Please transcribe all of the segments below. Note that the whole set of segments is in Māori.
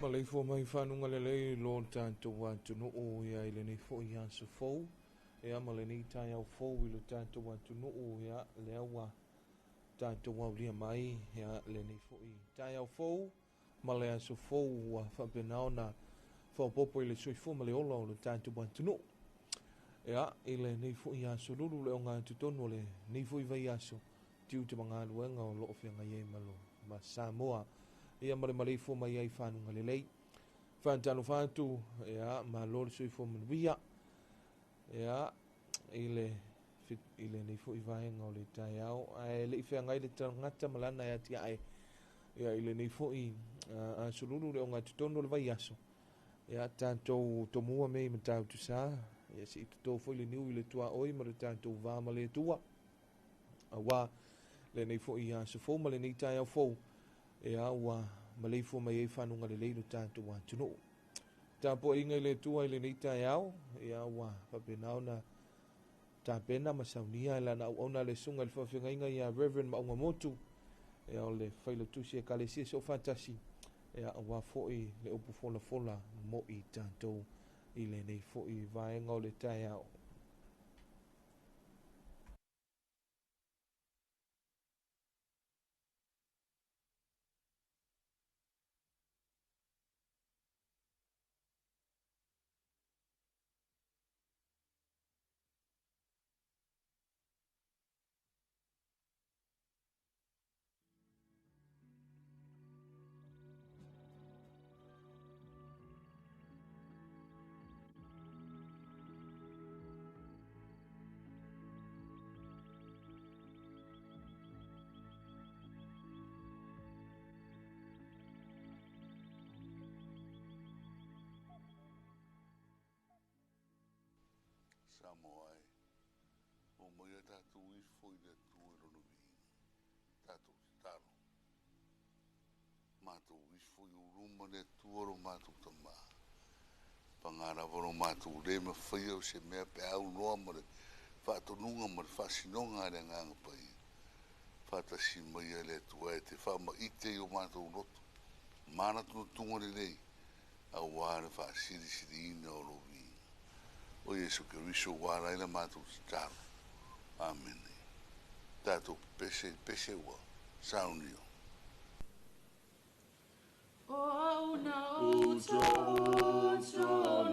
Ma lei fo mai whanunga le lei lo tātou atu no o ia i le nei fo i aso fou. E ama le nei tai au fou i lo tātou atu no o ia le awa tātou au lia mai ia le nei fo i tai au fou. Ma le aso fou wa whapenao na whapopo i le sui fo ma le ola o lo tātou atu no. Ia i le nei fo i aso lulu le o ngā tutono le nei fo i vai aso. Tiu te mga aluenga o loo whianga iei malo ma Samoa. Ia mare mare fo mai ai whanunga le lei. Talofa atu ia ma lor sui fo manuia. Ia i le nei fo i vaenga o le tai au. Ai le i whianga i le tangata malana ia tia ai. Ia i le nei fo i a sululu le o ngā tutono le vai aso. Ia tātou tomua mei ma tau tu sa. Ia si i tuto fo i le niu i le tua oi ma le tātou vāma le tua. Awa le nei fo i aso fo ma le nei tai au fo. E aua malei fo mai e whanunga le leilo tātou wa tuno. Tā po inga i le tua i le neita e au, e aua whapenau na tā pena ma saunia e lana au ona le sunga le whawhinga inga i a Reverend Maunga Motu, e au le whaila tusi e kalesia so whantasi, e aua fo i le upu fola fola mo i tātou i le nei fo i vaenga o le tai au. Samoa o mai tātou i foi le tū e rono vi tātou taro mātou i foi o ruma le tū oro mātou tama pangara varo mātou le me whaia o se mea pe au noa ma le whātonunga ma le whasinonga le nganga pai whātasi mai le tū e te whama ite o mātou roto mana tū tunga le lei a wāre whāsiri siri ina o rovi o Yesu ke riso wāra ila mātou taro. Amen. Tātou pese wa saunio. O au na o tō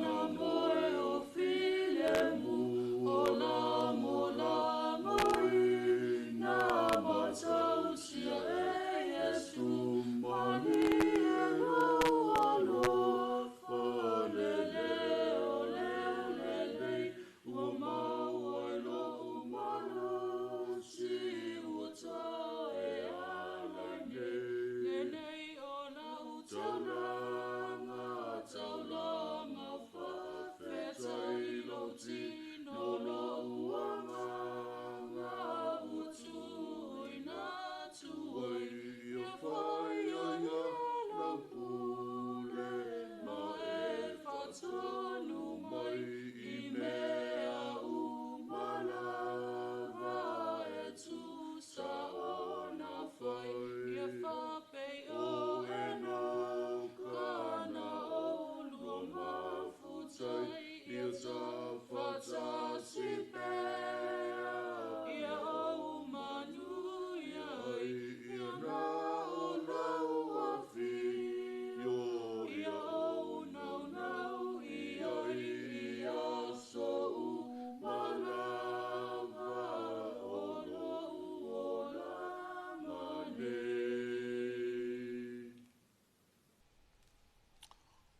na moe o filemu o la mo la moi na matau sia e Yesu mani e lo alo whanele o lele o mau e lo umano si o ta e alane lenei o na utauranga taulanga whawhetai lo ti no lo uanga utu i na tuai ia whai aia na pule ma e whatonu mai i mea umalawa e tu sa o na whai ia whapei o e no kana o lua mafutai ia ta whata si pea ia o manu ia ia na o nau a fi ia o nau ia so umalawa o lo la mane.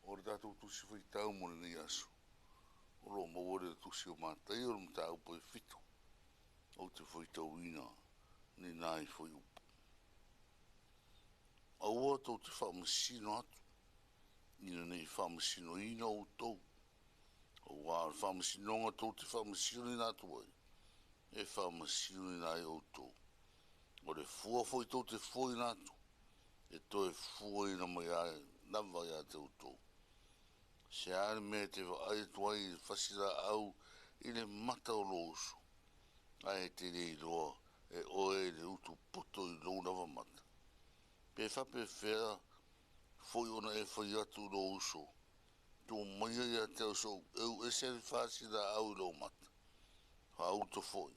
Ora tātou tusi whai tau mo ni aso. O lo mawore tusi o mātai o mta upo e fito. O te whai tau ina ni nai whai upo. Aua tau te whamasino atu. Ina nei whamasino ina o tau. Aua whamasinonga tau te whamasino ina atu ai. E whamasino ina ai o tau. O le fua whai tau te fua ina atu. E toi fua ina mai ai. Nawa ia te o tau. Se are me te ai tuai whasira au i le mata o loso. Ai te rei roa e oe le utu puto i lona wa mata. Pe whape whera foi ona e foi atu lo uso. Tu maia ia te so eu e se fasi da au lo mata. Auto foi.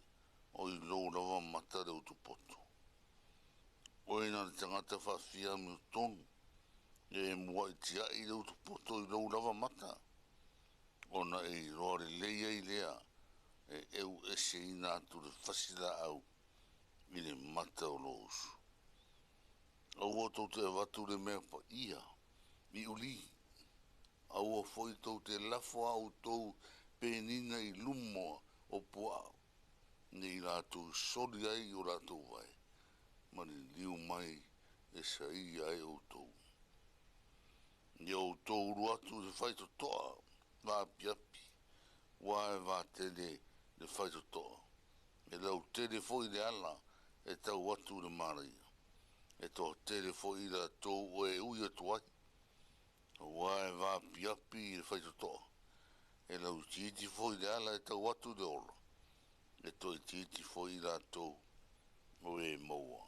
O i lo lava mata de utu poto. O ina te tangata whawhia mi tonu. E mua i tia i le utu poto i lo lava mata. Ona e roare leia i lea. E eu e se ina atu le whasi da au. I le mata o lo usu. Au o tau te watu le mea pa ia. I uli. Au o foi tau te lafo au tau penina i lumo o puao. Nei rātou sori ai o rātou vai. Mani liu mai e sa i ai o tau. Ni o tau ruatu le whai to toa. Wā piapi. Wā e wā tele le whai to toa. E lau tele foi le ala e tau watu le maria. E tō tele foi la tau o e ui atu ai. Wā e wā piapi le whai to toa. E lau titi foi le ala e tau watu le ora. E tō i titi foi la tau o e maua.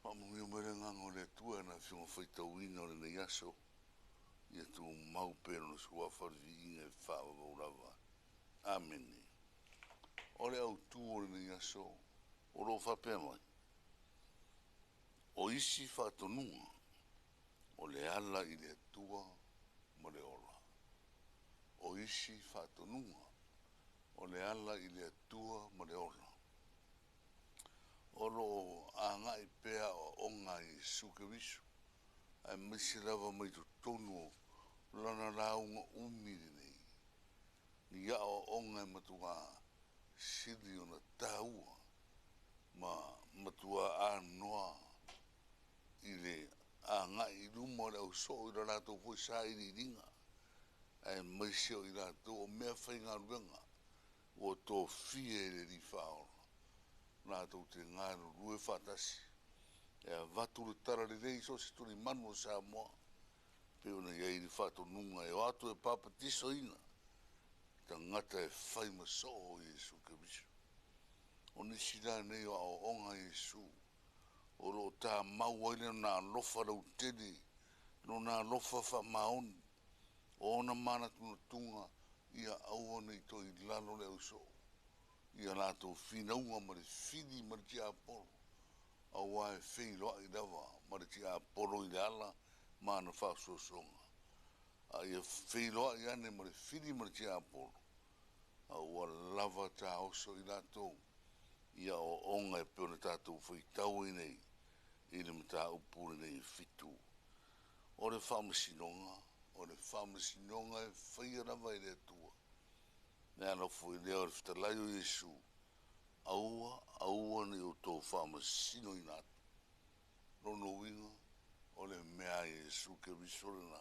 Pamungi o mere ngango le tua na whiunga whaitau ina o le nei aso. Ia tu mau pēro na sua wharvi inga e whawa waurawa. Ameni. O le au tu o le nei aso. O lo whapea mai. O isi whatonunga. O le ala i le tua ma le ola. O isi whatonunga. O le ala i le tua ma le ola. Olo a ngai pea o onga i suke visu. Ai misi lava mai tu tonu lana raunga umiri nei. Ni ia o onga i matua sili o na taua. Ma matua a noa i le a ngai i lumo le au so i la rato fui sa i ni ringa. Ai misi o i rato o mea whainga ruenga. O tō fie le ni whaora. Nā tau te ngāru rue whātasi. E a watu le tara le rei so si tuni manu o Samoa. Peo na iei ni whato nunga e o atu e papa tiso ina. Ta ngata e whai maso o Jesu Keriso. O nisi rā nei o ao onga Jesu. O lo tā mau aile nā lofa rau tene. No nā lofa wha maoni. O na mana tuna tunga. Ia aua nei to i lalo le au so. Ia rātou whinaunga ma le whini ma le tia apolo. A wae whei loa i rawa ma le tia apolo i le ala ma na whaasosonga. A ia whei loa i ane ma le whini ma le tia apolo. A ua lava tā oso i rātou. Ia o onga e peo na tātou whai tau i nei. I le mta upure nei fitu. O le whamasinonga. O le whamasinonga e whai rawa i le tua. Nea no foi leo le fitalai o Jesu. Aua ni o tō whamasino i nāt. Rono winga o le mea Jesu ke visorena.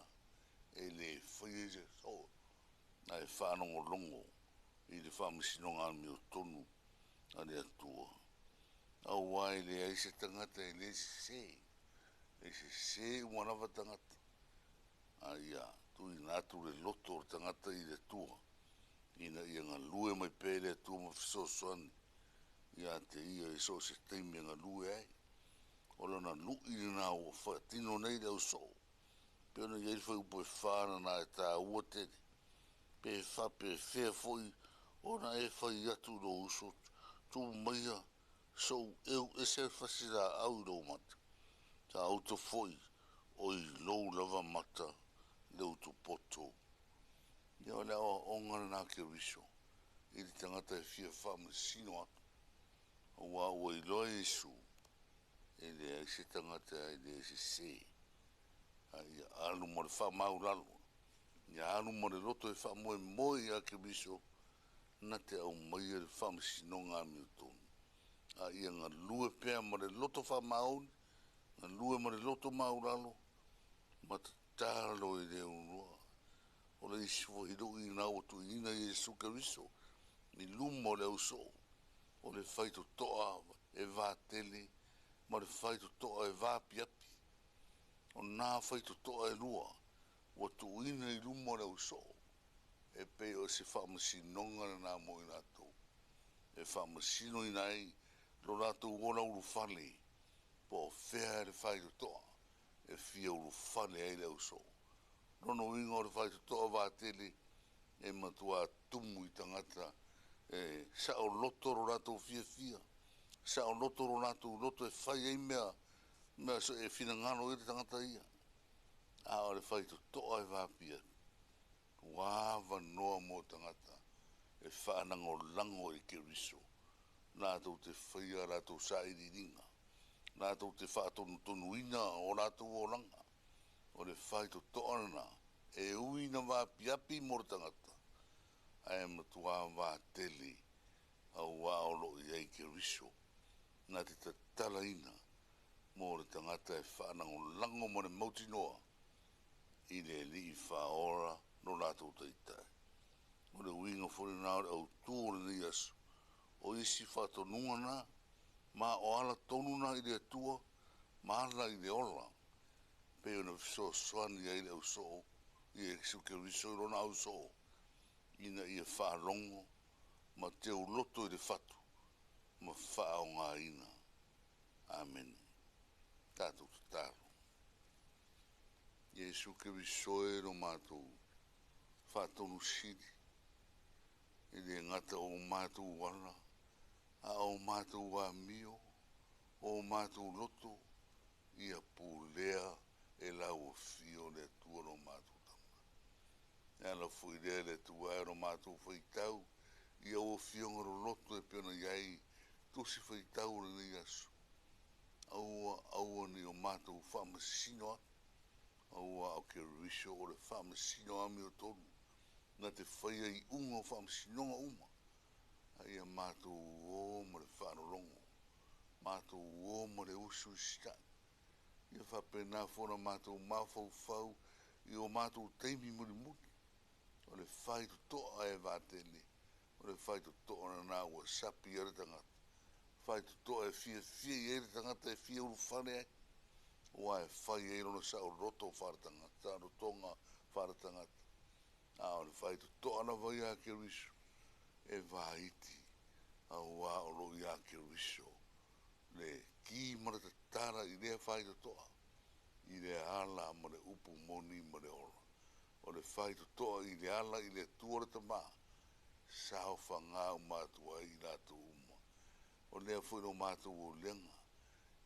E le whai e so. Na e whanongo longo. I le whamasino ngā mi o tonu. A le atua. Aua e le aise tangata e le se. E se umanawa tangata. A ia. Tu i nātu le loto o tangata i le tua. Ina ia ngā lue mai pēle tu ma fisosoani. Ia te ia e so se teimi ngā lue ai. Ola na lui na o whaatino nei leo so. Peo na iei whai upo e whāna na e tā ua tene. Pe wha pe whea foi. Ona e whai atu ro uso. Tu maia so eu e se whasira au ro mata. Ta auto foi. Oi lou lava mata. Leo tu poto. Ia o leo o ngana nā ke riso. I li tangata e fia whama sino atu. O wā ua i loa Jesu. E le e se tangata e le se se. Ia alu mo le wha mau lalo. Ia alu mo le loto e wha moe moe a ke riso. Na te au mai e le whama sino ngā miutonu. Ia ngā lue pēr mo le loto wha mau. Ngā lue mo le loto mau lalo. Ma ta tālo i le unua. O le isi fo hiru i nga o tu ina Jesu Keriso. Ni lumo le uso. O le whaito toa e vā tele. Ma le whaito toa e vā piapi. O nā whaito toa e lua. O tu ina i lumo le uso. E pe o se whamasinonga na nā mo i nato. E whamasino i nai. Lo nato uona uru whale. Po whea le whaito toa. e fia ulu fale ai leo so. Rono inga o le whai to toa vātele e matua tumu I tangata e sa o loto ro rato fia fia. Sa o loto ro rato loto e whai ei mea so e fina ngano I tangata ia. A o le whai to toa e vāpia. Wāwa noa mo tangata e whanango lango I ke riso. Nā tau te whaia rato sa I ringa. Nā tau te whaatonu tonu ina o rato o langa. O le whai to toa na e uina vāpiapi mo tangata. Ai matua wā tele au wā olo I ai ke riso. Nā te tatala ina mo le tangata e whanango lango mo le mautinoa I le li whaora no rātou taitai. O le winga fore nā au tū le ni asu. O isi whatonunga nā, ma o ala tonu nā I le atua, ma ala I le ola. Pe o na so swani ai le au so, I e suke riso I rona au so. Ina I e whaalongo, ma teo loto I le whatu, ma whaao ngā ina. Amen. Tātou te tāro. Iesu ke risoe no mātou whātonu siri. I le ngata o mātou wala, a o mātou wā mio, o mātou loto, I a pūlea e lau o fio le tua no mātou tama. E ala fui lea le tua e no mātou whaitau, I a o fio ngaro loto e peona iai, tosi whaitau le ni asu. Aua ni o mātou whamasino atu. Aua au ke riso o le whamasino ami o tonu. Na te whaia I unga o whamasinonga uma. Ai a mātou o mo le whaarolongo. Mātou o mo le usu stai. Ia whapena fora mātou mawhau whau. I o mātou teimi muri muri. O le whai to toa e vātele. O le whai to toa na nā ua sapi ere tangata. Whai to toa e fia I ere tangata e fia uru whare ai. Wa e whai e rona sa o roto wharatangata, rotonga wharatangata. A o le whai to toa na vai a ke riso, e vaiti a wā o lo i a ke riso. Le ki marata tara I lea whai to toa, I le ala ma le upu moni ma le ora. O le whai to toa I le ala I le tuara ta mā, sao whanga o mātua I rātu uma. O lea fwoi no mātua o lenga,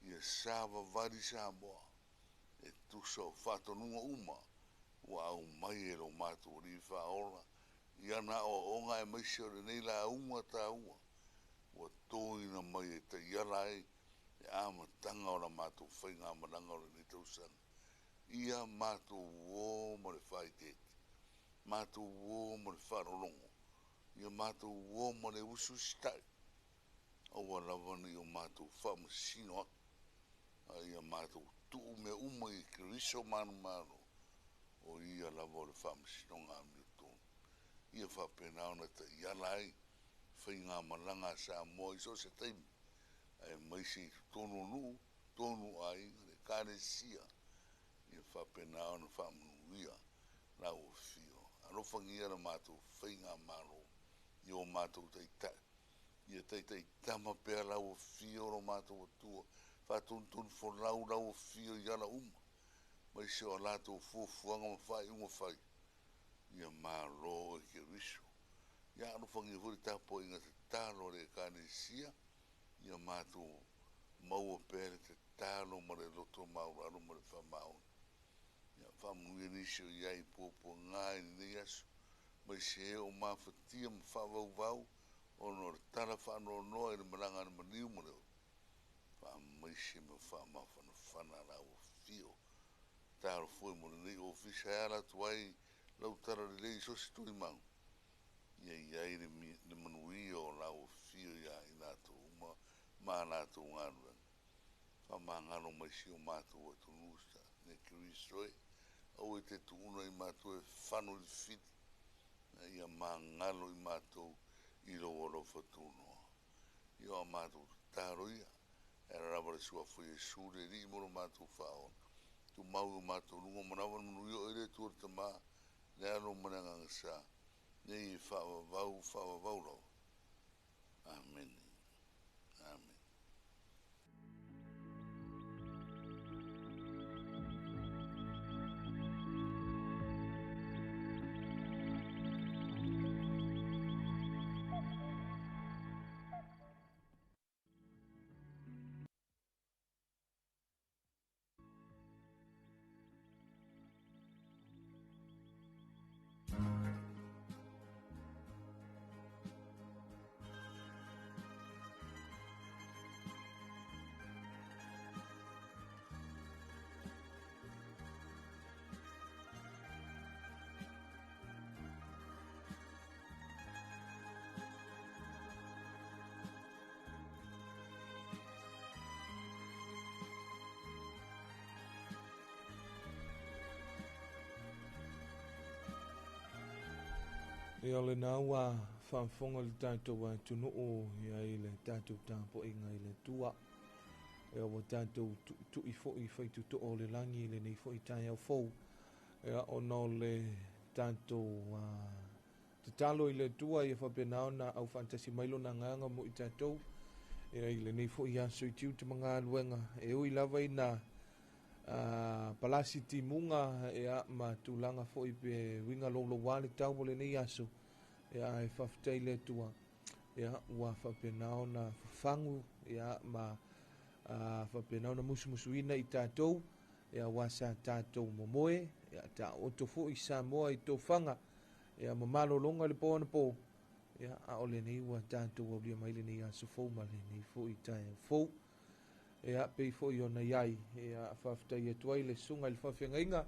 ia sāwa vari sā moa, e tusa o whatonunga uma, wa au mai e lo mātua ri whaora, ia na o onga e maisi o le nei la unga tā ua, wa tōina mai e te iarai, e ama tanga o la mātua whainga maranga o le nei tausanga. Ia mātua o mo le whai tete, mātua o mo le wharolongo, ia mātua o mo le usu stai, aua lavani o mātua whamasino atu, ia mātou tuu me uma I Keriso manu manu o ia lava o le whamasino ngā miutonu. Ia whapena ona ta ialai whai ngā malanga sa moa I so se taimi. E maisi tonu nu, tonu a inga le kāre sia. Ia whapena ona whamanuia la o fio. Arofangia na mātou whai ngā manu I o mātou taitai. Ia taitai tama pēr la o fio ro mātou atua. Whātuntun wholau la o fio I ala uma. Mai se o lātou fuafuanga ma whai unga whai. Ia mā ro e ke riso. Ia arofangia huri tāpo inga te tālo re kāne sia. Ia mātou maua pēr te tālo ma le loto mauraro ma le whamao. Ia whamuia nisio iai pōpua ngai ni asu. Mai se o mawhatia ma whawau vau. Ono re tara whanau noa I le maranga na maniu ma leo. Whamaisi me whamawhana whana la o fio. Tāro foi mo nei ofisa ala tuai lau tara le lei so si tui mau. Ia iai le manui o la o fio ia I nātou uma, mā nātou ngāruan. Whamangano mai si o mātou atu nusa, ne kirisoe, au e te tuuna I mātou e whanu I whiti. Ia mā ngalo I mātou I lo oro whatunoa. Ia o mātou tāro ia, e rawa le sua fui e sure ri moro mātou whaona. Tu mau o mātou rungo manawa manu io ere tuar ta mā, le alo mananga ngasa, ne I whawa vau lau. Amen. Amen. E ole na ua whaamfonga le tātou a tunu o ia i le tātou tāpo inga i le tua. E o tātou tu i fo i whaitu to o le langi le nei fo i tai au fou. E o no le tātou te talo i le tua i whapenao na au fantasi mailo na nganga mo i tātou. E i le nei fo i aso i tiu te mga aluenga. E ui lava i na palasi timunga e a ma tūlanga fo i pe winga lolo wale tau mo le nei aso. E a e whaftai le tua. E a ua whapenao na whangu. E a ma whapenao na musu ina i tātou. E a wasa tātou momoe. E a tā oto fo i Samoa i tō whanga. E a mamalo longa le pō na pō. E a ole nei ua tātou au lia mai le nei aso fō ma le nei fo i tai fō. E a pei fo i ona iai. E a whaftai e tuai le sunga i le whawhenga inga.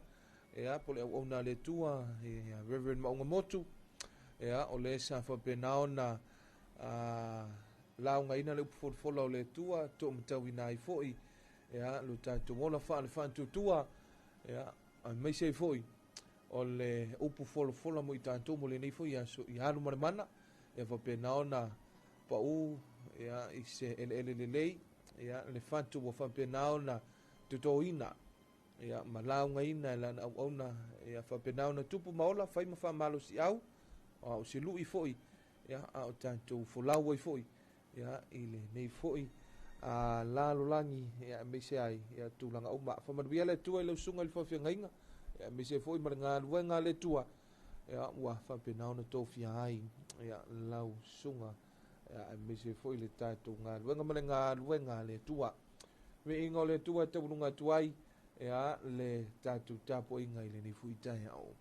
E a pole au na le tua. E a Reverend Maunga Motu. E a ole sa whapenao na launga ina le upufola o le tua. Tō matau ina i fo i. E a lo tātou mola whaane whaantu tua. E a mai sei fo i. O le upufola mo i tātou mo le nei fo i aso i haru maremana. E a whapenao na pa u. E a i se ele lei. E a le whantu o whapenao na tuto ina. E a ma launga ina e lana au na. E a whapenao na tupu maola. Whai ma whamalo si au. O se lui foi. E a o tātou folau ai foi. E a i le nei foi. A lalo langi. E a me se ai. E a tūlanga au ma. Whamaruia le tua i lau sunga i le whawhianga inga. E a me se foi mara ngā luenga le tua. E a ua whapenao na tōwhia ai. E a lau sunga. E a me se foi le tātou ngā luenga mara ngā luenga le tua. Me ingo le tua te urunga tuai. E a le tātou tāpo inga i le ni fuitai au.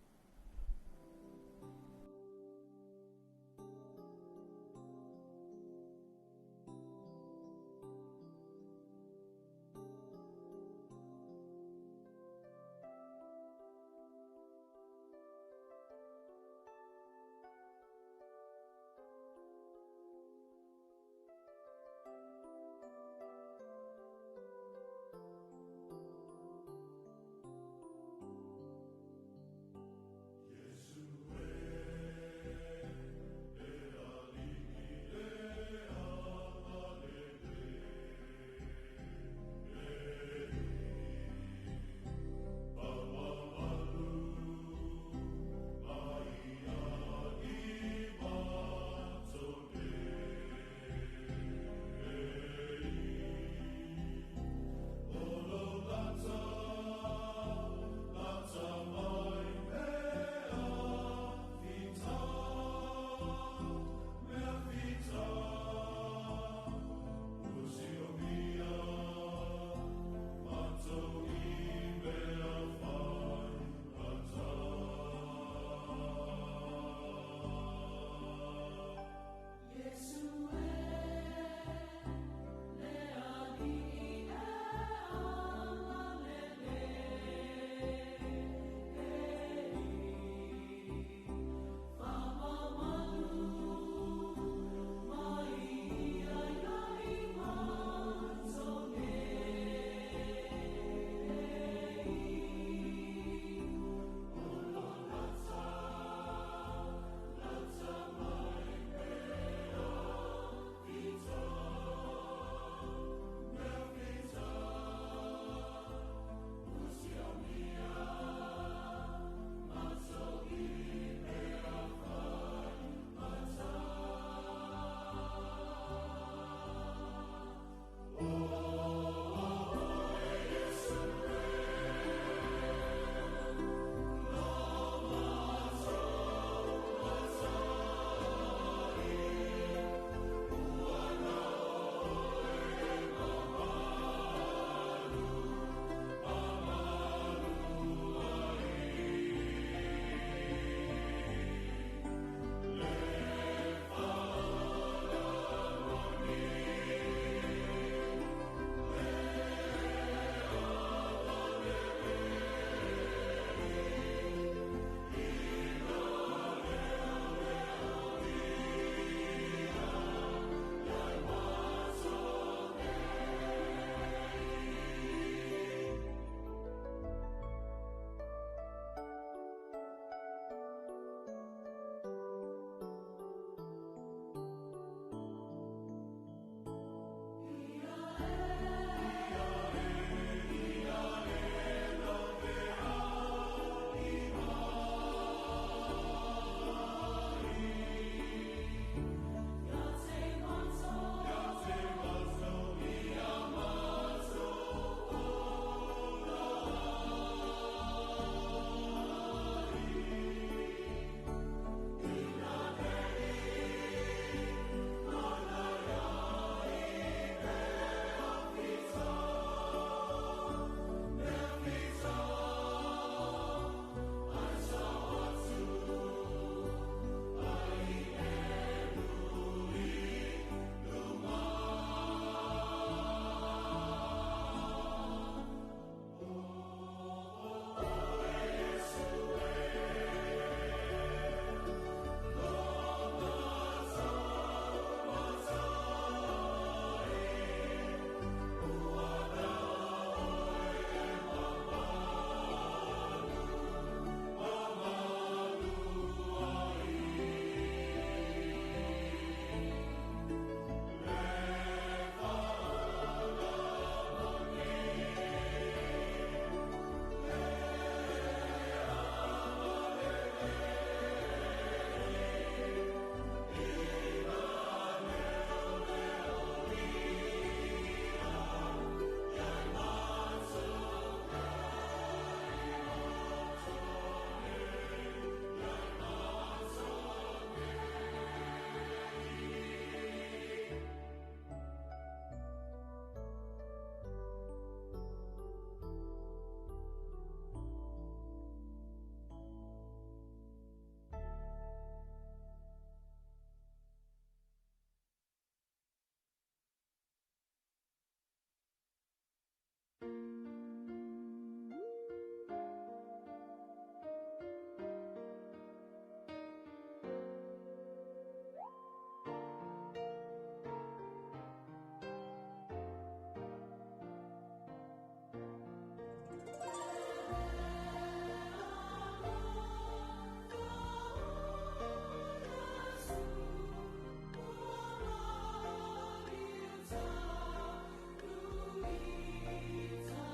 Luita,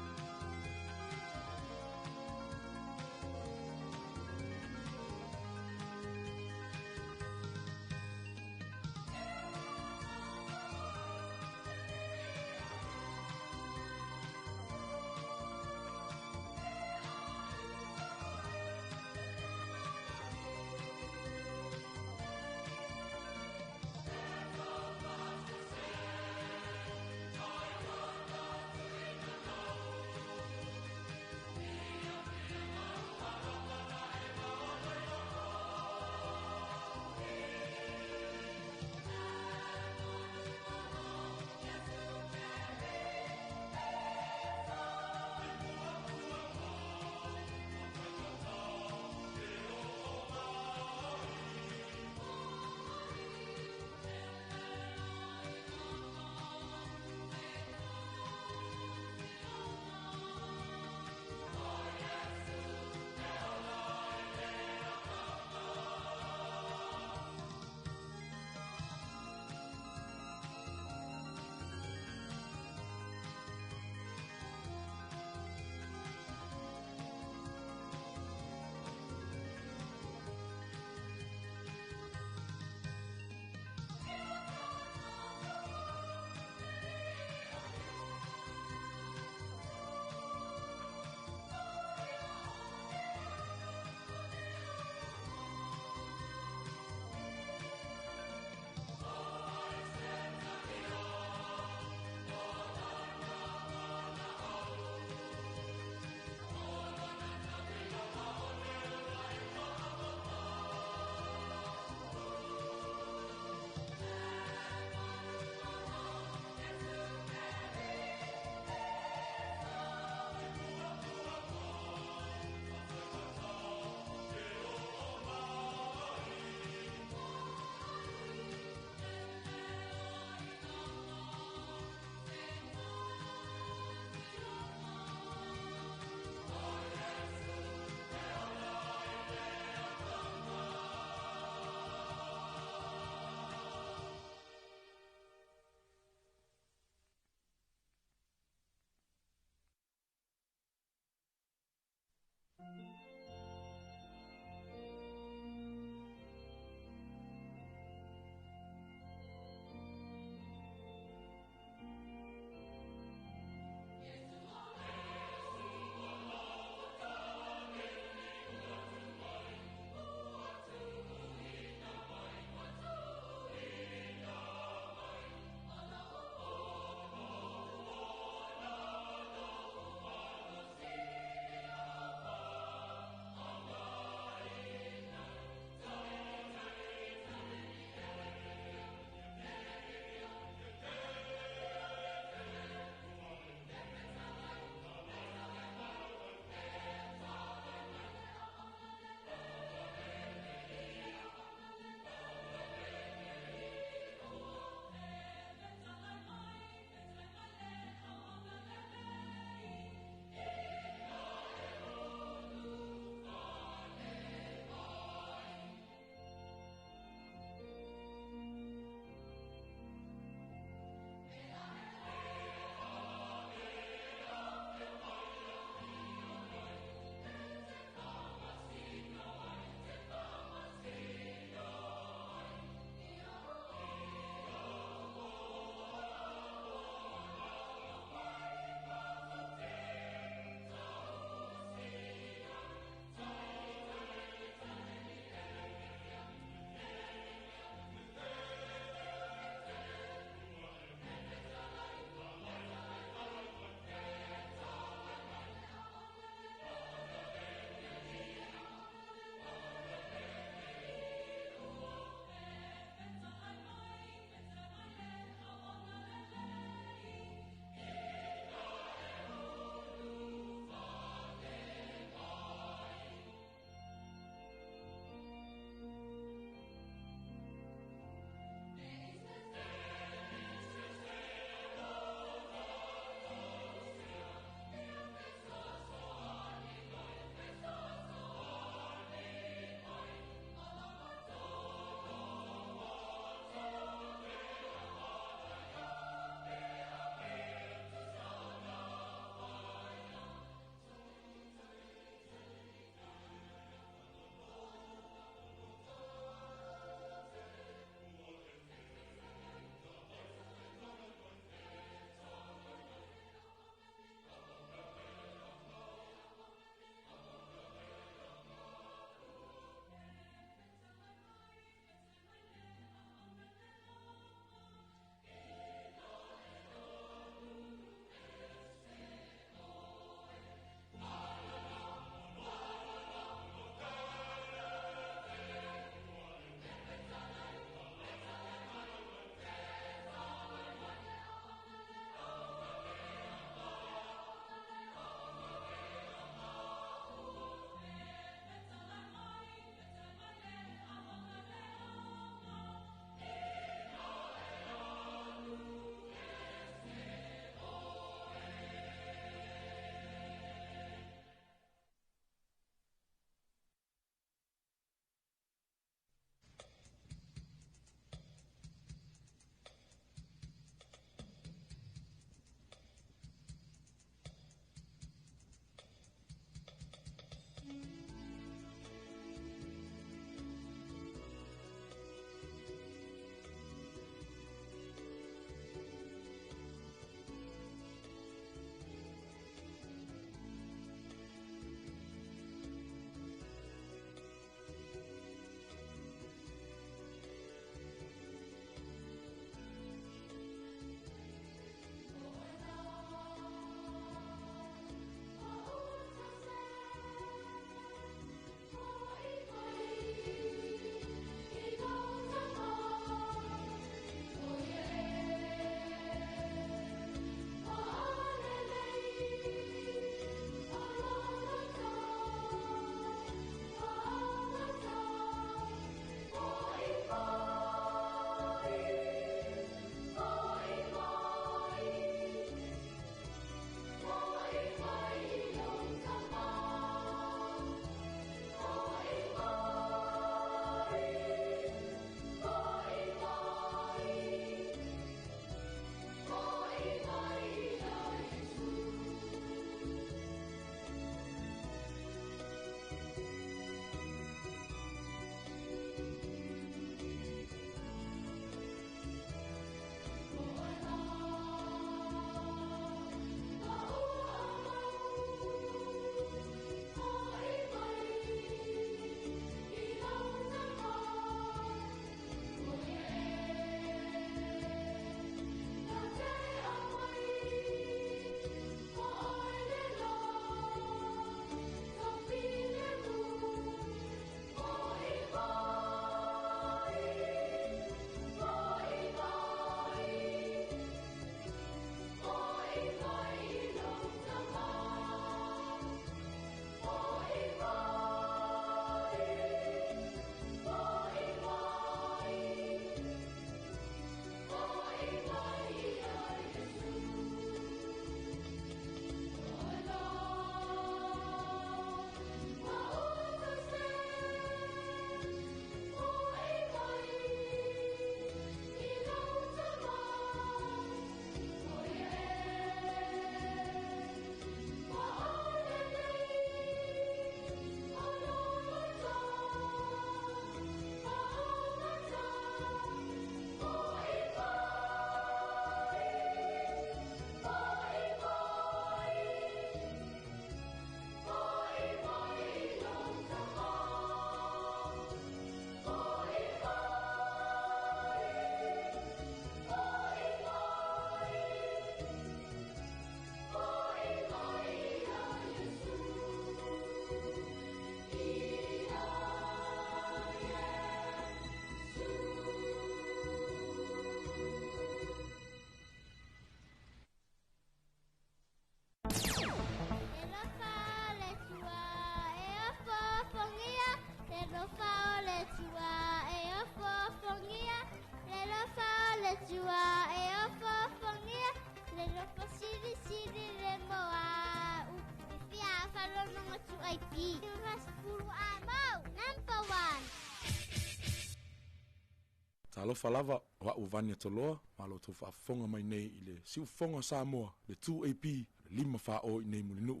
Talofa lava wa uvani toloa malo to fa fonga mai nei ile siu fonga Samoa le 2AP le 5 fa o nei mulinu.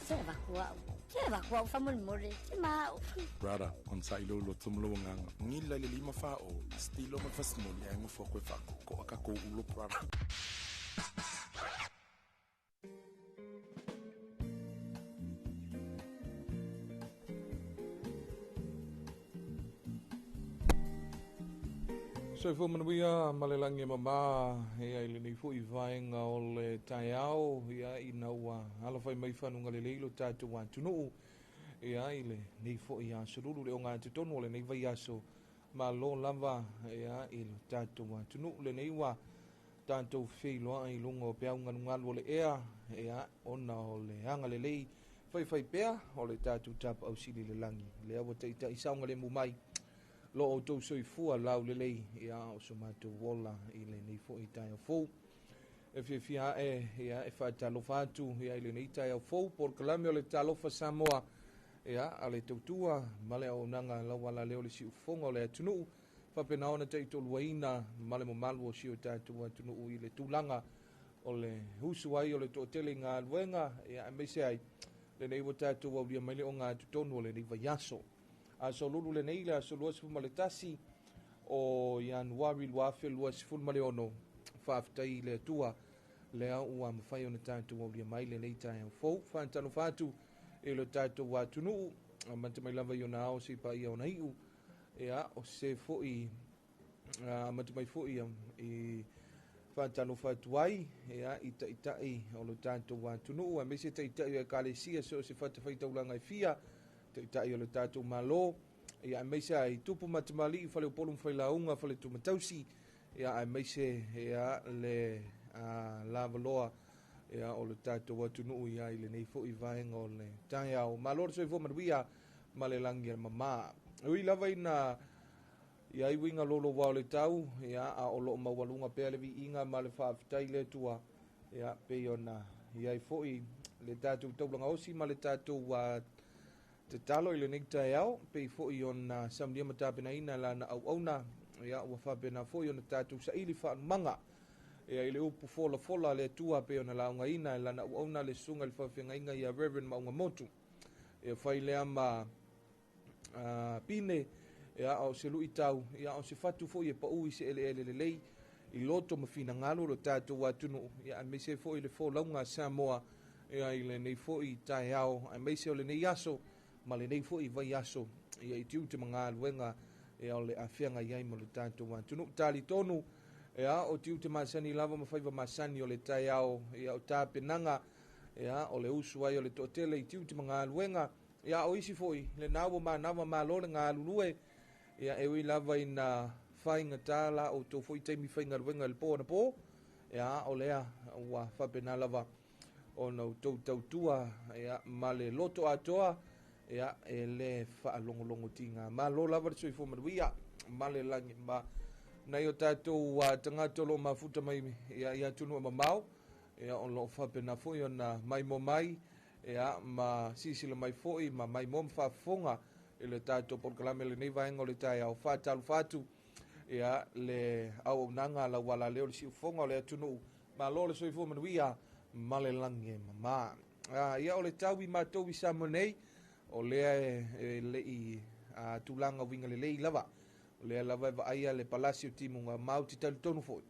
Se va kwa famul mole te ma Brother on sa ilo lo tumlo nganga ngila le 5 fa o stilo ma fasmo ya ngo fo ko fa ko aka ko ulo brother. So fo manuia malelangi mama e ai le fu i vaenga o le taiao ia i naua ala fai mai fanunga le leilo tatu wa tunu ia i le nei fo ia sururu le o ngā tonu le nei vai aso ma lo lava ia i le tatu wa tunu le nei wa tatu feiloa i lungo pe au ngalu le ea ia ona o le anga le lei fai pea o le tatu tap au sili le langi le awa teita i saunga le mumai lo o tau soi fua lau le lei ia o so mātou wola i le nei fo i tai au fou. E fia ia e wha talofa atu ia i le nei tai au fou por kalame o le Talofa Samoa ia a le tautua male au nanga lawala leo le si ufonga o le atunu whapena ona te itoluaina male mo malu o si o tātua atunu i le tūlanga o le husu ai o le tōtele ngā luenga ia e meise ai le nei wa tātua o lia maile o ngā tutonu o le nei vaiaso. A so lulu le neila so lua sifu maletasi o Januari luafe lua sifu maleono whaafitai le tua lea ua mawhai o na tātou au lia mai le nei tai au fau whaantano whātu e le tātou wā tunu mante mai lava i o na ao si pa i au na hiu ea o se foi mante mai foi i whaantano whātu ai ea i taitai o le tātou wā tunu a mese taitai e kālesia so se whatawhai taulanga i fia tai o le tātou malo ia e meise ai tupu matamali i whale upolu mwhailaunga whale tumatausi ia e meise ia le lavaloa ia o le tātou atunuu ia i le nei fo i vaenga o le tai au maloro soi fo manuia ma le langi al mama ui lava ina ia i winga lolo wao le tau ia a o loo mawalunga pea le vi inga ma le whaafitai le tua ia pe ona ia i fo i le tātou taulanga osi ma le tātou te talo i le nek tai au, pei fo i ona samdia matapena ina la na au auna, ia ua whapena fo i ona tātou sa ili wha manga, ia i le upu fola le tua pe ona la unga ina, la na au auna le sunga le whawhenga inga ia Reverend Maunga Motu, ia whai lea ma pine, ia au se lui tau, ia au se fatu fo i e pa ui se ele le lei, i loto ma fina ngalo lo tātou watunu, ia me se fo i le fo launga Samoa, ia i le nei fo i tai au, a me se o le nei aso, ma le nei fo i vai aso ia i tiu te mga aluenga ia o le awhianga iai mo le tātou tunu tali tonu ia o tiu te masani lava ma whaiva masani o le tai au ia o tāpenanga ia o le usu ai o le tōtele i tiu te mga aluenga ia o isi fo i le nawa ma lo le ngā alulue ia e ui lava i na whainga tāla o tō fo i teimi whainga aluenga le pō na pō ia o lea ua whapena lava o nau tautua ia ma le loto atoa ia e le whaalongolongo tinga ma lo lava le soi fo maruia ma le langi ma nei o tātou tangatolo ma futa mai ia tunu ma mau ia o lo whapena fo i ona mai mo mai ia ma sisila mai fo i ma mai mo mwhafonga i le tātou porkalame le nei vaenga o le tai au whātalu whātu ia le au nanga la wala leo le si ufonga o le atunu ma lo le soi fo maruia ma le langi ma ia o le tawi ma towi samonei o lea le i tulanga winga le lei lava o lea lava e vaia le palasio timunga mauti tali tonu foi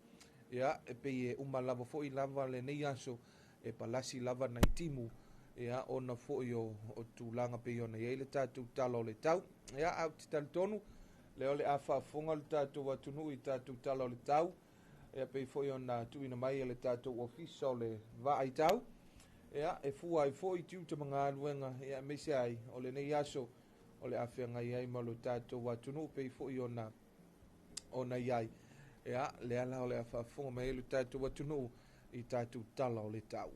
ia e pei e uma lava foi lava le nei aso e palasi lava nai timu ia ona foi o tulanga pei ona ia le tātou talo le tau ia au ti tali tonu le ole a whaafonga le tātou atunu i tātou talo le tau ia pei foi ona tuina mai le tātou ofisa o le va ai tau ia e fua ai foi tiu te mga aluenga ia me se ai o le nei aso o le awhianga iai ma lo tātou watunu pei foi ona iai ia le ala o le awhaafonga mai lo tātou watunu i tātou tala o le tau.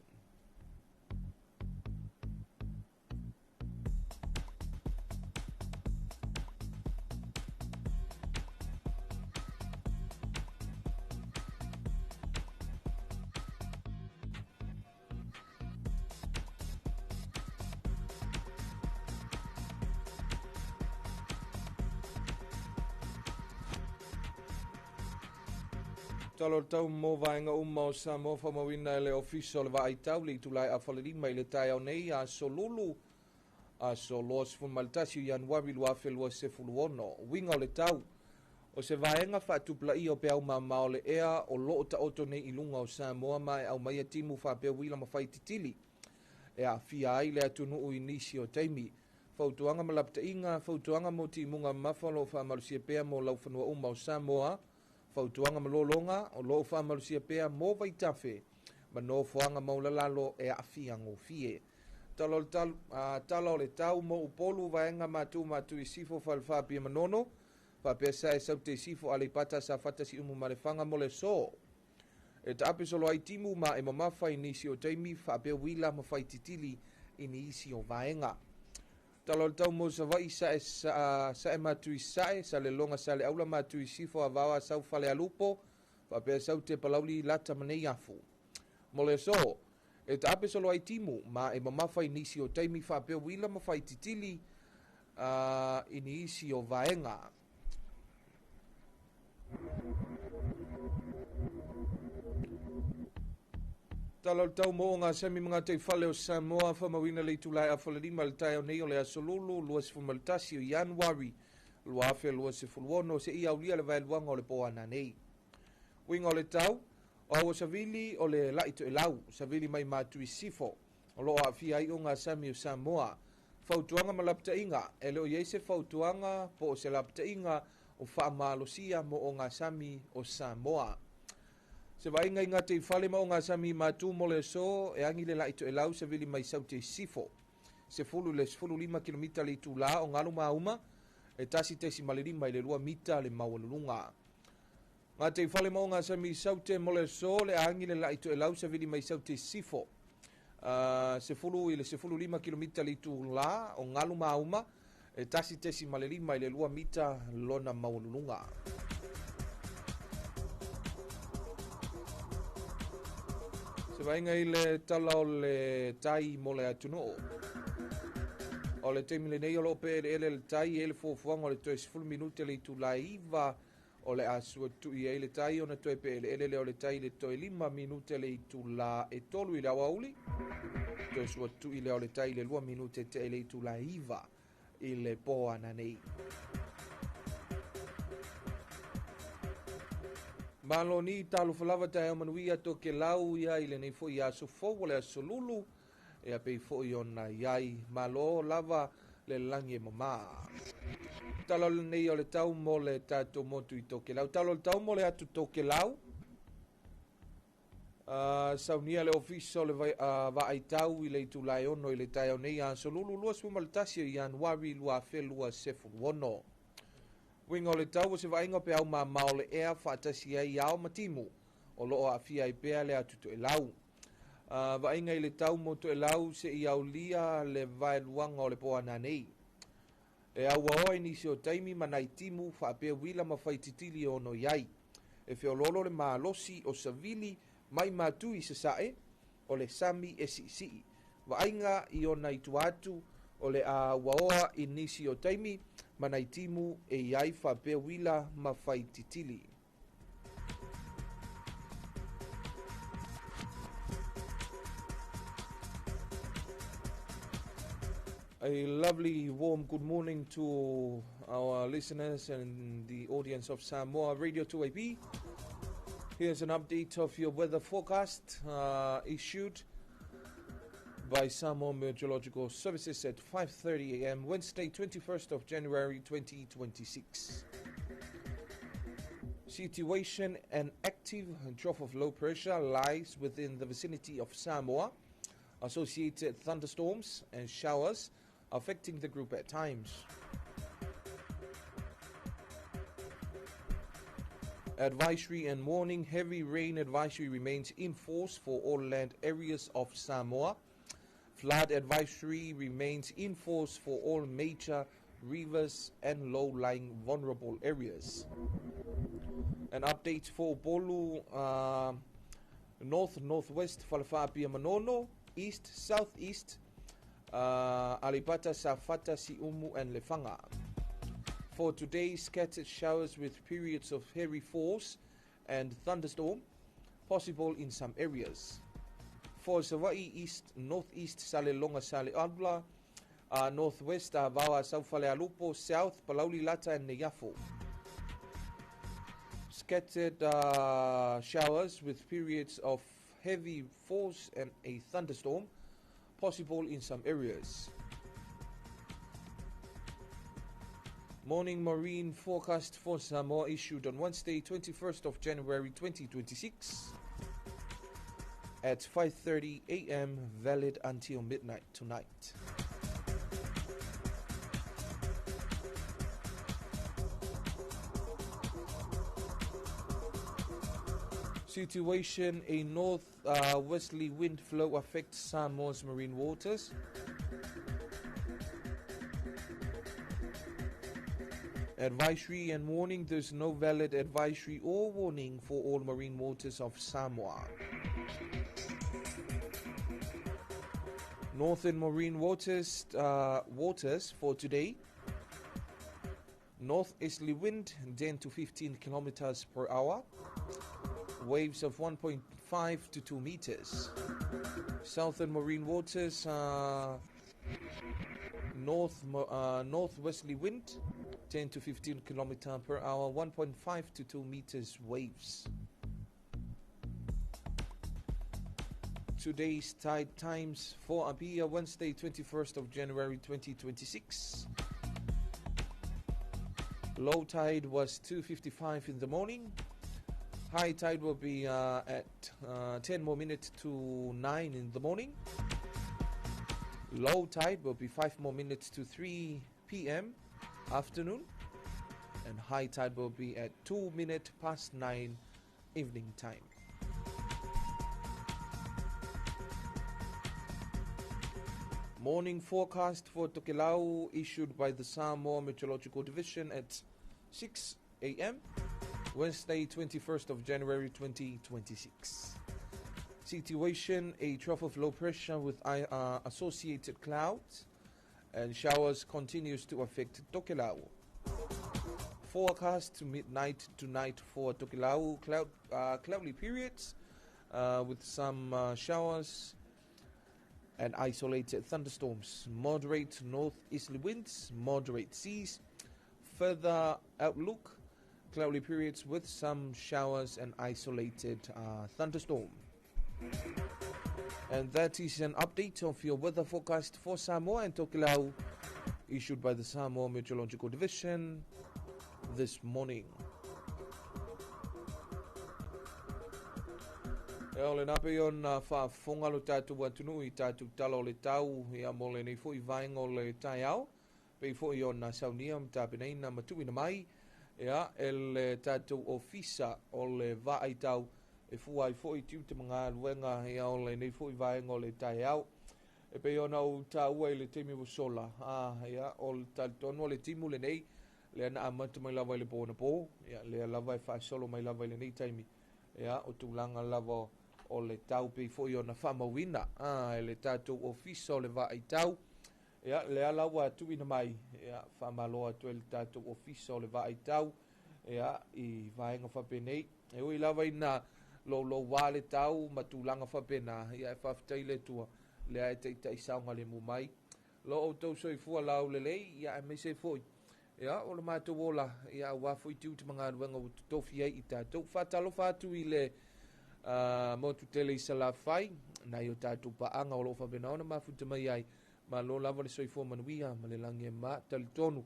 Talo tau mo vaenga o Samoa whamawina le official le vai tau li tulai a whalerima i le tai au nei a solulu a so loas fumaltasi Januari lua felua se fuluono. Winga o le tau o se vaenga whaatupla i o pe au mamma o le ea o loo ta oto nei ilunga o Samoa mai au mai timu whapea wila ma whaititili. E a fia ai le atunu u inisi o teimi. Fautuanga malapta inga, fautuanga mo timunga mawhalo whamalusia pea mo laufanua o Samoa. Fautuanga malolonga o loo whamalusia pea mo vaitafe. Ma no fuanga maulalalo e a fia ngō fie. Talo le tau mo upolu vaenga matu i sifo falfapia manono. Whapea sae saute sifo alipata sa fatasi umu marefanga mo le so. E ta ape solo ai timu ma e mamafa inisi o teimi whapea wila ma whaititili inisi o vaenga. Talo le tau mo sa vai sae matui sae, sa le longa sa le aula matui sifo a vawa sau fale alupo, whapea saute palauli lata manei afu. Mo le so, e ta ape solo ai timu ma e mamafa inisi o teimi whapea wila ma whaititili inisi o vaenga. Talo tau mo ngā semi mga te whale o Samoa whamawina le tulai a whalerima le tai o nei o le asolulu lua se fumaltasi o Januari lua awhia lua se fuluono se ia ulia le vaeluanga o le poana nei. Winga o le tau, o awa savili o le laito e lau, savili mai matui sifo, o loo a fia i o ngā semi o Samoa, fautuanga ma lapta inga, e leo yeise fautuanga po o se lapta inga o whaamalosia mo o ngā sami o Samoa. Se vai ngai ngā te whale ma o ngā sami mātū mo le so e angi le laito e lau se vili mai sau te sifo. Se fulu le 5 kilomita le tu la o ngalu mauma e tasi tesi malirima i le 2 mita le mawalulunga. Ngā te whale ma o ngā sami sau te mo le so le angi le laito e lau se vili mai sau te sifo. Se fulu i le 5 kilomita le tu la o ngalu mauma e tasi tesi malirima i le 2 mita lona mawalulunga. Se vainga i le tala o le tai mo le atunoo. O le teimi le nei o lope ele le tai ele fuafuanga o le toe 10 minute le tu la iwa o le asua tu i ele tai o na toe pe ele o le tai le toe 5 minute le tu la e tolu i le awauli. Toe sua tu i le o le tai le 2 minute te le tu la iwa i le poa na nei. Malo ni Talofa lava tae o manuia to ke lau ia i le nei fo ia so fo le solulu e a pei fo i ona iai malo lava le langi e mama. Talo le nei o le tau mo le tato motu i to ke lau. Talo le tau mo le atu to ke lau. Saunia le ofiso le va ai tau i le tu lai ono i le tae o nei a solulu lua sumaltasi i Januari lua fe lua sefu ono. Winga o le tau o se vainga pe au mamao le ea whaatasi ai ao matimu o loo a fia i pea le atuto e lau. Vainga i le tau moto e lau se i au lia le vaeluanga o le poa nanei. E au waoa inisi o taimi manai timu whaapea wila ma whaititili o no iai. E whiololo le maalosi o savili mai matui se sae o le sami e si. Vainga i ona i tuatu o le a waoa inisi o taimi manai timu e iai whapea wila ma whaititili. A lovely warm good morning to our listeners and the audience of Samoa Radio 2AB. Here's an update of your weather forecast issued by Samoa Meteorological Services at 5:30 a.m. Wednesday, 21st of January 2026. Situation: an active trough of low pressure lies within the vicinity of Samoa. Associated thunderstorms and showers affecting the group at times. Advisory and warning: heavy rain advisory remains in force for all land areas of Samoa. Flood advisory remains in force for all major rivers and low-lying vulnerable areas. An update for Bolu, north-northwest, Falafapia Manono, east, southeast, Alipata, Safata, Siumu and Lefanga. For today, scattered showers with periods of heavy force and thunderstorm possible in some areas. For Hawaii, east, northeast, sale longa sale abla, northwest, vawa saufale alupo, south, palauli lata and neyafu. Scattered showers with periods of heavy force and a thunderstorm possible in some areas. Morning marine forecast for Samoa issued on Wednesday, 21st of January 2026 at 5:30 a.m. valid until midnight tonight. Situation: a north-westerly wind flow affects Samoa's marine waters. Advisory and warning: there's no valid advisory or warning for all marine waters of Samoa. Northern marine waters for today: northeasterly wind 10 to 15 kilometers per hour. Waves of 1.5 to 2 meters. Southern marine waters, northwesterly wind, 10 to 15 kilometers per hour, 1.5 to 2 meters waves. Today's tide times for Apia, Wednesday, 21st of January 2026. Low tide was 2:55 in the morning. High tide will be at 10 more minutes to 9 in the morning. Low tide will be 5 more minutes to 3 p.m. afternoon. And high tide will be at 2 minutes past 9 evening time. Morning forecast for Tokelau issued by the Samoa Meteorological Division at 6 a.m. Wednesday, 21st of January 2026. Situation: a trough of low pressure with associated clouds and showers continues to affect Tokelau. Forecast to midnight tonight for Tokelau: cloudy periods with some showers and isolated thunderstorms. Moderate northeasterly winds, moderate seas. Further outlook: cloudy periods with some showers and isolated thunderstorm. And that is an update of your weather forecast for Samoa and Tokelau, issued by the Samoa Meteorological Division this morning. E ole nape yon whaafonga lo tātou atunu i tātou talo le tau ia mole nei fo i vaenga o le tai au. Pei fo i ona saunia mtapenei na matuina mai. Ia, el tātou ofisa o le vaai tau e fuai fo i tiu te mga luenga ia o le nei fo i vaenga o le tai au. E pei ona o tāua i le temi wasola. Ia, o le tātono o le timu le nei, le ana amatu mai lava i le pōna pō. Ia, le lava i whaasolo mai lava i le nei taimi. Ia, o tūlanga lava o le tau pei fo i ona whamawina. Le tātou ofisa o le vaai tau. Ia, le alawa tuina mai, ia, whamaloa tu le tātou ofisa o le vaai tau, ia, i vaenga whapenei. E ui lawa i nā lo wale tau, matulanga whapena, ia, e whaftai le tua, le ae te ita i saunga le mu mai. Lo o tau soi fua lau le lei, ia, e me se foi. Ia, o le mātou ola, ia, wafo i tiu te mga ruenga o tofi ai i tātou. Whatalofa atu i le motu tele i sala whai, na i o tātou paanga o lo whapena ona mafuta mai ai. Ma lo lava le soifua manuia ma le langi e ma tali tonu.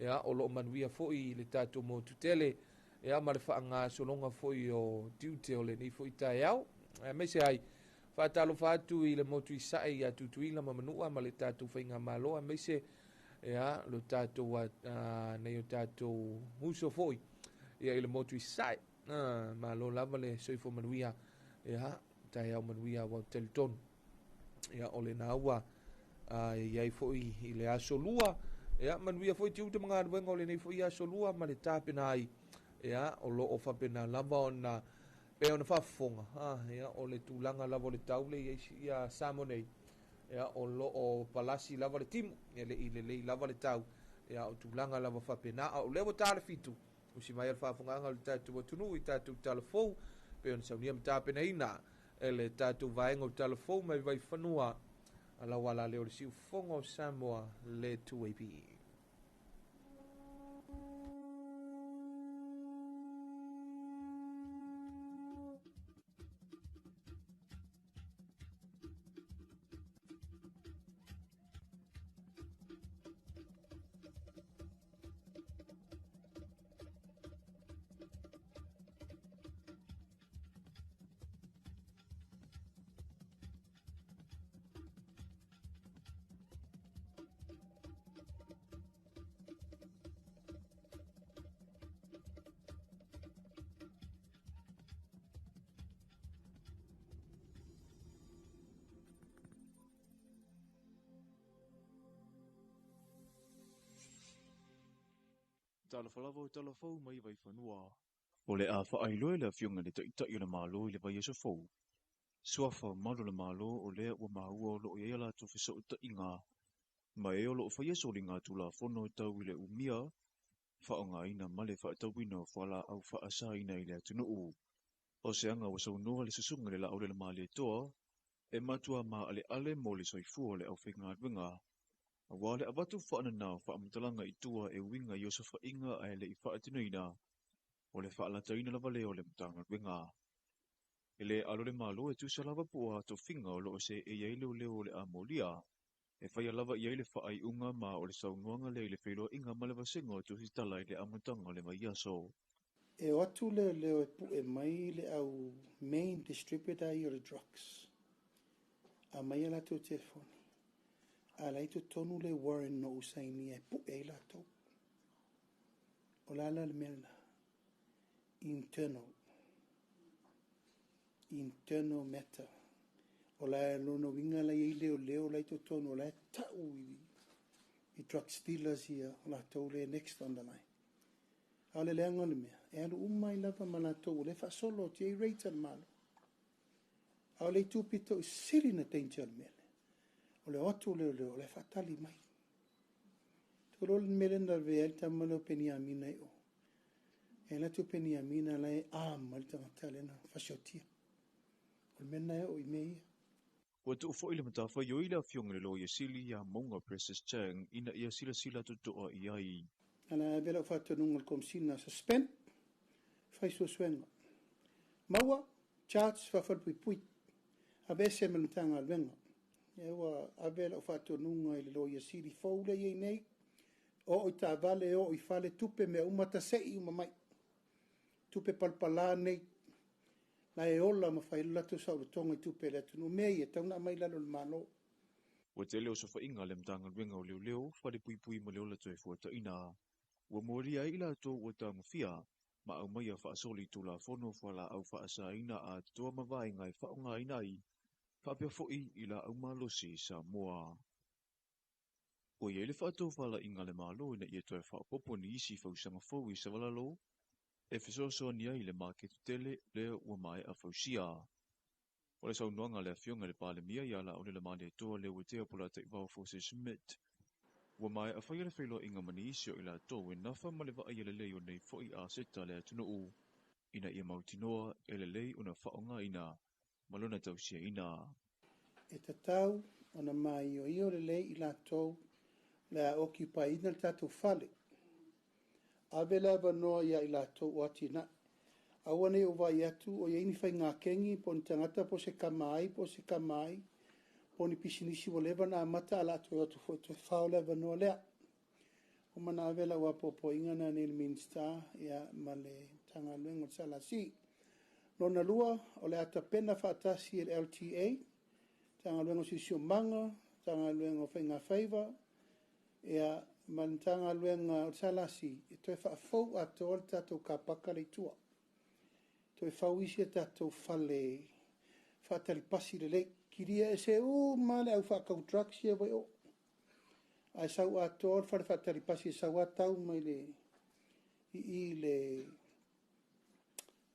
Ia, o lo manuia foi le tātou mo tutele. Ia, ma le whaanga solonga foi o tiute o le ni foi tai au. Ia, me se ai, whaatalo whaatu i le motu i sae i atutuila ma manua ma le tātou whainga maloa. Me se, ia, lo tātou nei o tātou huso foi. Ia, i le motu i sae. Ma lo lava le soifua manuia. Ia, tai au manuia wa tali tonu. Ia, o le naua. Iai foi i le aso lua. Ia, manuia foi tiu te mga aduenga o le nei foi aso lua ma le tāpena ai. Ia, o lo o whapena lava o na pe o na whafonga. Ia, o le tūlanga lava o le taule ia Samonei. Ia, o lo o palasi lava le timu. Ia, i le lava le tau. Ia, o tūlanga lava whapena. O lewa tāle fitu. usi mai al whaafunga le tātou atunu I tātou talafou, pe on saunia mtapena ina, e le tātou vaenga o talafou mai vai whanua, ala wala leo le siu fonga o Samoa le 2AP. Talafalava o talafau mai vai whanua. O le a whaailoe le whiunga le tai o le malo I le vai asa fau. Suafa malu le malo o lea ua mahua o loo iei la to fisa o ta inga. Ma e o loo whai aso li ngā tula whono tau I le umia, whaonga ina male whaatau ina o whala au whaasa ina I le atunu u. O se anga wa sau noa le susunga le la au le mali toa, e matua ma ale mo le soifua le au whinga adwinga. A wale a watu whaana nā whaamtalanga I tua e winga I osa whainga a le I whaatino ina, o le whaalata ina lava leo le mtanga winga. E le alo le malo e tusa lava pua to whinga o loo se e iei leo le amolia, e whaia lava I le whaai unga ma o le saunuanga le whailo inga ma le vasenga o tusi tala I le amutanga le mai aso. E o atu leo e pu e mai le au main distributor I o le drugs. A mai ala tō telefoni. A lai to tonu le Warren no usaini e pu e la tō. O la le mena. Internal matter. O la lono winga la I leo lai to tonu. O la tau I drug stealers here. O la tō le next on the line. A le leanga le mea. E alu umai lava ma la tō. Le fa solo ti e reita le malo. A le tūpito I siri na danger le mea. O le otu leo le fatali mai. Tolo le mele na vea ta malo peni amina I o. E la tu peni amina la e ama le tangata le na fasiotia. O le mena e o I mea. Ua tu ufo I le matafa yo I le awhionga le lo sili ya maunga Princess Chang ina ia sila tutoa I ai. Ana vela fatonunga le komsina suspend. Faiso swenga. Maua, charge fafalpui. Abese me le tanga alwenga. E wa avela o fatonunga I le lo sili faule I nei. O ta vale o I fale tupe me umata sei umamai. Tupe palpala nei. La e ola ma fai latu sa o tonga I tupe le tunu mei e tauna mai lalo le malo. Ua te leo sofa inga le mtanga lwenga o leo, whare pui ma leo la toi fuata ina. Ua moria I la tō ua tanga fia, ma au mai a whaasoli tū la whono whala au whaasa ina a toa mawai ngai whaonga ina I. Whapea foi I la au malosi Samoa. Ua iei le whaatou whala inga le malo ina ia toi whaapopo ni isi whausanga fau I savalalo. E whesoso ni ai le maketu tele leo ua mai a whausia. O le saunoanga le awhionga le palemia ia la ole le mane toa le wetea pola te vau Forces Smith. Ua mai a whaia le whailo inga mani isio I la tō e nafa ma le wa ai le leo nei foi a seta le atunu u. Ina ia mautinoa e le lei una whaonga ina. Malona tausia ina. E tatau ona mai o io le lei I la tō le a occupy ina le tatou fale. Avela vanoa ia I la tō watina. Awane o vai atu o yeini fai ngā kengi po ni tangata po se kamai, po ni pisinisi o lewa na mata ala atu atu fo tu whao lewa no lea. O mana avela wa po ingana ni minsta ia male tanga luengo sala si. Nona lua o le ata pena whaatasi el LTA, tanga luengo si siomanga, tanga luengo fai ngā whaiva, ia man tanga luengo sala si, e toi whaafou ato o le tatou ka pakare tua. Toi fawisi e tatou fale whaatari pasi le lei. Kiria e se male au whakau drugs ia vai o. Ai sau ator whaatari pasi e sau atau mai i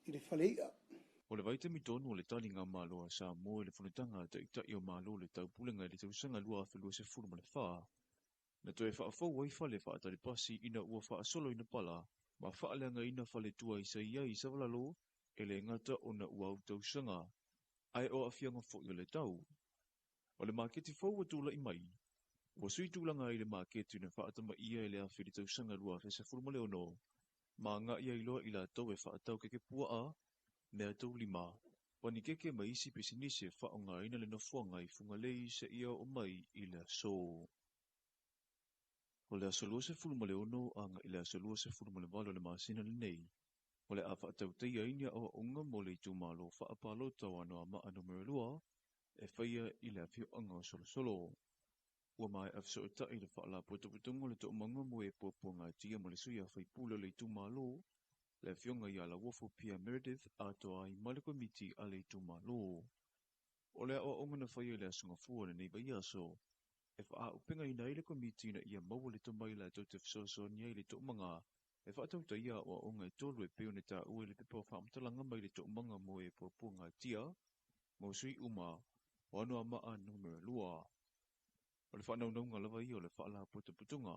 le fale ia. O le vaita mitonu o le tani ngā malo a Samoa le whanutanga ta I o malo le tau pulenga le tausanga lua a whelua se furu ma le wha. Na toi whaafau wai whale whaatari pasi ina ua whaasolo ina pala Ma whaalanga ina whale tua i saia i sawalalo, e le ngata o na ua tau sanga, ai o awhianga fo i le tau. O le maketi fau tula i mai, ua sui tūlanga i le maketi na whaatama ia i le awhiri tau sanga lua fesa furuma leo no, ma ngā ia iloa i la tau e whaatau keke pua a, mea tau lima, wani keke mai isi pesinisi e whaonga ina le nofuanga i fungalei sa ia o mai i le so. O le asolua se furuma leo no a ngā i le asolua se furuma le walo le masina le nei, o le a whaatau teia inia o unga mo le tu malo whaapalo tau anoa maa numero lua, e whaia i le awhio anga o solo solo. Ua mai afso ta i le whaala putuputungo le tau manga mo e pōpua ngā tia mo le suia whaipula le tu malo, le fionga i ala wofo Pia Meredith a toa i maleko miti a le tu malo. O le o onga na whaia le asunga fua le neiba i aso, e wha a upenga i nei le komiti na ia maua le tomai la tau te whasoso ni ai le tau manga, e wha atau ta ia o onga e tolu e peo ne ta ue le pepo whaamtalanga mai le tau manga mo e pōpua ngā tia, mo sui uma, o anua maa numero lua. O le whanau naunga lava i o le whaala putuputunga,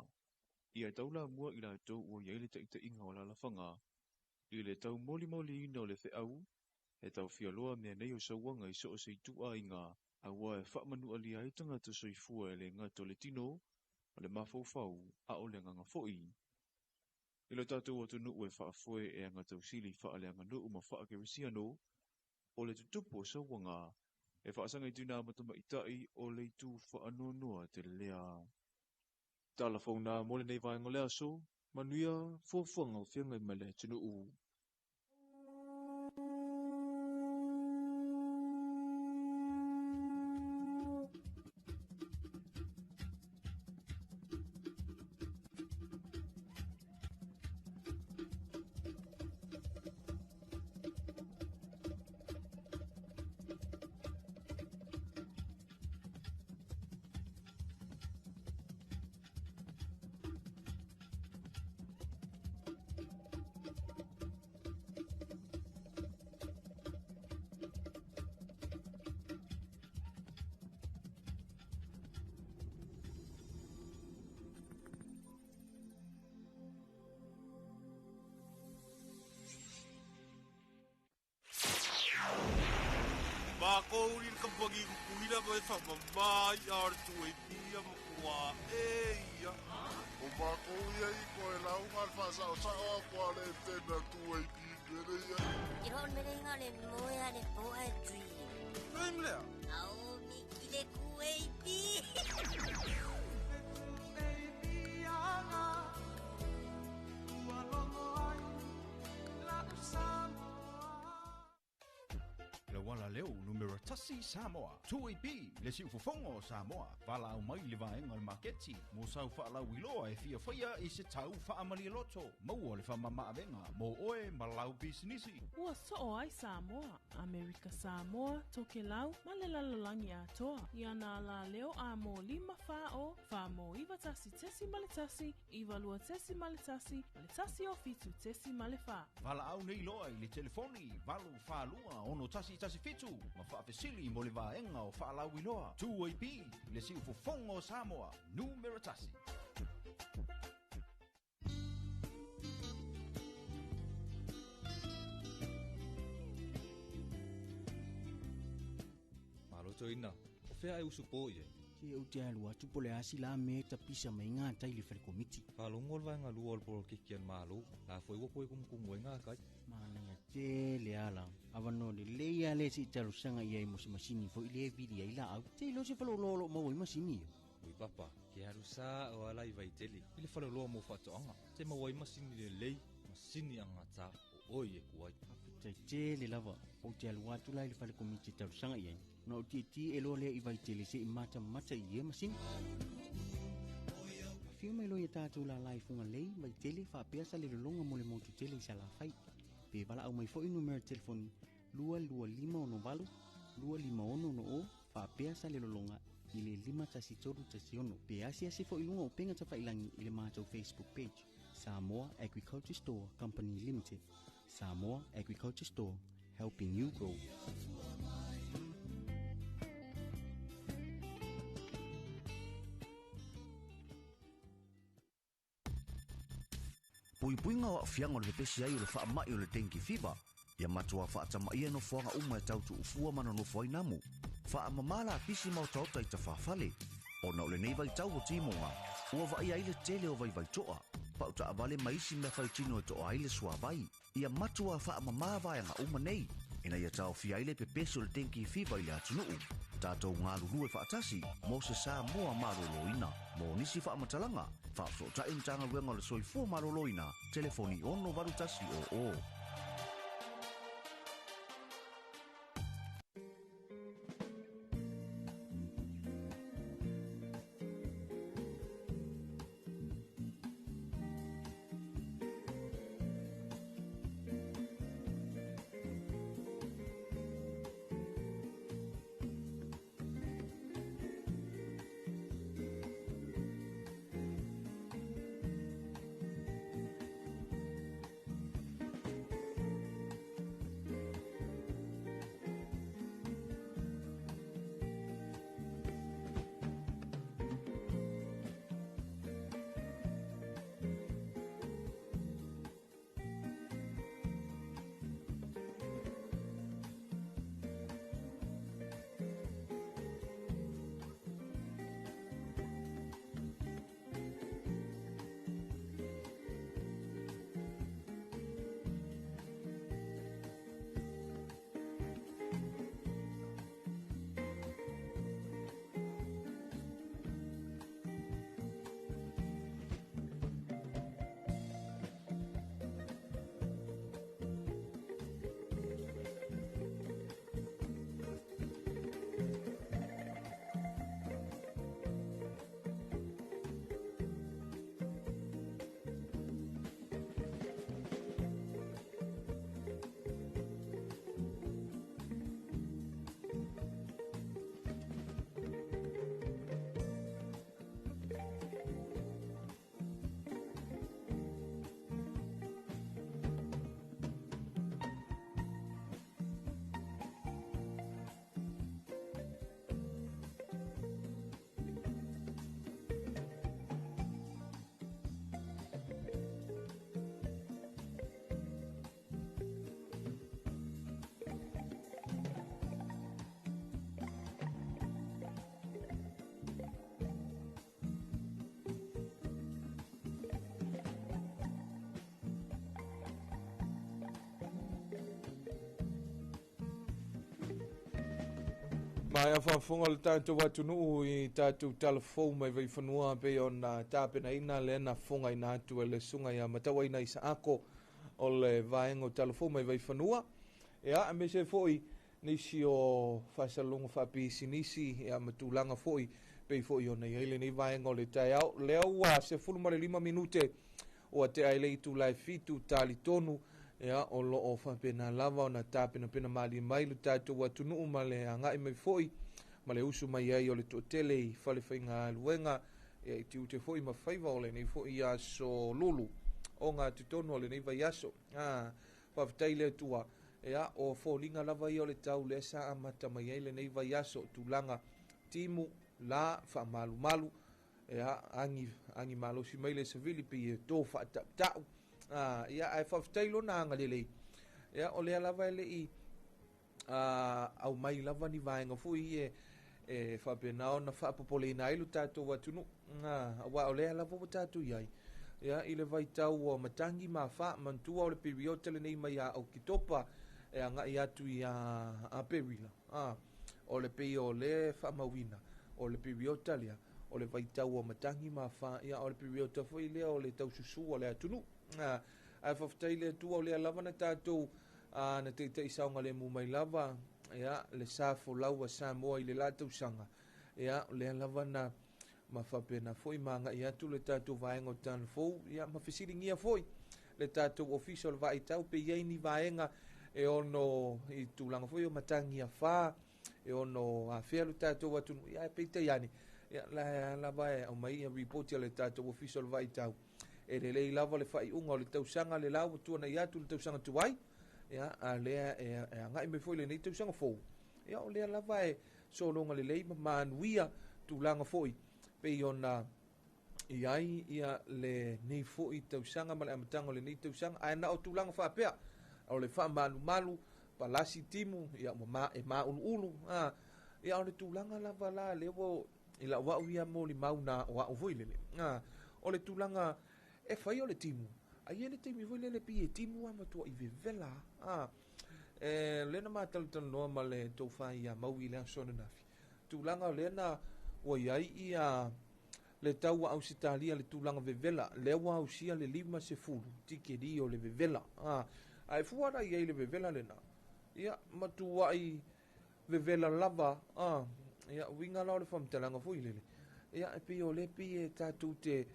ia taula mua i la tau ua iai le taita inga o la lafanga, i le tau moli ina o le wheau, e tau whialoa mea nei o sauanga i so o sei tua inga, a ua e whaamanu ali ai tanga tu soifua e le ngato le tino, o le mafau a o le nganga foi. I lo tātou o tunu ue whaafoe e anga tau sili whaale anga nuu ma whaakerisiano, o le tutupu o sauanga, e whaasanga i tuna matama i tai o le tu whaanonoa te lea. Talofa mo le nei vaenga le aso, manuia fuafuanga o whianga i mele tunu u. Mako uri ka pagi kuina ko fa mamai ar tu e pia mo kwa eia. O mako ia i ko e lau ngal fa sa o kwa le te na tu e pi le ia. I ron mene inga le moea le poetry. Nemle. Au mi ki le kueipi. Wala leo numero tasi Samoa. Tui pi le si ufofongo Samoa. Wala au mai le vaenga le marketi. Mo sau whaala wiloa e fia whaia i se tau whaamali loto. Maua le whamama avenga. Mo oe malau bisinisi. Ua so ai Samoa. Amerika Samoa, toke lau, male lalalangi atoa. Iana la leo a mo 5 fao. Fa mo iwa tasi tesi male tasi. Iwa lua tesi male tasi. Le tasi o fitu tesi male fa. Wala au nei loa i le telefoni. Walu whalua ono tasi fitu, ma whaafesili mo le vaenga o whaalau iloa. Tui pi, le si ufofongo Samoa, numero tasi. Maloto ina, o whea e usu po ie. Ke au te alua tupo le asi la me ta pisa mai ngā tai le whare komiti. Whalongo le vaenga lua le polo kikian malo, la fwoi wapo e kumkumu e ngā kai. Mananga te le ala. Awano le leia le si taru sanga ia i mosa masini fo i le vidi ai la au. Te lo se whalo lolo mau i masini yo. Ui papa, ke haru sa o alai vai teli. Ile whalo loa mo whatoanga. Te mawai masini le lei, masini anga ta o oi e kuai. Te le lava, o te alua tu lai le whare komiti taru sanga ia. No ti e lo le i vai tele se i mata i e masini. Fio mai lo i tātou la lai funga lei, vai tele whapea sa le longa mo le motu tele i sa la fai. Pe wala au mai fo i numero telefoni 225 251 o whapea sa le longa i le 5 Pe asia se fo i lunga o penga ta whailangi i le mātou Facebook page. Samoa Agriculture Store Company Limited. Samoa Agriculture Store, helping you grow. puipuinga o afianga o le pesi ai o le whaamai o le dengue fever. Ia matua whaatamaia no whanga uma e tautu ufua mana no whai namu. Whaamamala pisi mau tauta i ta whawhale. O na ole nei vai tau o timonga. Ua vai aile tele o vai vai toa. Pa uta avale maisi me whai tino e toa aile sua vai. Ia matua whaamamā vai anga uma nei. Ina ia tau fi aile pe pesi o le dengue fever i le atunuu. Tātou ngā lulu e whaatasi, mō se Samoa maroloina. Mō nisi whaamatalanga, whaafo ta intanga wenga le soifua maroloina, telefoni ono varutasi o. Mai a whaafonga le tātou atunuu I tātou talafou mai vai whanua pe o nā tāpena ina le na whonga ina atu e le sunga ia matawa ina isa ako o le vaenga o talafou mai vai whanua. Ea, a me se foi nisi o whasalonga whapisi nisi ea matulanga foi pe foi o nei heile nei vaenga o le tai au. Lea ua se 5 minute o a te aile I tu lai fitu tali tonu ea o lo o whapena lava o na tāpena pena mali mai lu tātou atunuu ma le angai mai foi ma le usu mai ai o le totele I whale whainga luenga ea I tiu te foi ma whaiva o le nei foi a so lulu o ngā tutonu o le nei vai aso whawhatai le tua ea o fōlinga lava I o le tau le sa amata mai ai le nei vai aso tūlanga timu la wha malu ea angi malosi mai le savili pi e tō whaatau ia ai whawhatai lona anga lelei ia o lea lava ele I au mai lava ni vaenga fui e whapenao na whaapopole ina ilu tātou atunu wa o lea lava o tātou iai ia I le vai tau o matangi ma wha mantua o le periota le nei mai au kitopa e anga I atu I a perila o le pei o le whaamawina o le periota lea o le vai tau o matangi ma wha ia o le periota fui lea o le tau susu o le atunu ai whawhatai le tua o lea lava na tātou na te saunga le mu mai lava ia le safo laua Samoa I le lātou sanga ia lea lava na ma whapena foi manga I atu le tātou vaenga o tāna fou ia ma whisiringia foi le tātou official vai tau pe iei ni vaenga e ono I tūlanga foi o matangi a whā e ono a whea lu tātou atunu ia e peita iani ia lava e au mai a report le tātou official vai tau e le lei lava le whai unga o le tausanga le lau tuana I atu le tausanga tuai ia a lea e ngai me foi le nei tausanga fou ia o lea lava e solonga le lei ma manuia tūlanga foi pe I ona iai ia le nei fo'i tausaga ma le amataga o lenei tausaga ae na o tulaga faapea o le faamalumalu palasi timu ia e mauluulu ia o le tulaga lava la le ua i la ua'u ia mo limau na o a'u foi lele o le tulaga e fai o le timu aia le taimi foi lele pi e timu amatua i vevela e lena matalutalonoa ma le tou faia mau i le asonanafi tulaga o lea na ua iai ia le tau au sitalia le tulaga vevela lea ua ausia le 5 tikeli o le vevela ae fuara iai le vevela lena ia matua'i vevela lava ia uiga lao le faamatalaga foi lele ia e pei o le pei e tatou te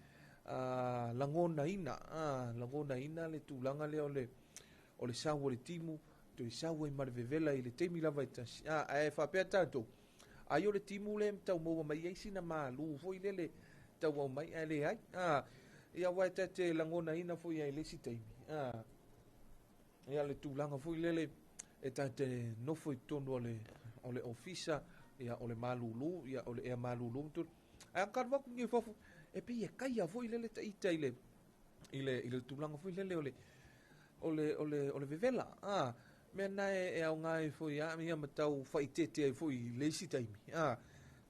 lagonaina le tulaga lea o le sau o le timu toe sau ai ma le vevela i le taimi lava e tasi ae faapea tatou ai o le timu le taumaua mai ai sina malu foi lele tauau mai ae leai ia ua e tate lagonaina foi ai lesi taimi ia le tulaga foi lele e tate nofo i tonu o le ofisa ia o le malulu ia o le ea malulu mtole ae akalawaku ngi fofu e pei e kaia foi lele taʻita i le tulaga foi lele o le vevela mea nae e aoga e foi ia matau faʻitete ai foi i leisi taimi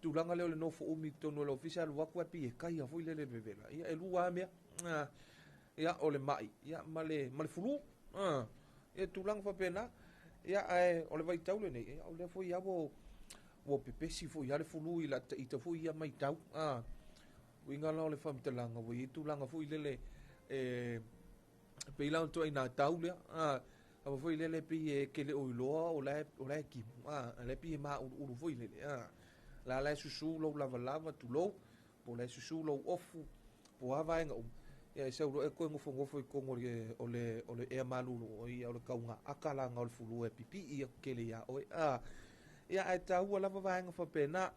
tulaga lea o le nofo umi tonu o le ofisa aluaku ae pei e kaia foi lele le vevela ia e lua mea ia o le maʻi ia ma le fulu ia tulaga faapena ia ae o le vaitau lenei ia o lea foi ia ua pepesi foi ia le fulu i la taʻita foi ia maitau uiga lao le faamatalaga ua iai tulaga foi lele pei lao toʻaina tau lea ava foi lele pei e kele o iloa o lae kimu le pei e mauluulu foi lele la lae susū lou lavalava tulou po lae susū lou ofu po avaega uma ia e saulo e koe ngofongofo i kongo o le ea malulu o ia o le kaunga akalaga o le fulu e pipi ia kele ia oe ia e taua lava vaenga whapena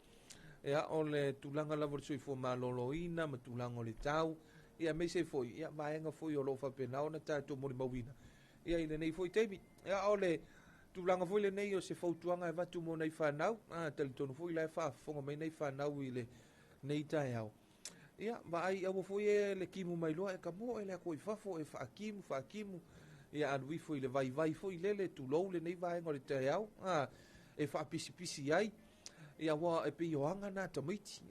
ia o le tulaga lava le soifua maloloina ma tulaga o le tau ia me se foi ia vaenga foi o lo whapena ona tatou mo le mauina ia i lenei foi teimi ia o le tulaga foi lenei o se fautuaga e vatu mo nei whanau talitonu foi lai whaafonga mai nei whanau i le nei tae au ia vaai aua foi e le kimu mai loa e kamo e le ako i fafo e whaakimu ia anui foi le vai foi lele tulou lenei vaenga o le tae au e whaapisipisi ai ia wa e pe yoanga na tamaiti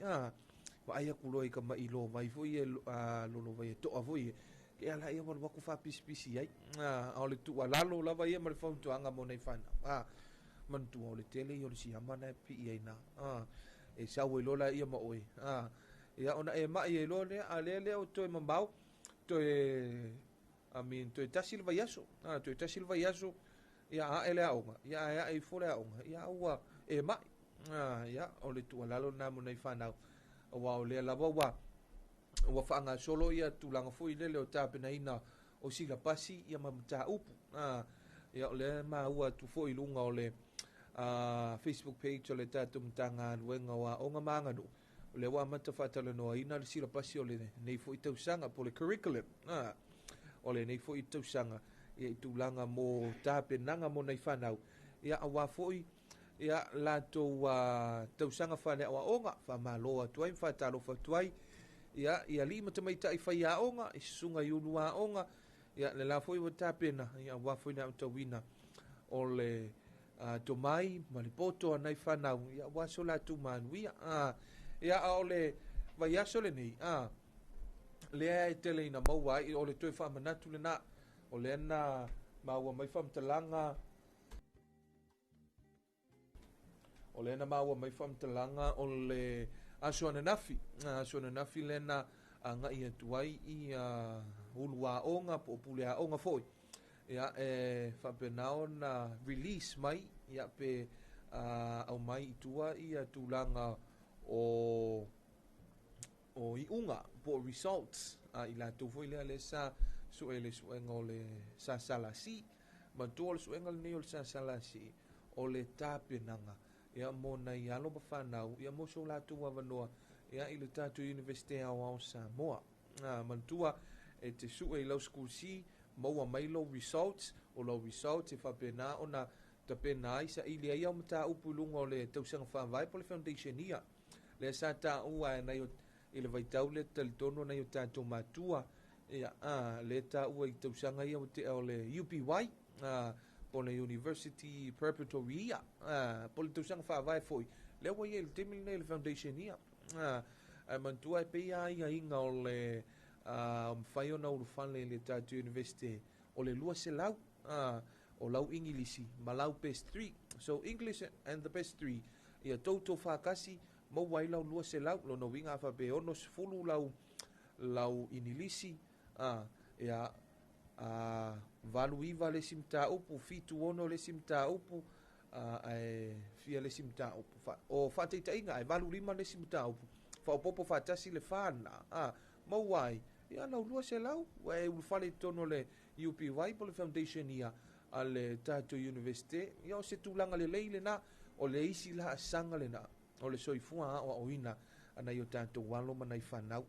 vaai aku loa i ka mai lo vai foi e lolo vai e toa foi e ala ia wala waku whaapisipisi ai o le tua lalo lava ia ma le whauntuanga mo nei whana mantua o le tele i o le siamana e pi ai na e sau e lola ia ma oe ia ona e mai e lo le a le o toe mambau toe toe tasil vai aso toe tasil vai aso ia a ele aonga ia e fole aonga ia ua e mai ia o le tua lalo na mo nei whanau wa o le lava wa whaanga solo ia tulaga foi lele o tapenaina o sila pasi ia mamata upu ia o le maua tu foi lunga o le Facebook page o le tatou matanga luenga wa o nga manganu o le wa mata whatalanoa ina le sila pasi o le nei foi tausanga po le curriculum o le nei foi tausanga ia i tulaga mo tapenanga mo nei whanau ia awa foi ia latou tausaga faleaʻoaʻoga faamaloa atu ai faatalofa atu ai ia lii ma tamaitaʻi fai aʻoga i susuga i ulu aʻoga ia le la foi ua tapena ia ua foi le aʻutauina o le tomai ma le poto anai fanau ia ua so latou manuia ia o le vaiaso lenei lea e teleina maua ai o le toe faamanatu lenā o lea na maua mai faamatalaga o lena maua mai whamtalaga o le aso ananafi lena agai atu ai i ulu aʻoga po o pule aʻoga foʻi ia e faapena ona release mai ia pe au mai itua ia tulaga o iʻuga po o results i latou foi lea le sa so e le suʻega o le sasalasi matua o le suʻega lenei o le sasalasi o le tapenaga ia mo nai alo ma whanau ia mo so latou avanoa ia i le tatou University ao Samoa mantua e te suʻe i lau school si maua mai lo results o lo results e faapena ona tapena ai saʻili ai au mataupu i luga o le tausaga faavae po le foundation ia lea sa taʻua e nai i le vaitau le talitono na i o tatou matua ia le taʻua i tausaga ia o te o le UPY po le University Preparatory ia po le tausaga faavae foʻi le ua ia i le temi lenei le foundation ia ae mantua e peia aiga o le mafai ona ulufale le tatou university o le lua selau o lau ingilisi ma lau best 3 so English and the best 3 ia toutou fakasi mau ai lau lua selau lona uiga afape ono sefulu lau inilisi ia valu iva le simtaupu fitu ono le simtaupu ae fia le simtaupu o faataʻitaʻiga ae valu lima le simtaupu faopopo faatasi le fana mau ai ia lau lua selau ua e ulufale tono le UPY po le foundation ia a le tatou university ia o se tulaga lelei lena o le isi laasaga lena o le soifua aʻoaʻoina ana i o tatou alo manai fanau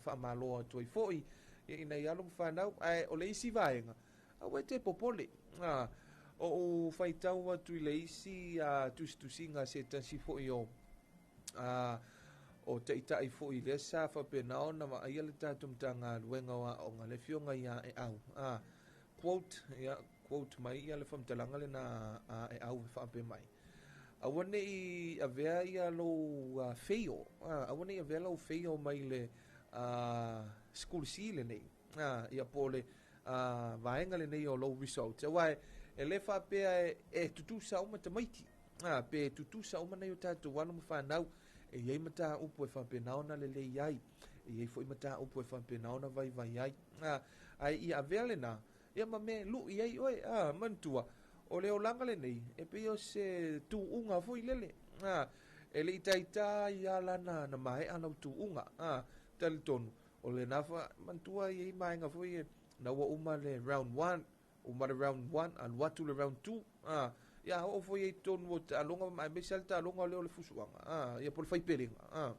faamaloa atu ai foʻi ia inai alo ma fanau ae o le isi vaega aua e te popole o u faitau atu i le isi tusitusiga se tasi foʻi o taʻitaʻi foʻi lea sa faapena ona maaia le tatou matagaluega o aʻoga le fioga ia e au quote mai ia le faamatalaga lena e au e faape mai aua neʻi avea ia lou feio aua neʻi avea lou feio mai le skulisi lenei ia po le vaega lenei o lou result aua e lē faapea e tutusa uma tamaiti pe tutusa uma nei o tatou alo ma fanau e iai mataupu e faapena ona lelei ai e iai foʻi mataupu e faapena ona vaivai ai ae ia avea lenā ia ma me luʻi ai oe mantua o le olaga lenei e peia o se tuuga foi lele e leʻi taitā ia lana na maeʻa lau tuuga talitonu o lenā mantua iai maega foi na ua uma le round 1 uma le round 1 alu atu le round 2 ia oo foi ai tonu o taaloga ma me sale taaloga o leo le fusuaga ia po le faipelega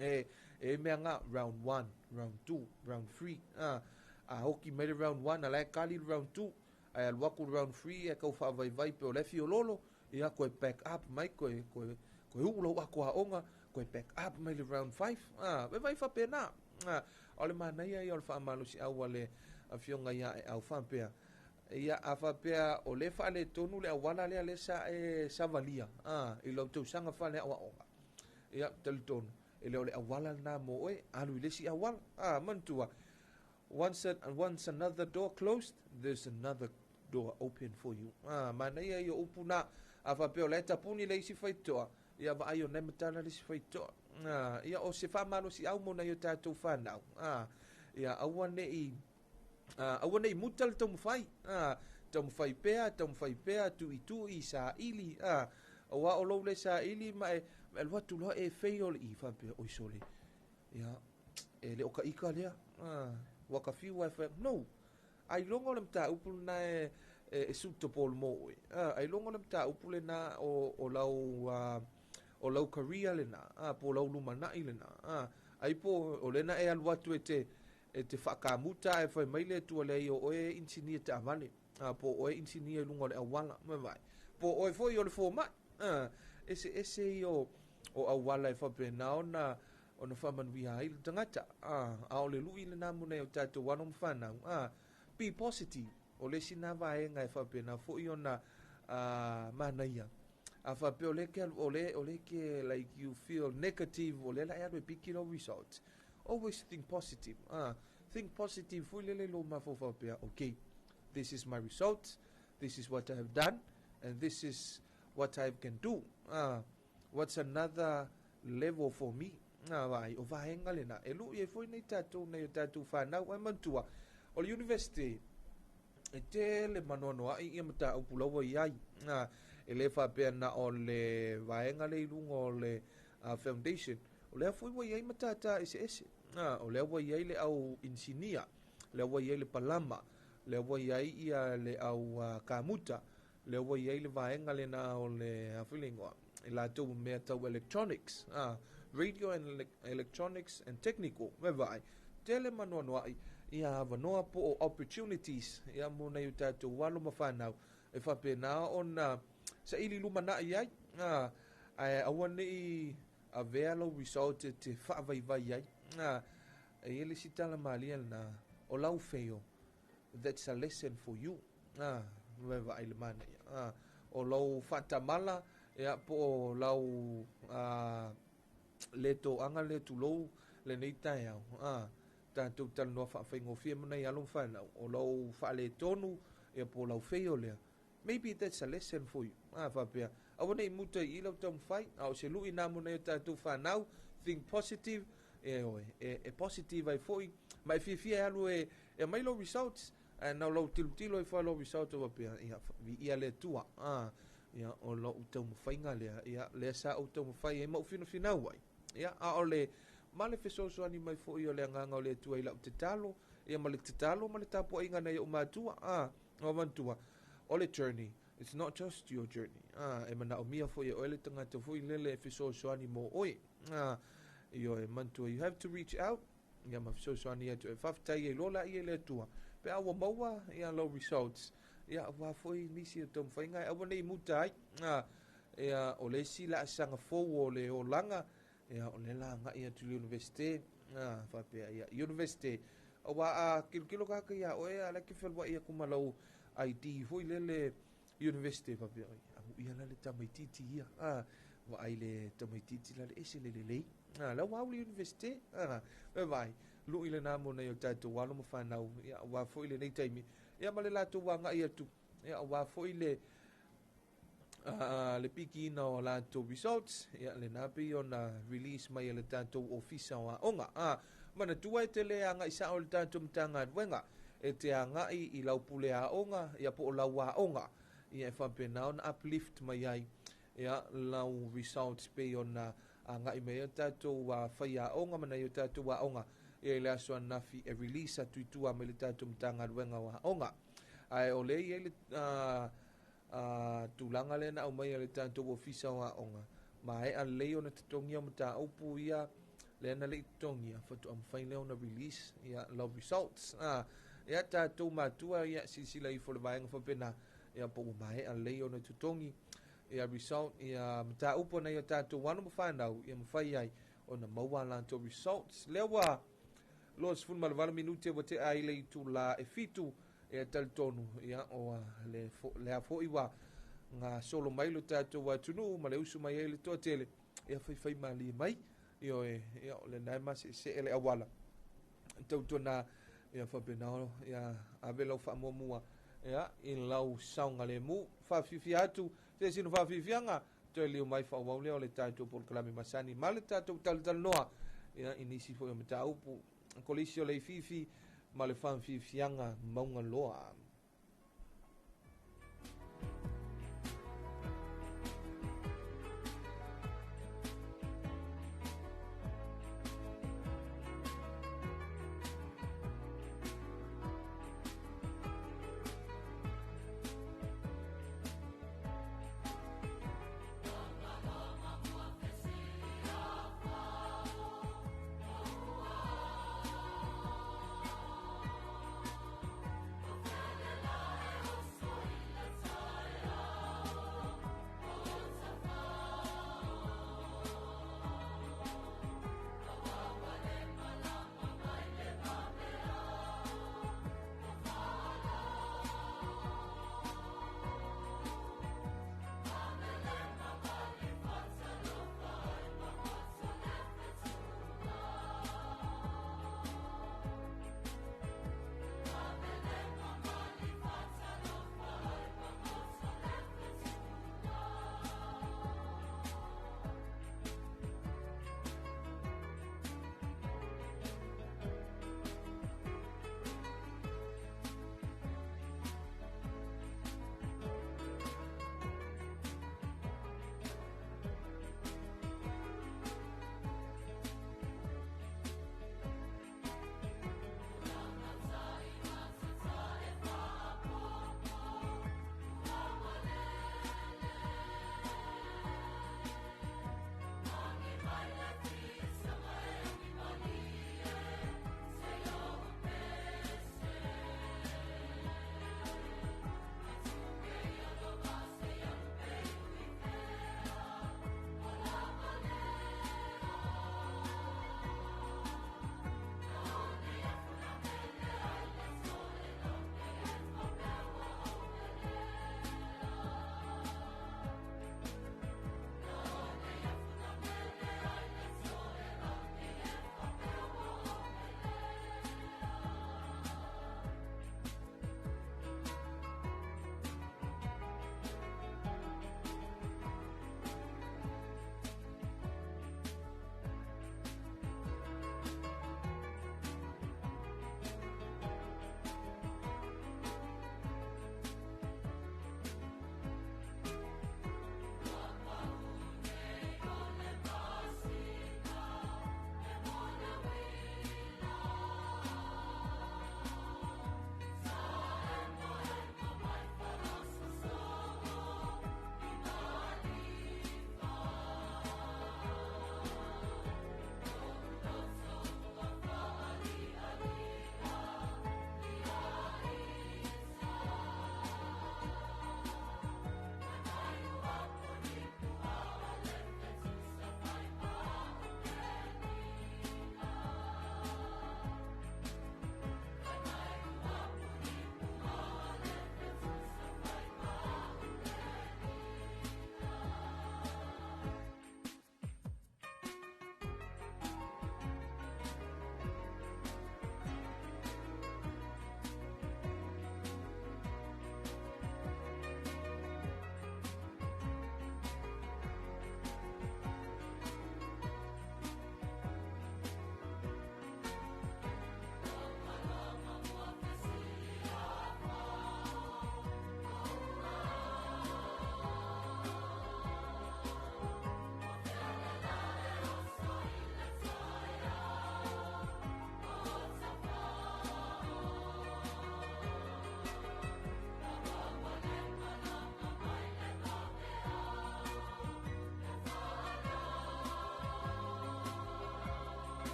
e meaga round 1 round 2 round 3 a hoki mai le round 1 ala e kali le round 2 ai alu aku le round 3 e kau faavaivai pe o le fiololo ia koe back up mai koe uu lou aku aʻoga koe back up mai le round 5 vaivai faapena o le manai ai o le faamalosiʻau a le afioga ia e au faapea ia a faapea o le faaletonu le auala lea le sa e savalia i lou tausaga faale aʻoaʻoga ia talitonu e le o le auala lenā mo oe alu i lesi auala mantua once another door closed there's another door open for you manai ai o upu na a faapea o le tapuni le isi faitoa ia vaai o nai matala le isi faitoa ia o se faamalosiʻau mo nai o tatou fanau ia aua neʻi muta le taumafai taumafai pea tuʻituʻi saʻili auā o lou le saʻili ma e alu atu loa e fei o leʻi faapea oisole ia e le okaʻika lea ua kafiu ae fa no ailoga o le mataupu lena e sutopolo mo oe ailoga o le mataupu lena o lau career lena po lau lumanaʻi lena ai po o lena e alu atu e te faakamuta e fai mai le atua leai o oe insinia taavale po oe insinia i luga o le auala mavae po oe foʻi o le fomaʻi ese i o auala e faapena ona faamanuia ai le tagata a o le luʻi lenā monai o tatou alo ma fanau be positive o le sina vaega e faapena foʻi ona manaia a faapea o le ke like you feel negative o le laʻi alu e piki lo results always think positive think positive foi lele lo mafou faapea okay this is my result this is what I have done and this is what I can do what's another level for me vai o vaega lena e luʻi ai foi nei o tatou fanau ai mantua o le university e tele manoanoaʻi ia mataupu laua i ai e lē faapea na o le vaega le iluga o le foundation o lea foi ua i ai matatā eseese o lea ua i ai le au insinia lea ua i ai le palama lea ua i ai ia le au kamuta lea ua i ai le vaega lena o le afiligoa e latou mea tau electronics radio and electronics and technical mavae tele manoanoaʻi ia avanoa po o opportunities ia mo nei o tatou alo ma fanau e faapena ona saʻili lumanaʻi ai ae aua neʻi avea lo result te whaavaivai ai. E ele si tala malia na o lau feo. That's a lesson for you. Wewa ai le mana ia. O lau whatamala, ea po o lau le to anga le tulou le nei tai au. Tātou tala noa whaafai mana i along whanau. O lau whaale tonu, ea po lau feo lea. Maybe that's a lesson for you. Whapea. Awana i muta i lau tamu whai. Au se lui nā muna i tātou whanau. Think positive. E positive ai foi. Mai fia alu e mai lo results. Nau lau tilo i whai lo results. Wapea. Ia le tua. Ia o lau tamu whainga lea. Ia lea sa o tamu whai. E mau fina wai. Ia a o le male fesoso ani mai foi o le nganga o le tua i lau te talo. Ia male te talo. Male tapo inga nei o mātua. O mantua. O le journey. It's not just your journey. E mana o mia foi o ele tangata foi lele e fesoso ani mo oi. Io e mantua. You have to reach out. Ia ma fesoso ani atu e whaftai e lola i e le tua. Pe awa maua ia low results. Ia wa foi nisi o tom whainga. Awa nei muta ai. Ia o le si la sanga fou o le o langa. Ia o le langa ia tu university. Whapea ia university. Awa a kilo kaka ia o ea la ke whelwa ia kumalau ID foi lele university whapea. Amu ia la le tamaititi ia. Wa ai le tamaititi la le ese le lei. La wau le university. Vai. Lu ile namo na yo tātou walo mo whanau. Ia wa foi le nei taimi. Ia ma le lato wanga ia tu. Ia wa foi le le piki ina o lato results. Ia le napi o na release mai le tātou ofisa wa onga. Mana tua e te lea nga isa o le tātou mtanga wenga. E te angai i lau pule a onga. Ia po o lau a onga. Ia e whapena on uplift mai ai. Ia lau results pe o na ngai me o tātou whai a onga. Mana i o tātou a onga. Ia le asua nafi e release a tuitua me le tātou mtanga wenga wa onga. Ai o le i le tūlanga le na au mai le tātou ofisa wa onga. Ma e a leo na tatongia o mta aupu ia le na le tatongia. Fatu am whai leo na release ia lau results. Ia tātou matua ia sisila i fole vaenga whapena. Ia po mai a leo na tatongi. Ia result ia mta aupu na ia tātou wanu mawhanau. Ia mawhai ai o na maua lanto results. Leo wa Los fun malvala minute wa te ai le tu la e fitu e tal tonu ia o le a fo iwa nga solo mai lo tato wa tunu ma le usu mai le to tele ia fai mali mai io ia le nai ma se ele awala tau na ia fa benao ia avelo fa mo ia in lau saunga le mu fa fifi atu te sino fa fifianga te le mai fa wa le tato por klami masani mal tato tal noa ia inisi fo me tau Colisio le fifi ma le fan fifianga maunga loa.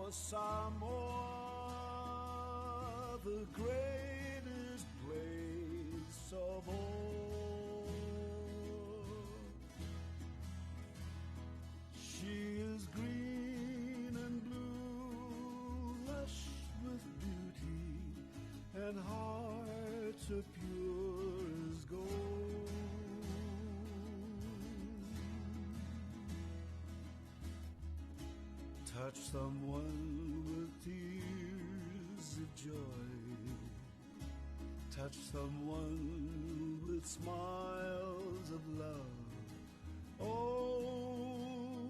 Samoa, the greatest place of all. She is green and blue, lush with beauty, and hearts are pure as gold. Touch someone with tears of joy. Touch someone with smiles of love. Oh,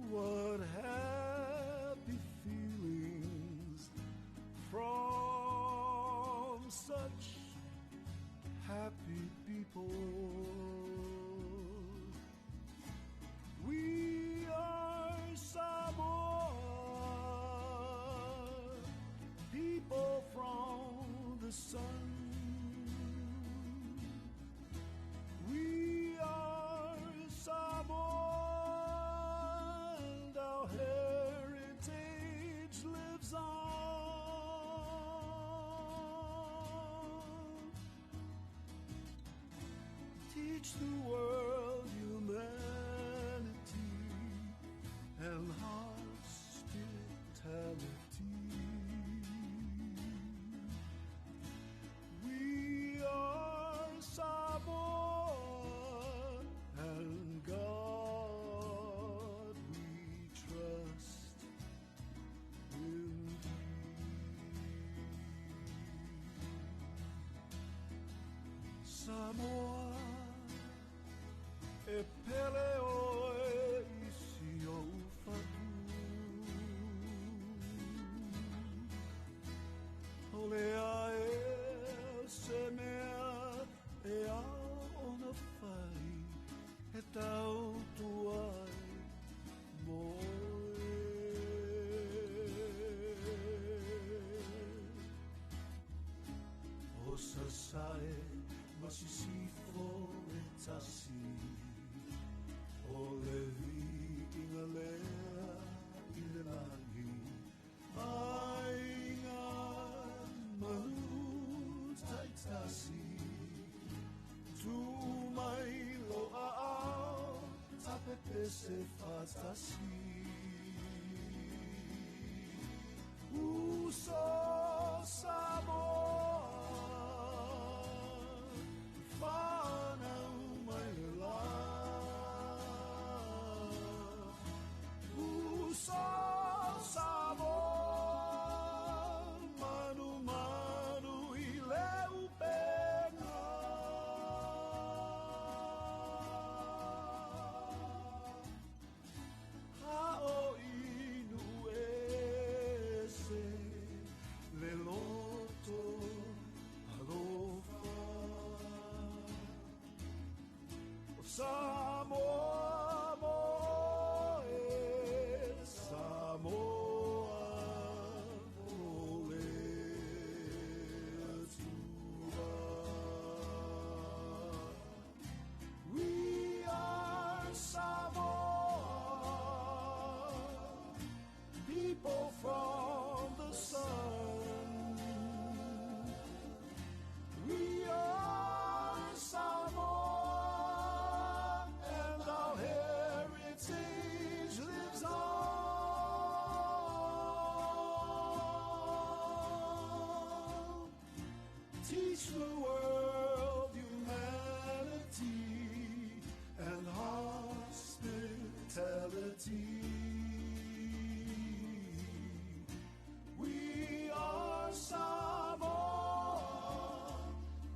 what happy feelings from such happy people. We are Samoa, people from the sun. We are Samoa, and our heritage lives on. Teach the world humanity and hospitality. We are Samoa, and God we trust in Samoa, e pele oe isi o fatu. Ole a se mea e a ona whai, e tau tuai moe. O sasae masisifo e tasi, o le vi inga lea i le langi, ai ngā manu taitasi, tu mai lo a au, tape pese fatasi. Uso Samoa, whanau mai le la. Uso Samoa, manu manu i leu pena. Hao inu ese le loto alofa. Samoa moe, Samoa moe atua. We are Samoa, people from the sun. We are Samoa, and our heritage lives on. Teach the world humanity and hospitality. We are Samoa,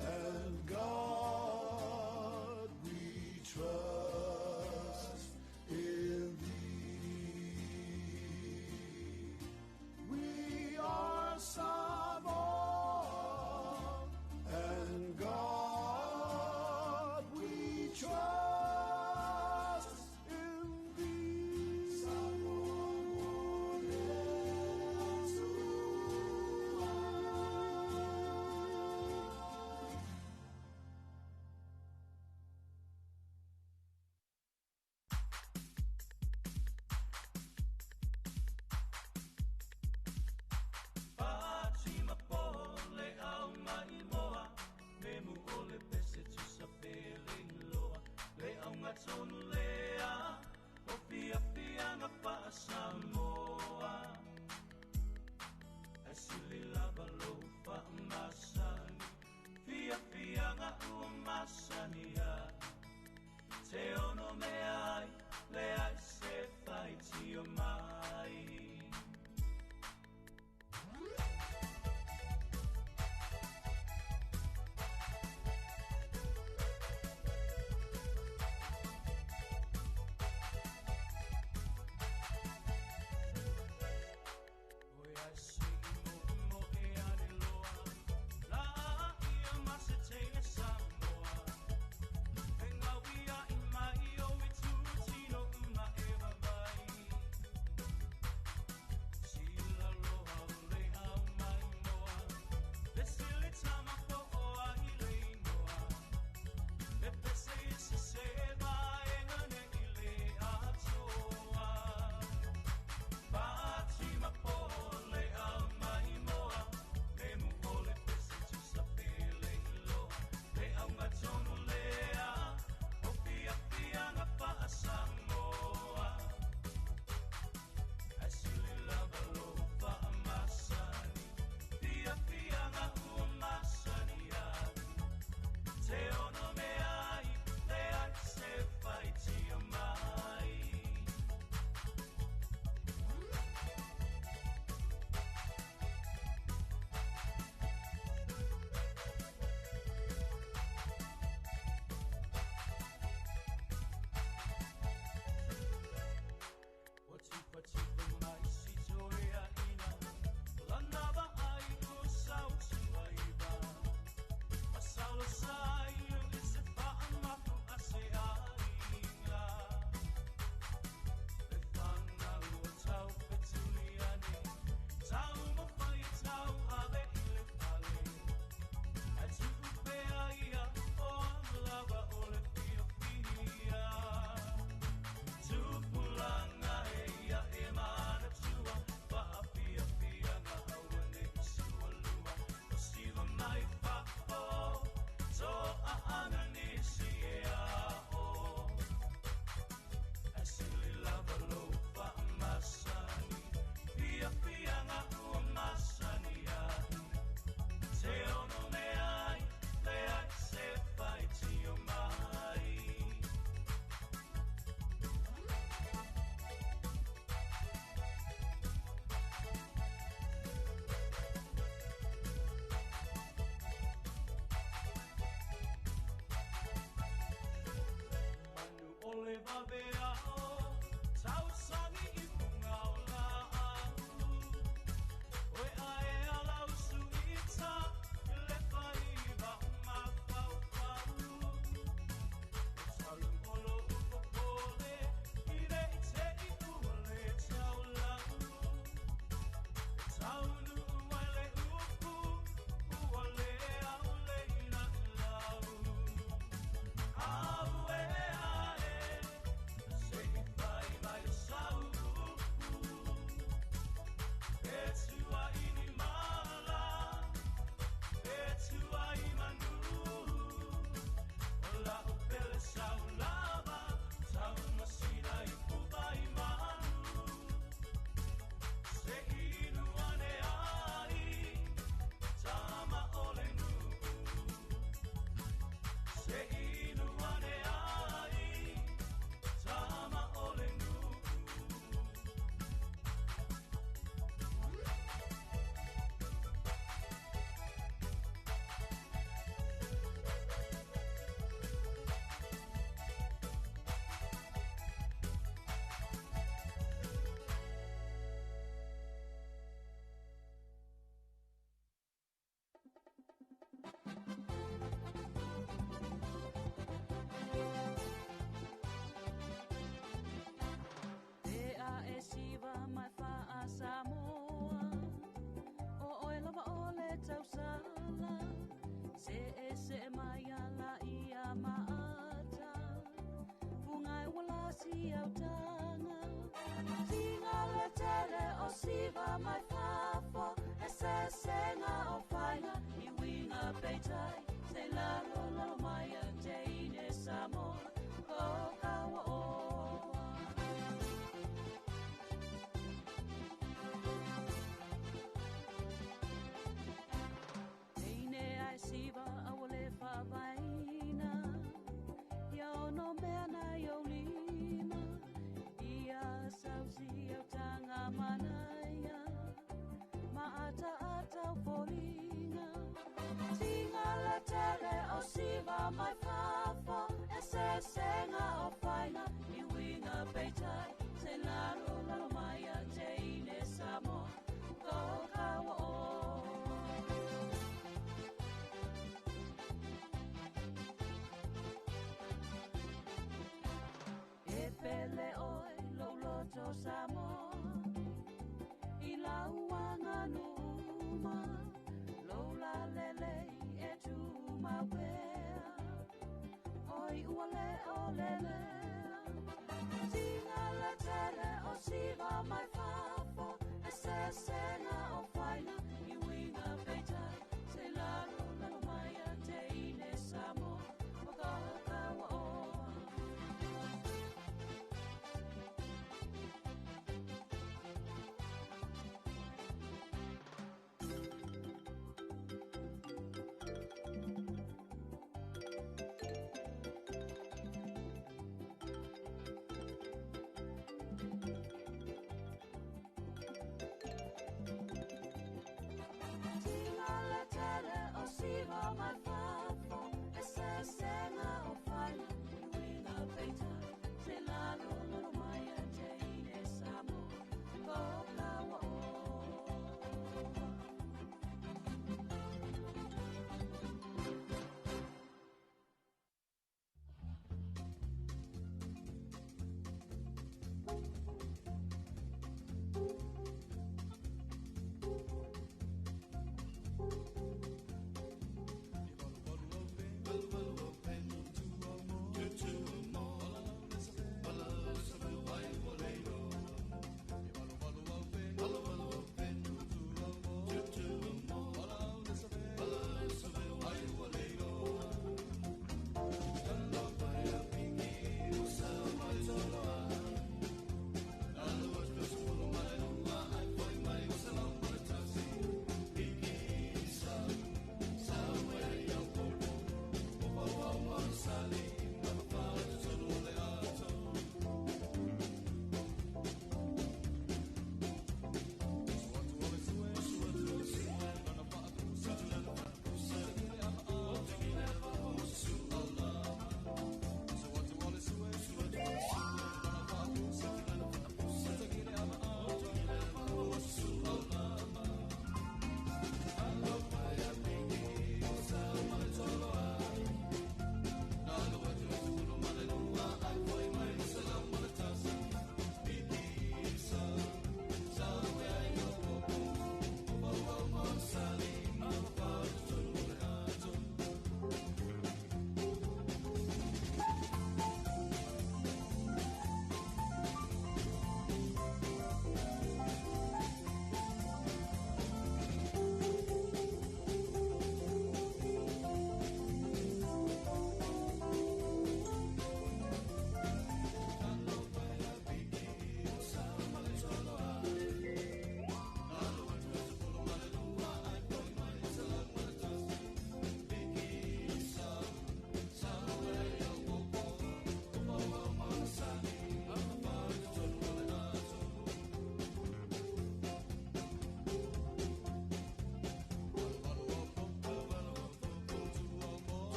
and God we trust in thee. We are Samoa, and God we trust in thee. tonu lea o pia pia nga pa Samoa asili lava lo fa masani pia pia nga o masani ya te ono me ai le ai se fai ti o mai Samoa o oe lava o le tausala se mai ala ia maata fungai wala si au tanga tinga le tele o siva mai fafo e se senga o whainga I winga peitai se laro mai a te ine Samoa ko ka mai fafo e se senga o faina I winga peitai se lalo lalo mai a te ine Samoa ko kawa o e pele oi lo loto Samoa I lauanga numa lola lele e tu mawea oi uale olele tinga la tele o siva mai fafo e se senga o faina I winga peita se lalo lalo mai a te ine Samoa o kawa o Siva mai fafo e se senga o faina I winga peita se lalo lalo mai a te ine Samoa ko kawa o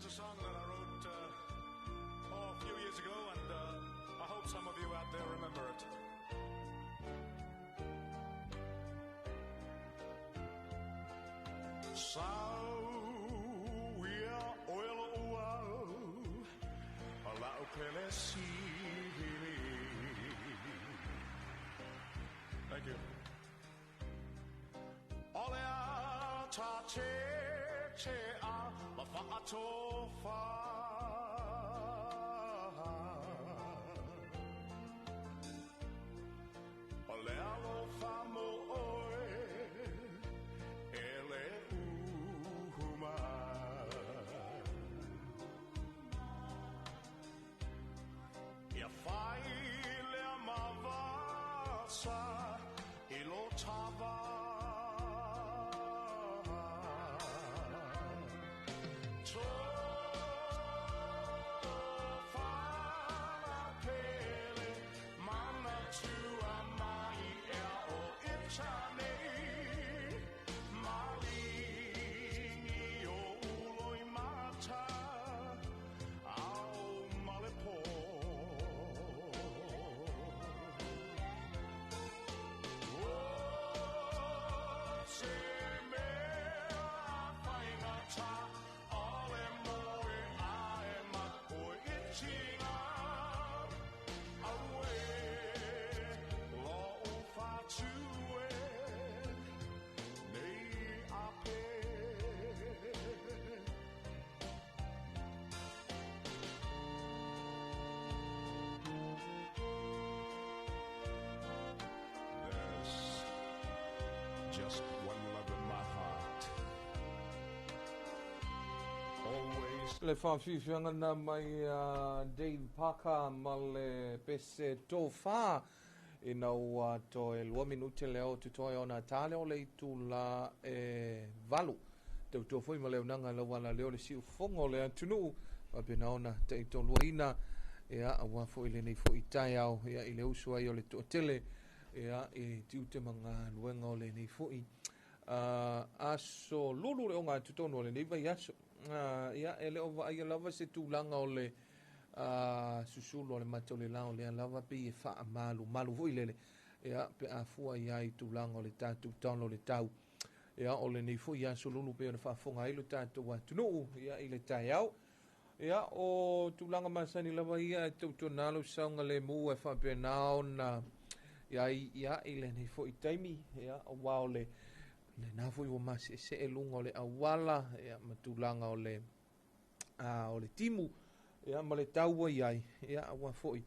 a song that I wrote a few years ago, and I hope some of you out there remember it. Sauia oil ala upelesi. Thank you. Olea ta che a la fa tofa. Olea lo famo oe ele uma. Ia fai le amavasa ilo tava. Just one love in my heart. Always. Le whawhiwhianga na mai Dave Parker ma le pese tofa ina ua to e 2 minute leo tutoe ona tale o le itu la valu. Tau tō fwoi ma leo nanga la wala leo le siu fongo le antunu ma pena ona te ito luaina ea awa fwoi le nei fwoi tai au ea i le usua i o le tuatele ea i tiute mga luenga o le nei fwoi. Aso lulu le o ngā tutonu o le nei vai aso. Ia e le ova ai lava se tūlanga o le susulu o le matau le lao le lava pe e wha malu voi lele. Ia pe a fua ia i tūlanga o le tātou tano o le tau. Ia o le nei fwoi aso lulu pe o le whafonga i le tātou atunu ia i le tai au. Ia o tūlanga masani lava ia e tautu nalo saunga le mu e whapenao na ia i le nei fwoi taimi. Ia o wao le na foi o mas se e lunga o le awala ia matulanga o le timu ia ma le taua iai ia awa foi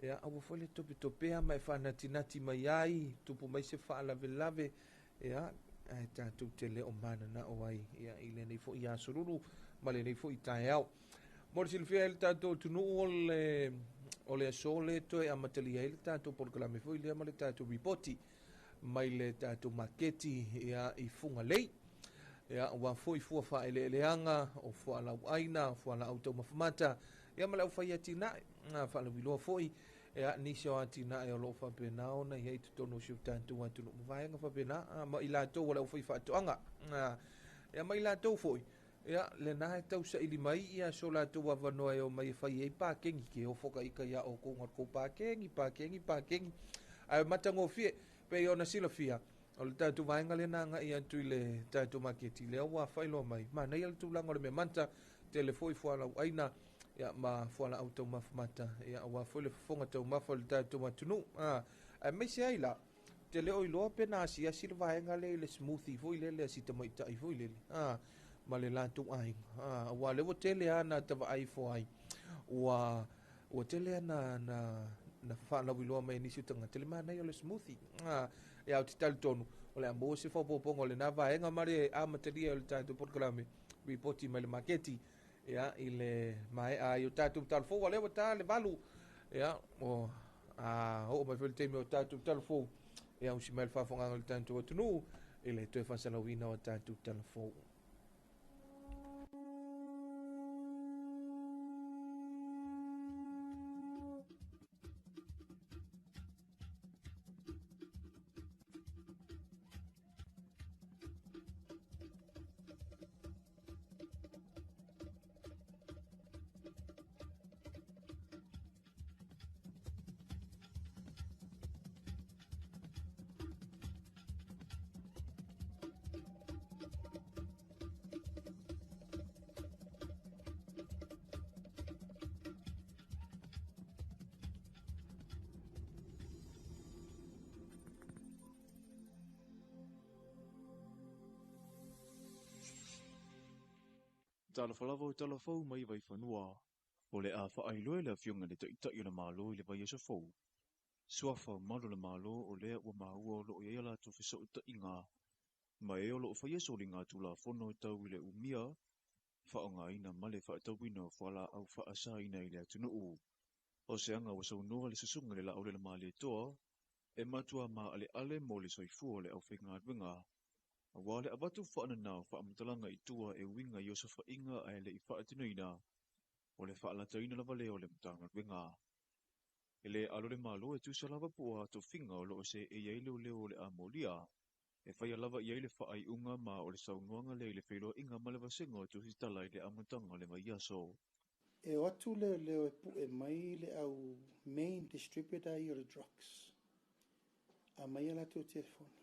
ia awa foi le topea mai whanati mai ai tupu mai se whaalave ia e tātou te leo mana na o ai ia i le nei foi ia sururu ma le nei foi tai au mo le silfia ele tātou tunu o le asole to e amatalia ele tātou porkalame foi lea ma le tātou ripoti mai le tātou maketi ia i funga lei. Ia wa foi fua wha ele leanga o fua lau aina, o fua lau tau mafamata. Ia ma lau whai atina, wha lau iloa foi. Ia nisi o atina e o loo whapena ona, ia i tutono siu tātou atu no mwaenga whapena. Ma i lātou wa lau whai whaatoanga. Ia ma i lātou foi. Ia le nahe tau sa ili mai, ia so lātou wa wanoa e o mai whai e pākengi ke o whoka ika ia o kongat ko pākengi. Ai matango fie. Pe ona sila fia o le tātou vaenga le nanga i atu i le tātou maketi lea wa whailo mai ma nei al tūlanga o le me manta te le foi fuala aina ia ma fuala au tau mafamata ia wa foi le fonga tau mafa le tātou matunu me se aila te leo i loa pena si le vaenga le smoothie foi le asita mai tai foi le ma le lātou ainga wa le wo tele ana tava ai fo ai wa tele ana na whaala wiloa mai nisi utanga tele mana i o le smoothie. E au titali tonu. O le ambo se whapoponga o le nava enga mare a materia o le tātou porkalame. Ripoti mai le maketi. Ia i le mai a i o tātou talfo. Wa lewa tā le valu. Ia o mai whele teimi o tātou talfo. Ia usi mai le whafonga o le tātou atunu. I le toe whasalawina o tātou talfo. Talofa lava talofou mai vai whanua. O le a whaailoe le whiunga le tai o na malo i le vai asa fou. Suafa malo le malo o lea ua mahua o lo o iala to fiso uta inga. Ma e o lo o whaia soli ngā tula whono tau i le umia, whaonga ina male whaatau wina whala au whaasa ina i le atunu u. O se anga wa saunoa le sasunga le la o le male toa, e matua ma ale mo le soifua le au whainga adwinga. A wale a watu whaana nao whaamatalanga i tua e winga i osa whainga a le i whaatinu ina, o le whaalata ina lava leo le mtanga adwinga. E le alo le malo e tusa lava pua to whinga o loo se e iei leo le amolia, e whaia lava iei le whaai unga ma o le saunuanga le whailo inga ma le vasinga o tusi talai le amatanga le mai aso. E o atu leo e pu e mai le au main distributor i o le drugs. A mai ala tu telefoni.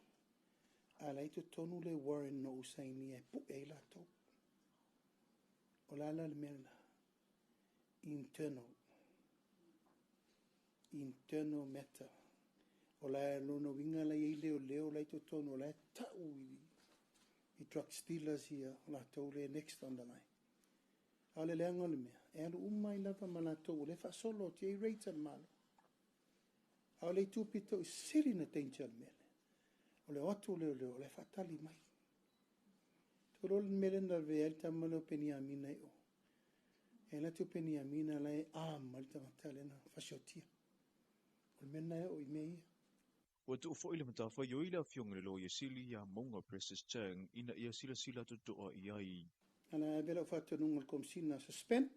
A lai tu tonu le Warren no usaini e pu e la tau. O la le mena. Internal matter. O la lono winga la i leo lai tu tonu. O la tau i drug stealers ia. O la tau le next on the line. A le leanga le mea. E alu umai lava ma la tau. Le fa solo ti e reita malo. A le tupito i siri na danger mele. O le watu leo le fatali mai. Toro le mele na vea ta malo peni amina i o. E la tu peni amina la e mal ta matale na fasiotia. O le mena e o i mea ia. Wa tu fo ile mata fa yo ile fiong le lo ye sili ya monga Precious Chang ina ia sila tu toa i ai. Ana e bela fatu nungal komsina suspend.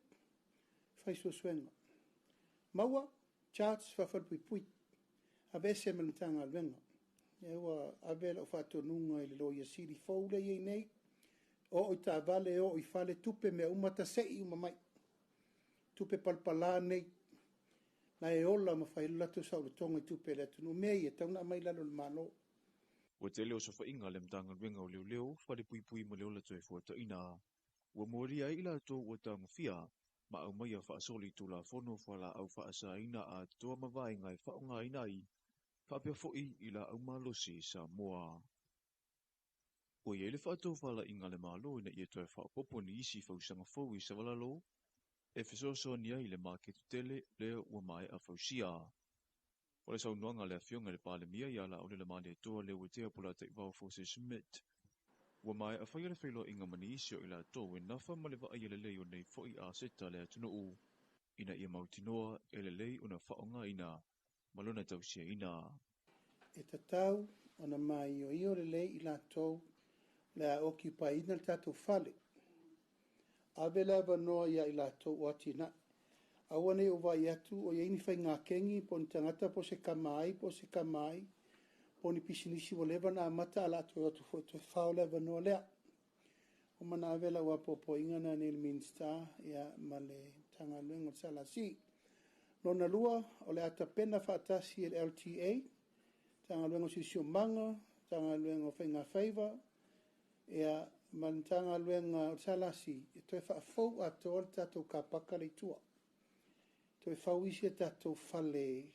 Fai suenga. Maua, charts fa fal pui. A bese melutanga alwenga. E wa a bela fatu nunga ile lo ye sili faule ye nei. O ta vale o i fale tupe me umata sei umamai. Tupe palpala nei. Na e ola ma fai latu sa o tonga i tupe le tunu mei e tauna mai lalo le mano. Wa te leo sofa inga le mtanga wenga o leo fale pui mo leo la toi fuata ina. Wa moria ila to wa tanga fia, ma au mai a whaasoli tu la fono whala au whaasa ina a toa mawai ngai whaonga ina i, whapea foi ila au malosi Samoa. O iele whaatou whala inga le malo ina ia toi whaapopo ni isi whausanga fau i sawalalo, e fisoso ni ai le market tele leo ua mai a whausia. O le saunuanga le afionga le pale mia i ala o le mane toa leo tea pula te wau fose submit. Ua mai a whaia le whailo inga mani isio i la tō e nafa ma le wa ia le leo nei foi a seta le atuna u. Ina ia mautinoa e le lei una whaonga ina, malona tausia ina. E tatau ona mai o io le lei i la tō le a occupy ina le tatou fale. Awe lava noa ia i la tō o ati na. Awane o vai atu o iaini whai ngā kengi po ni tangata po se kamai, po ni pisinisi o lewa na mata ala atu atu fo to whao lewa noa lea. O mana avela ua popo ingana ni minsta ia male tanga luenga sala si. Nona lua o le ata pena whaatasi el LTA, tanga luenga si sio manga, tanga luenga whai ngā whaiva, ia man tanga luenga sala si, e toi whaafou ato o tatou ka pakale tua. Toi whauisi e tatou whale,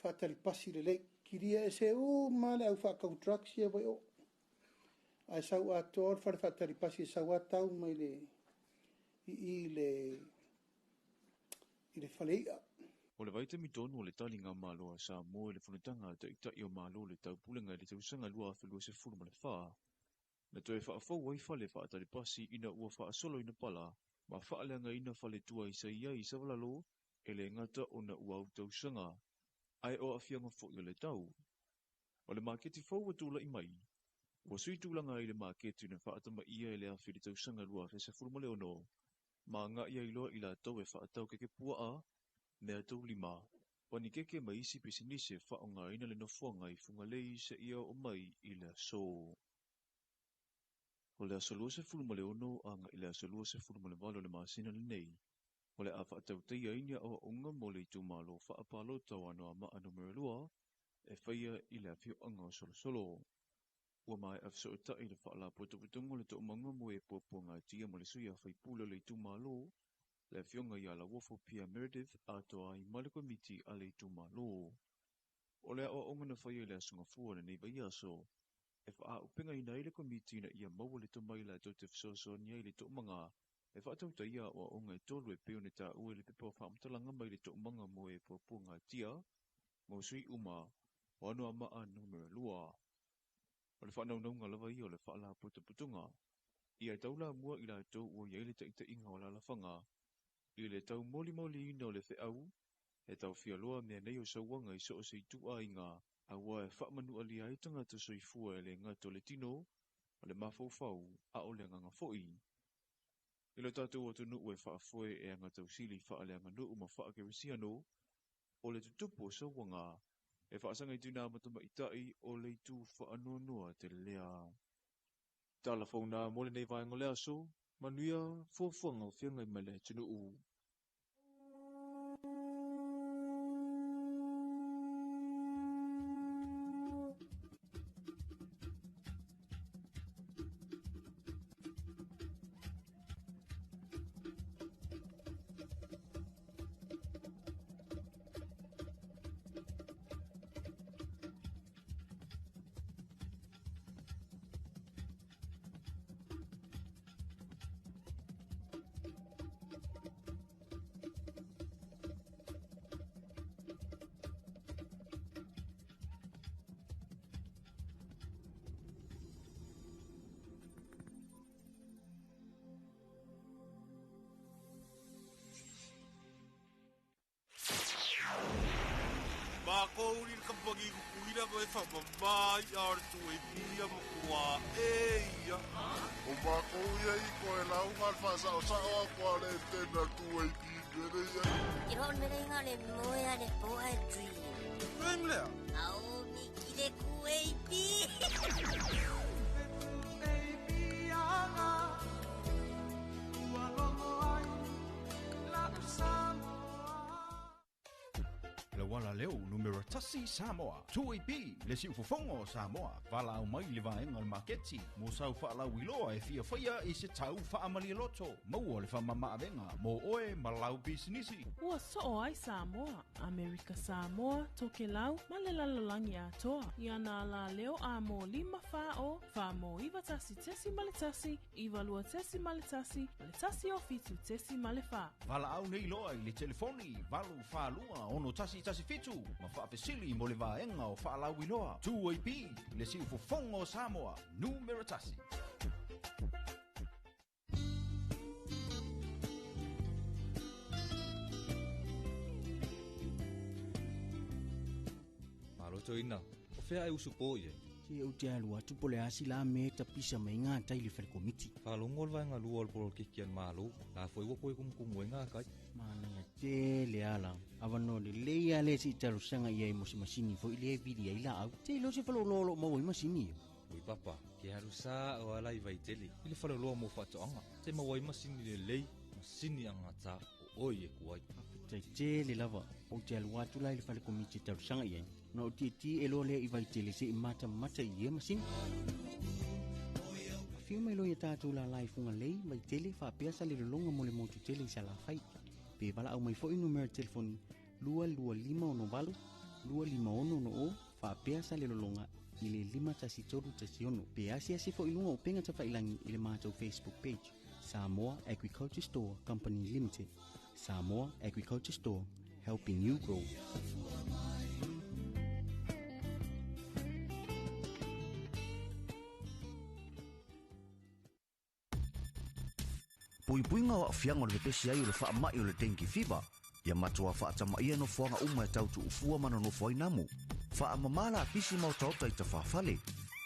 whaatari pasi le lei, kiria e se male au whaakau drugs ia vai o. Ai sau ato o whaatari pasi e sau atau mai le, i le whale ia. O le vaita mi tonu o le tali ngā malo a Samoa le whanatanga ta ita i o malo le tau pulenga le tausanga lua a whelua se furu ma le whaa. Na toi whaafau wai whale whaatari pasi ina ua whaasolo ina pala, ma whaaleanga ina whale tua i sa ia i sawalalo, e le ngata o na ua au tausanga. Ai o a fianga fo i le tau. O le maketi fau wa tūla i mai. Ua sui tūlanga i le maketi na whaatama ia e le a whiri tausanga lua a se furu ma le ono. Ma ngā ia iloa i la tau e whaatau keke pua a, mea tau lima. O ni keke mai isi pisinise whaonga ina le nofuanga i fungalei se ia o mai i le so. O le asolua se furu ma le ono anga i le asolua se furu ma le walo le masina le nei. O le a whaatau teia inia o unga mo le i tūmalo whaapalo tau anoa maa numero lua, e whaia i le awhio anga solo solo. Ua mai afso ta i le whaala putuputungo le tuumanga mo e puapunga tia mo le suia whaipula le i tūmalo, le fionga i ala wofo Pia Meredith atoa i maleko miti a le tūmalo. O le o onga na whaia le asunga fua na neiva iaso, e wha upenga i naile komiti na ia maua le tomai la to te fsoso ni ai le tuumanga, E whaatau ta ia o ngai tolu e peo ne tā ue le pepo whaamtalanga mai le tok manga mo e puapunga tia, mo sui uma, o anu ama a numero lua. O le whaanaunga lava i o le whaala putunga. Ia taula mua i la tau ua iei le taita inga o la lafanga. I le tau moli ina o le wheau, e tau whialoa mea nei o sauanga i so o se itua inga, a ua e whaamanu alia i tanga to soifua e le ngato le tino, o le mafau a o le nganga foi. I le tātou o tunu ue whaafue e anga tau sili whaale anga nuu ma whaakerisiano, o le tutupu o sauanga, e whaasanga i tuna matuma i tai o le tu whaanonoa te lea. Talafona mo le nei vaenga lea so, manuia fuafuanga o whianga i mele tunu u. Makouri ka pagi kuira ko e whamamai ar tu e pia makua eia. O makouri i ko e lau ngal whasa o sao a kua le tena tu e pia mere ia. I ron mere inga le moea le poetry. Rem lea? Au mi ki le ku e pi. Wala leo numero tasi Samoa. Tuipi le si ufofongo Samoa. Wala au mai le vaenga al marketi. Mo sau whaala wiloa e fia whaia i se tau whaamali loto. Maua le whamama avenga. Mo oe malau bisinisi. Ua so ai Samoa, Amerika Samoa, toke lau, malelalolangi atoa. Iana la leo a mo 5 fao, fa mo iwa tasi tesi maletasi, iwa lua tesi maletasi, maletasi o fitu tesi malefa. Wala au nei loa i le telefoni. Walu whalua ono tasi fitu. Ma whaafesili mo le vaenga o whaalau iloa. 2AP, le si ufofongo Samoa. Numero tasi. Maloto ina, o whea e usupo ie. Se au te alua tupo le asi la me ta pisa mai ngā tai le whare komiti. Whalongo le vaenga lua le polo kikian malo, la fwoi wapo e kumkumu e ngā kai. Mana te le ala, awano le leia le si talo sanga ia i mosi masini fo ile vidi ai la au. Te lo se falo lolo mau i masini yo. Ui papa, ke haru sa o ala i vaiteli. Ile falo loa mo whatoanga. Te mawai masini le lei, masini anga ta o oi e kuai. Te le lava, o te alua tu lai le whare komiti talo sanga ia. No ti e lo le i vaiteli se i mata i e masini. Fio mai lo ia tātou la lai funga lei, vaiteli whapea sa le longa mo le motu tele i sa la fai. Pe wala au mai fo i numero telefoni 225 251 whapea sa le lolonga i le 5 Pe asia se fo i lunga o penga ta whailangi i le mātou Facebook page. Samoa Agriculture Store Company Limited. Samoa Agriculture Store, helping you grow. Puipuinga wa fianga le pesi ai le wha mai o le dengue fever. Ia matua wha atama ia no fuanga uma e tautu ufua mana no fuai namu. Wha amamala pisi mau tauta i ta whawhale.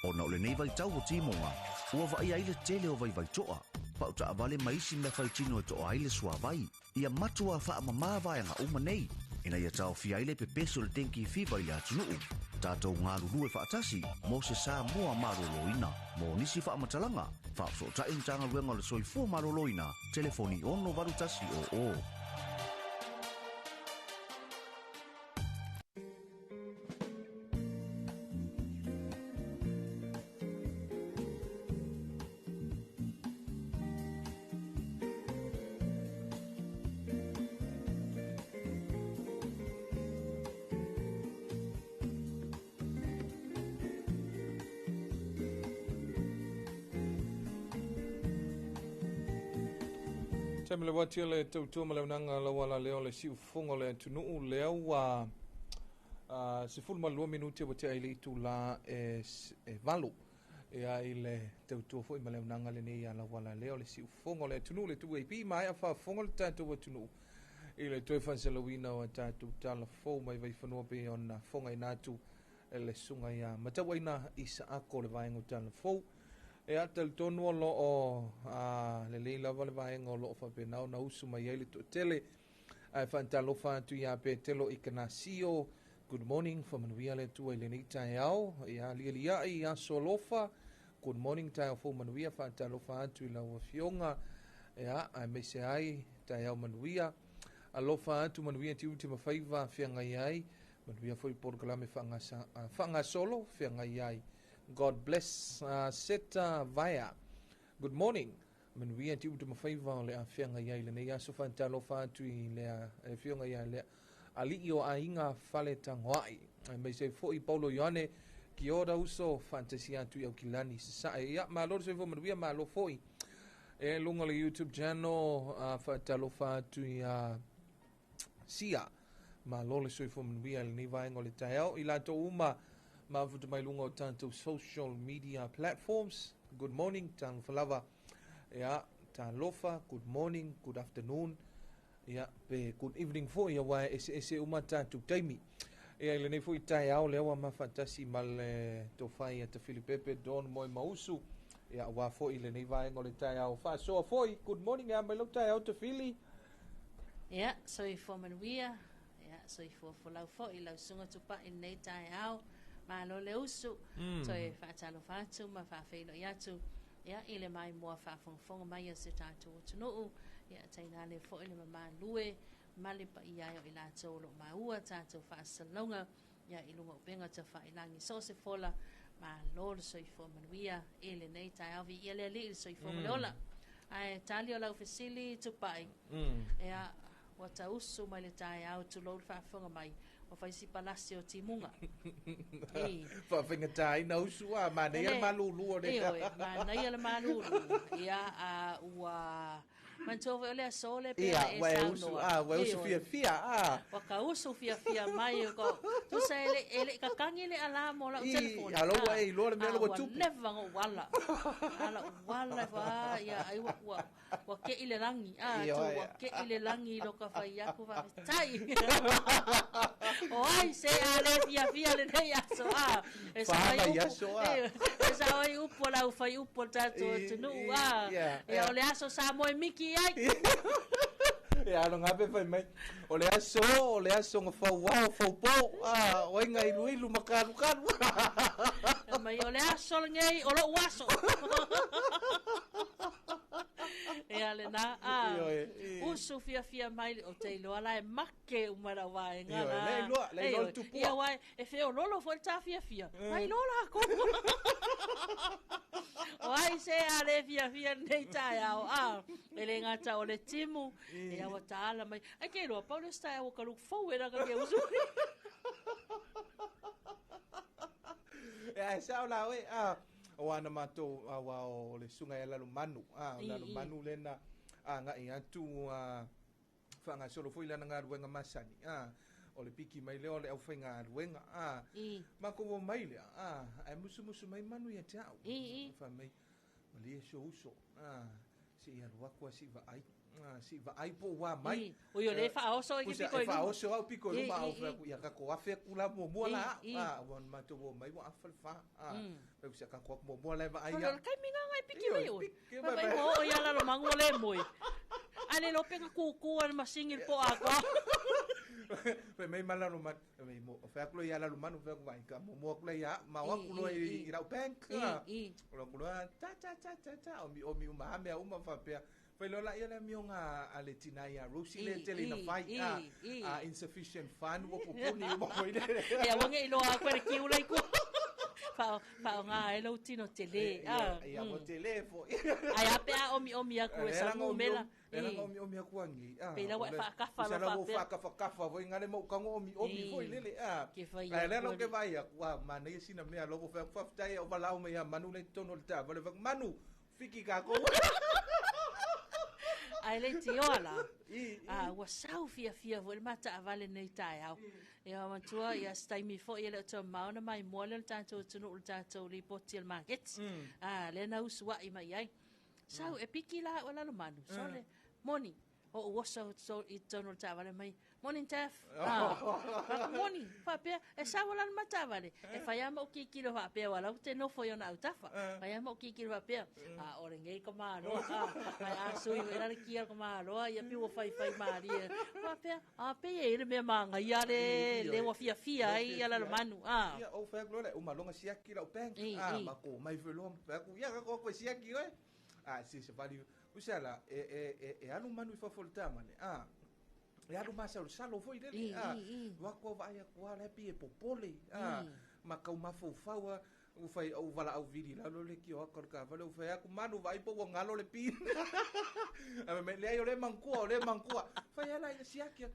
O na ole nei vai tau o timonga. Ua vai ai le tele o vai vai toa. Pa uta avale maisi me whai tino e toa ai le sua vai. Ia matua wha amamala vai anga uma nei. Ina ia tau fia ile pe peso le dengue fever i le atunuu. Tātou ngā ruru e whaatasi, mo se sā mua maroloina, mo nisi whamatalanga, whaapso ta intanga ruenga le soifua maroloina, telefoni ono varutasi o. Te mele wati le tautua mele unanga la wala leo le si ufongo le tunu leo wa se fulu malua minuti wa te aile itu la valu ai le tautua foi mele unanga le nei la wala leo le si ufongo le tunu le tu pi mai fa fongo le tatu wa tunu ile toi fanselawina wa tatu tala fo mai vai fanua pe ona fonga inatu le sunga ia matawaina isa ako le vaenga tala fo e atal tonu lo o le le lava le vaenga lo fa pe na usu mai ele to tele ai fa talofa tu ia pe telo ikanasio. Good morning from Manuia le tu ele ni taiao ia lia ia solofa. Good morning taiao fo Manuia fa talofa tu la fionga ia ai me se ai taiao Manuia alofa atu Manuia ti ultima faiva fianga ai Manuia foi porkalame fanga solo fianga ai. God bless Seta Vaya. Good morning. Manuia ti ultima faiva le fianga ai le nei aso fa talofa atu le fianga ai le ali o ainga fale tangwai me se foi Paulo Ioane ki ora uso fantasia tu au kilani sa ia ma lo se vo Manuia ma lo foi e lunga le YouTube channel fa talofa tu ia sia ma lo le soi fo Manuia le ni vai ngole tael ila to uma ma vutu mai lunga o tanto social media platforms. Good morning tang falava ia talofa good morning good afternoon ia pe good evening for ia wa ese uma tanto taimi ia le nei foi tai au le wa ma fantasi mal to fai at Filipepe don moi mausu ia wa foi le nei vai ngole tai au fa so foi good morning ia mai lo tai au te Fili ia so I for Manuia ia so I for lau foi lau sunga tupa in nei tai au ma lo le usu so I fa talo fa tu ma fa fe no ia tu ia ile mai mo fa fonga mai se tatu tunu ia taina le fo ile ma lue mali pa ia o ila tolo ma ua tatu fa salonga ia ilunga penga ta fa ilangi so se fola ma lo so I for Manuia ile nei tai au vi ile le so I for Manola ai talio la ofisili tu pai ia wata usu mai le tai au tu lo fa fonga mai o fai si palasio timunga fa finga tai na usu ma nei malulu de ma nei le malulu ia a ua mantova ole sole pe e sauno wa usu fia wa ka usu fia mai ko tu sai ele ka kangi le alamo la telefone alo ai lo le melo tu never ngo wala wala va ia ai wa ke ile rangi tu wa ke ile rangi lo ka fai ya ku va tai o ai se ale fia le nei aso esa ai upola u fai upolta tu nu e ole aso sa mo miki ai ya no ngape fai mai ole aso nga fa wa fa po o ngai luilu makaru mai ole aso ngai olo waso e ale na usu fia mai o te lo ala e make umara wa ngala le lo tu po ia wa e fe o lolo fo ta fia mai lola ko o ai se ale fia nei tai au ele ngata o le timu e a wata ala mai ai ke lo Paulo sta o ka lu fo era ka ke usu e sa la we o ana mato wa o le sunga ya lalu manu lalu manu lena nga ia tu fa nga solo foi lana nga ruenga masani o le piki mai le o le au fenga ruenga ma ko mai le ai musu mai manu ia tau fa mai mali so uso si ia ruako si va ai si va ai po wa mai o yo le fa oso ki piko fa oso au piko lu ma fa ia ka ko afe kula mo la won ma to mai wa afal fa pe se ka ko mo la va ai ya kai minga ngai piki mai o ia la lo mango le moi ale lo pega ku al masingil po ako pe mai mala no mat mai mo fa ko ia la lo manu fa vai ka mo ko ia ma wa ku lo i ra bank lo ku ta o mi ma me uma fa pe Fai lola ia le mionga ale tinai Rosie le tele na fai insufficient fund wo popuni mo ko ile e wange ilo a kwere ki ula ku fa nga elo tino tele ia mo telefo ai ape o mi aku esa mo mela era o mi aku angi pela wa fa ka fa fa vo ngale mo kango o mi fo ile le lo ke vai aku ma nei sina me lo fa tai o balau me ya manu le tono ta vale manu fiki ka ko ai le ti ola. Wa sau fia vo le mata vale nei tai au. Ia matua ia stai mi fo ia le to mauna mai mo le tanto tunu le tanto li potil market. Le na uswa I mai ai. Sau e piki la wala lo manu. So le morning. O wasa so I tono ta vale mai. Morning Taf. Morning. Fa pe e sa wala mata vale. E fa ia mo ki kilo fa pe wala te no foi ona utafa. Fa ia mo ki kilo fa pe. Ore ngai ko malo. Ai sui era ki ko malo. Ia pi wo fai mari. Fa pe e me manga ia le wa fia ai ala lo manu. Ia o fa glore o malonga sia ki la peng. Ma ko mai velo ko ia ko sia ki oi. Si se vali usala e anu manu fa folta mane. E alu masa o salo foi dele. Wa ko vai ko ala pi e popole. Ma ka uma fofaua o fai o vala au vidi la lo le ki o ka vale o fai aku manu vai po ngalo le pi. Me le le mankua. Fai ala ia siakia.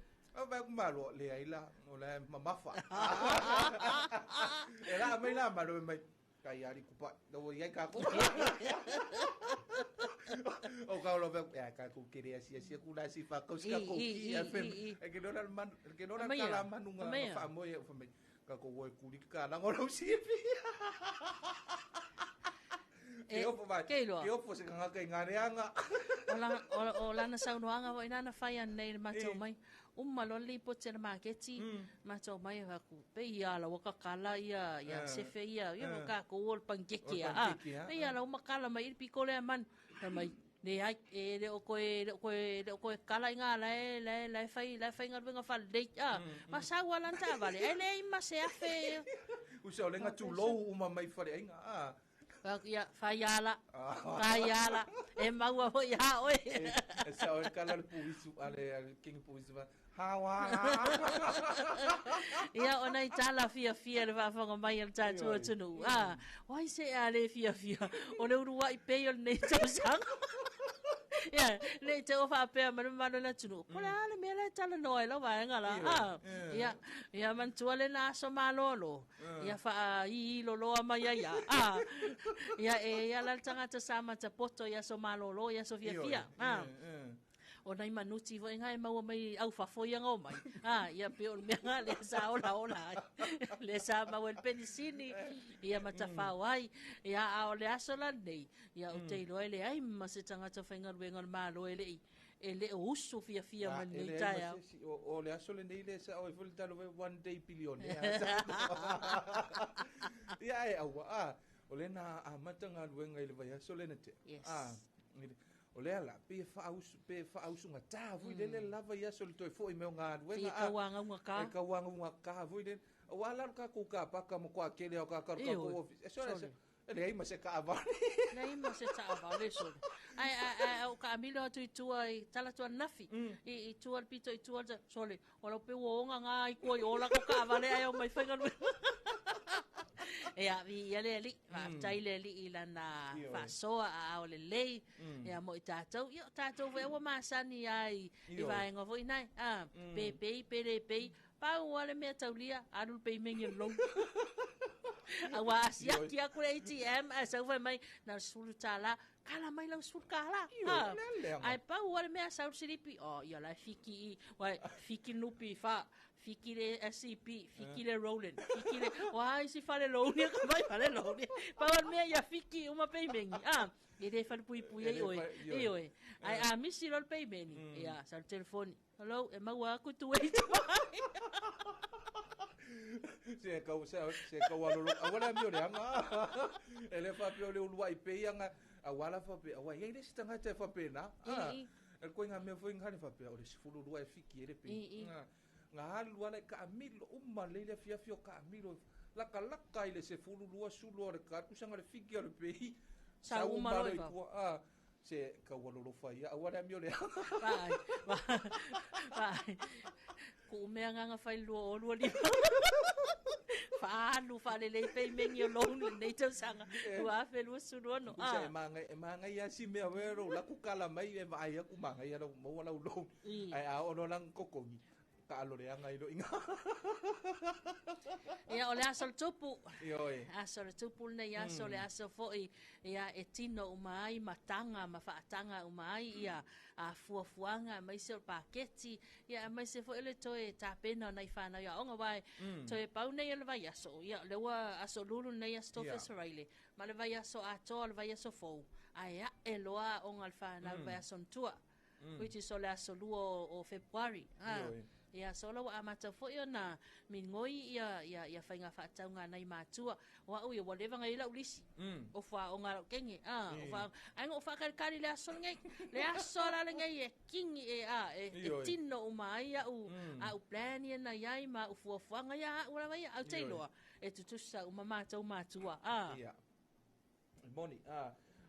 Vai ku malo le ai la o le mamafa. Era mai la malo mai. Kai ari ku pa. Do ia ka ko. O ka lo ve ka ku kiri sia ku la si fa ko ska ko ki fem e ke no kala manunga fa mo e fa me ka ko wo ku ka la ngolo si pi e o fa e o fo se ka ka ngare anga o la na sa noanga vo ina na fa ya nei ma to mai malo li po te marketi ma to mai ha ku pe ia la ka kala ia se fe ia ka ko wol pankeke pe ia la makala mai pi ko le man mai le ai le o koe kala nga le fai nga venga fa de ma sa wala ta vale ele ma se afe u se le nga tu lo uma mai fa le nga ya fa yala e ma wa ho ya oi e sa o kala le puisu ale king puisu hawa ia ona itala fia le va fa mai el tatu tunu wai se ale fia ona urua I pe o nei tau ia le te o fa pe ma na tunu ko le me le tala noi lo va ngala ia man tuale na so malolo ia fa I lo mai ia ia la tanga ta sama ta poto ia so malolo ia so fia o nai manuti vo ngai mau mai au fa foi ngo mai ia pe o me nga le sa ola le sa mau el penicini ia mata fa wai ia o le asola nei ia o te lo ele ai ma se tanga ta fenga wenga malo ele usu fia ma nei tai o le asola nei le sa o vol talo 1 day billion ia e au o le na matanga wenga ile vai asola ne te o le ala pe fa aus nga ta vui le lava ia sol toi foi me nga wenga ka wanga nga ka vui le o ala ka ku ka pa ka mo kwa kele o ka ko office ele ai ma se ka avale nei ma se ta avale so ai o ka milo tu ai tala tu nafi I tu al pito I tu al sole o lo pe wo nga I ko o la ka avale ai o mai fenga ia vi ia le va tai le ila na fa so a o le lei ia mo tatou io tatou ve o masani ai I vai ngo voi nai pe pa o le me taulia alu pe mengi long awa asia kia ko ATM asa vai mai na sulu tala kala mai lang sul kala ai pa o le me asa silipi ia la fiki nupi fa fiki le SCP fiki le Roland fiki le wai si fa le Roland ka mai fa le Roland pa o me ia fiki uma pe mengi ele fa pui oi ai misi lo pe mengi ia sa telefone hello e maua ku tu e se ka walo awala mi o le anga ele fa pio le ulua I pe anga awala fa pe awa ye le stanga te fa pe na el ko nga me foi ngani fa pe o le sifulu lua fiki ele pe nga halu wala ka amilo le fia ka amilo laka ile se fulu lua sulu le ka kusanga le fiki le pe sa uma le se ka walo fa ia awala mi o le vai ku me nga fai lua li fa le pe mengi lo nei tau sanga wa fe lu su no se manga ia si me vero la ku kala mai e vai ku manga ia mo wala lo ai a ono lang kokongi whakaalo reanga ilo inga. Ia o le aso le tupu. Ioi. Aso le tupu nei aso le aso foi ia e tino umai matanga ma faatanga umai ia a fuafuanga mai se o paketi ia mai se foi le toe tapena nei fana ia onga vai toe pau nei le vai aso ia le wa aso lulu nei aso tofe soraile ma le vai aso ato le vai aso fou ai e loa onga le fana vai aso tua which is ole aso luo o February ia solo wa amata fo na mingoi ia fainga faataunga nei matua wa u ia whatever ngai la ulisi o fa o ngaro kengi o fa ai ngo fa kari le aso ngai le aso la ngai e kingi e tino o mai u plan na yai ma u fo ngai ora vai au tailo e tutusa u mamata o matua ia moni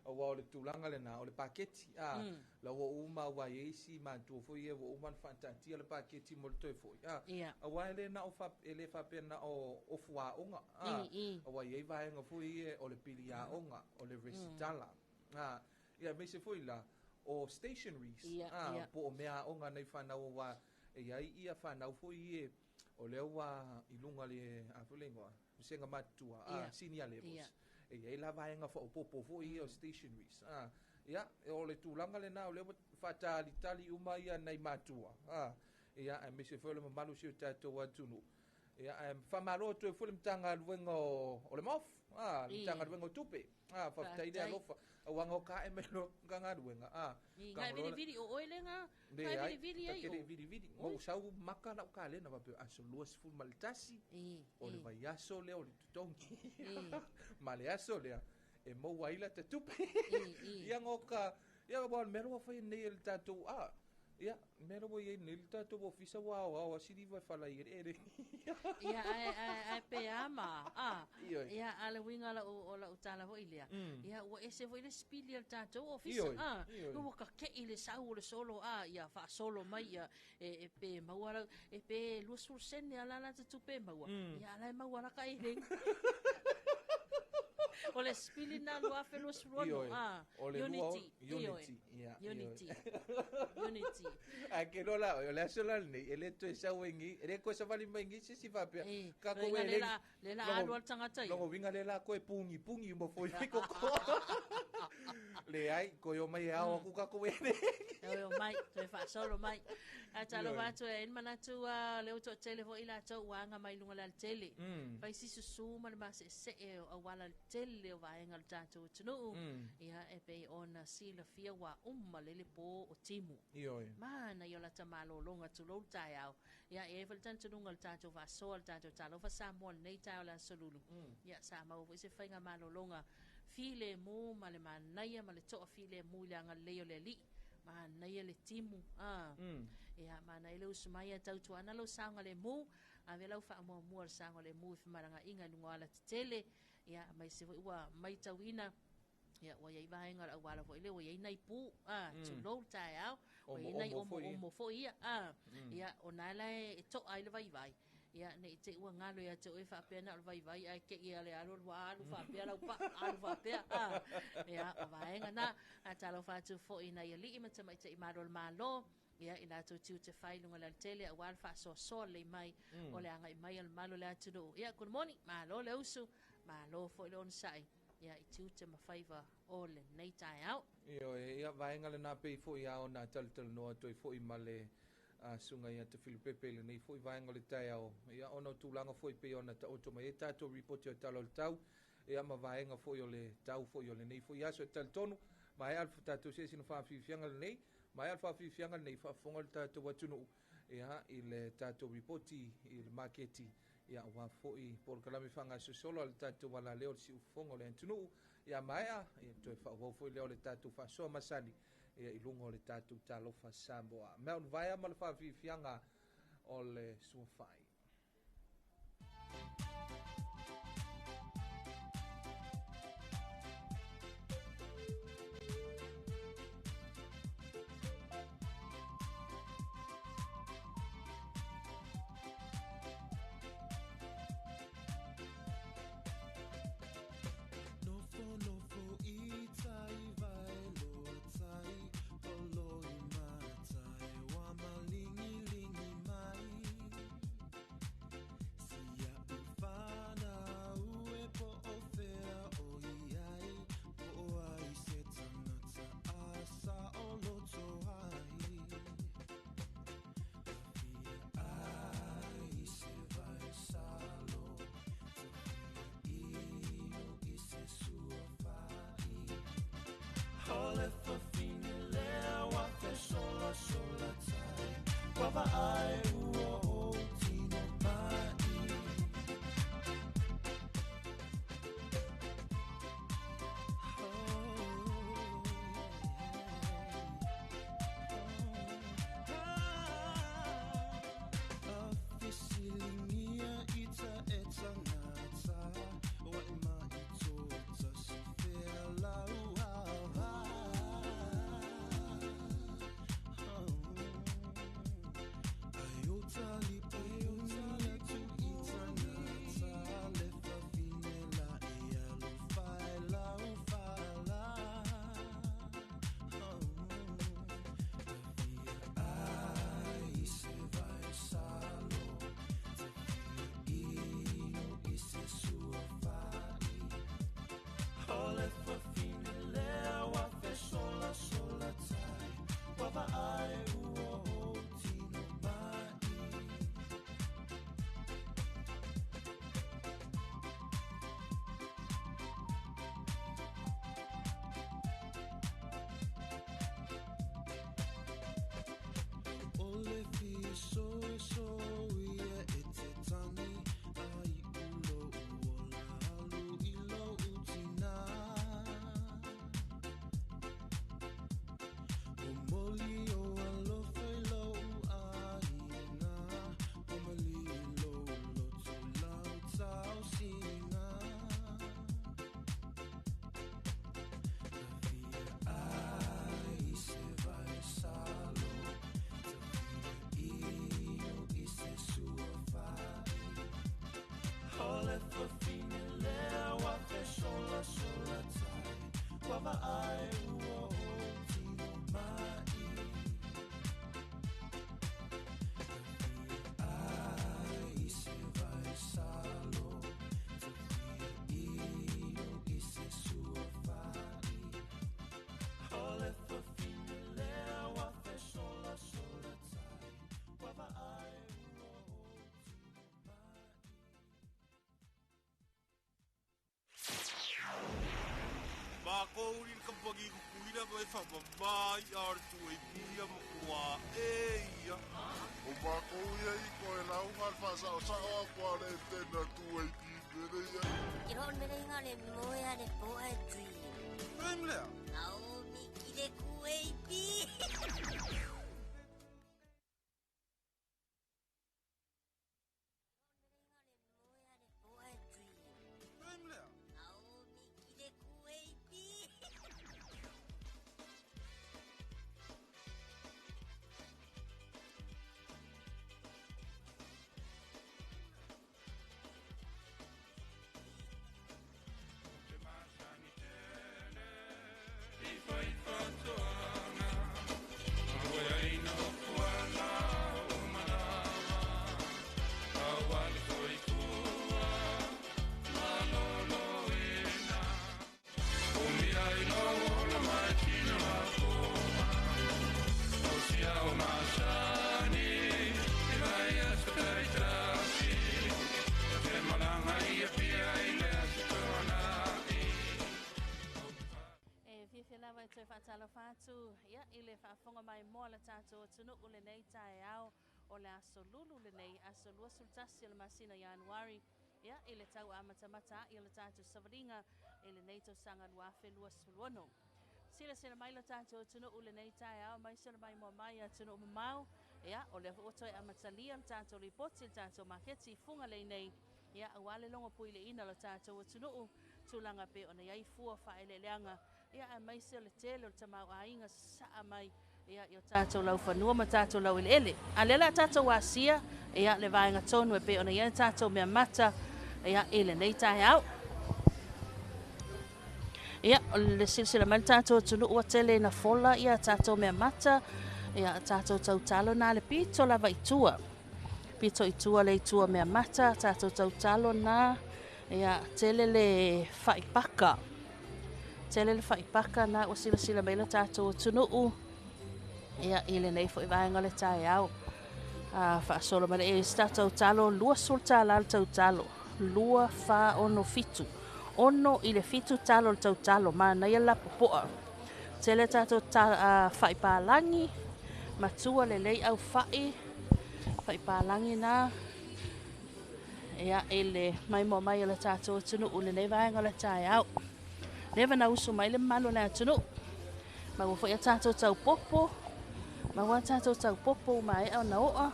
o wa le tulanga le na o le paketi la wo uma wa yesi ma tu fo ye wo uma fantasia le paketi mo to fo a wa le na o fa ele fa pena o fua onga a wa ye va nga fo ye o le pilia onga o le recitala ia me se fo la o stationaries po o mea onga nei fa na wa e ai ia fa na fo ye o le wa ilunga le a fo lengua senga matua senior levels e la vaenga fo popo fo o stationaries ia o le tulanga le na o le fatali tali uma ia nei matua ia a me se fo le malu si tato wa tunu ia fa malo to fo le mtanga luengo o le mof mtanga luengo tupe fa tai de alofa wanga ka e melo ganga luenga ngai vidi o oilenga ngai vidi ai o vidi o sau maka na ka le na va aso luas fu maltasi o le vai aso le o le tutongi ma le aso le e mo waila te tupe ia ngoka ia bon mero fa nei el tatu ia mero wo ye nei tatu wo fisa wa sidi va fala ire ia ai pe ama ia ale winga la o la utala ho ilia ia wo ese vo ile spili el tatu o fisa no ka ke ile sau le solo ia fa solo mai ia e pe mawara e pe lu sur sen ala la tu pe mawa ia la mawara ka ire o le spili na lua felo surono unity a que no la le asola ni ele to esa wengi ele ko sa vali mengi si va pe ka ko ele le la alo tangata no vinga le la ko pungi mo foi ko le ai ko yo mai a ku ka ko ele yo mai to fa solo mai a talo va to en manatu le to telefo ila to wanga mai lunga la tele fa si su ma ma se a wala tele o vaenga le tātou tunu ia e pe ona sila fia wa lele po o timu mana yo la tamalo longa tu lo tai au ia e vel tan tunu ngal tātou va so le tātou Talofa Samoa nei tai la solulu ia sa ma o se fainga malo longa file mo male manaya male to file mo le ngal leo le li manaya le timu ia manaya le usmaya tautu ana lo sanga le mo a vela fa mo le sanga le mo maranga inga lunga tele ia mai se wa mai tawina ia wa ia vaenga a wala fo ile wa ia nai pu tu lo tai au wa ia nai o mo fo ia ia onala e to ai le vai ia nei te ua ngalo ia te oe fa pena vai ai ke ia le alo wa alu fa pena pa alu fa pena ia o vaenga na a Talofa tu fo ina ia li imata mai te imaro malo ia ina to te fai lunga le tele a wal fa so le mai o le anga mai al malo le atu ia good morning malo le usu malo fo le on sai ia i te mafaiva o le nei tai au ia vaenga le na pe fo ia ona tal no to fo i male sunga ia te Filipepe le nei fo i vaenga le tai au ia ona tulanga fo i pe ona ta oto mai ta to report o talo tau ia ma vaenga fo i le tau fo i le nei fo ia so tal tonu mai alfa tatu se sino fa fianga le nei mai alfa fianga nei fa fonga tatu watunu ia i le tatu reporti i le marketi ia wa foi por kalami fanga so solo al tatu wala leo si ufongo le tunu ia mai ia to fa wo foi leo le tatu fa so masani ia i lungo le tatu Talofa Samoa me vai mal fa fianga o le sufai Malingi lingi mai Wawa'ai ua o tino mai. Afisilingia ita e tangata wa ima ito tasi fea lau hawa. Ayota lipo yota tu ita ngata lefa finela e alo fai lau fala. Ai se vai salo, ino e se sua fai. Ole fa fine lea wa fe sola sola tai. Wava ai ua o tino mai. Ole fi so ia e te tangi ai ulo uola halu ilo utina. O moli o alofa ilo aina, o mali ilo loto lau tau singa. Ai se vai salo, io e se sua fai. Ole fa fine lea wa fe sola sola tai. Wava ai ua o tino mai. Ai se vai salo, io e se sua fai. Ole fa fine lea wa fe sola sola tai. Wava ai ua o tino mai. Mako rin kapagi kukuina mo e whamamai ar tu e pia mo kua eia. O mako ia I ko e lau har whasa o sa o kua re tena tu e pi mere ia. Ki hon mere inga le moe a le po a dream. Em lea. Naomi ki le kueipi. Em lea. Naomi ki le kueipi. Lava te Talofa ia I le whaafonga mai moa la tātou tunu ule nei tae au o le aso lulu le nei aso lua sultasi le masina Januari ia I le tau amatamata I le tātou savaringa I le nei tau sanga luafe lua suluano. Sila mai la tātou tunu ule nei tae au mai sila mai moa mai a tunu mamau ia o le otoi amatalia le tātou ripoti le tātou maketi funga le nei ia awale longa pui le ina la tātou tunu tulanga pe ona iai fua whaele leanga ia a mai se le tele o tamau ainga saa mai ia i o tātou lau whanua ma tātou lau ele. A lela tātou wasia ia le vaenga tonu e pe ona ia tātou mea mata ia ele nei tae au. Ia o le silsila mai tātou tunu ua tele na fola ia tātou mea mata ia tātou tau talo na le pito lava itua. Pito itua le itua mea mata tātou tau talo na ia tele le whaipaka. Tele le whaipaka na o sila mai la tātou tunuu. Ia ile nei fo I vaenga le tae au. Whaasolo mai e tātou talo lua sulta la le tau talo. Lua wha ono fitu. Ono I le fitu talo le tau talo. Mana ia la popoa. Tele tātou whaipalangi. Matua le lei au whai. whaipalangi nā. Ia ele mai mo mai le tātou tunu ule nei vaenga le tai au. Never na usu mai le malo le tunu. Ma wo ia tātou tau popo. Ma wa tātou tau popo mai au na oa.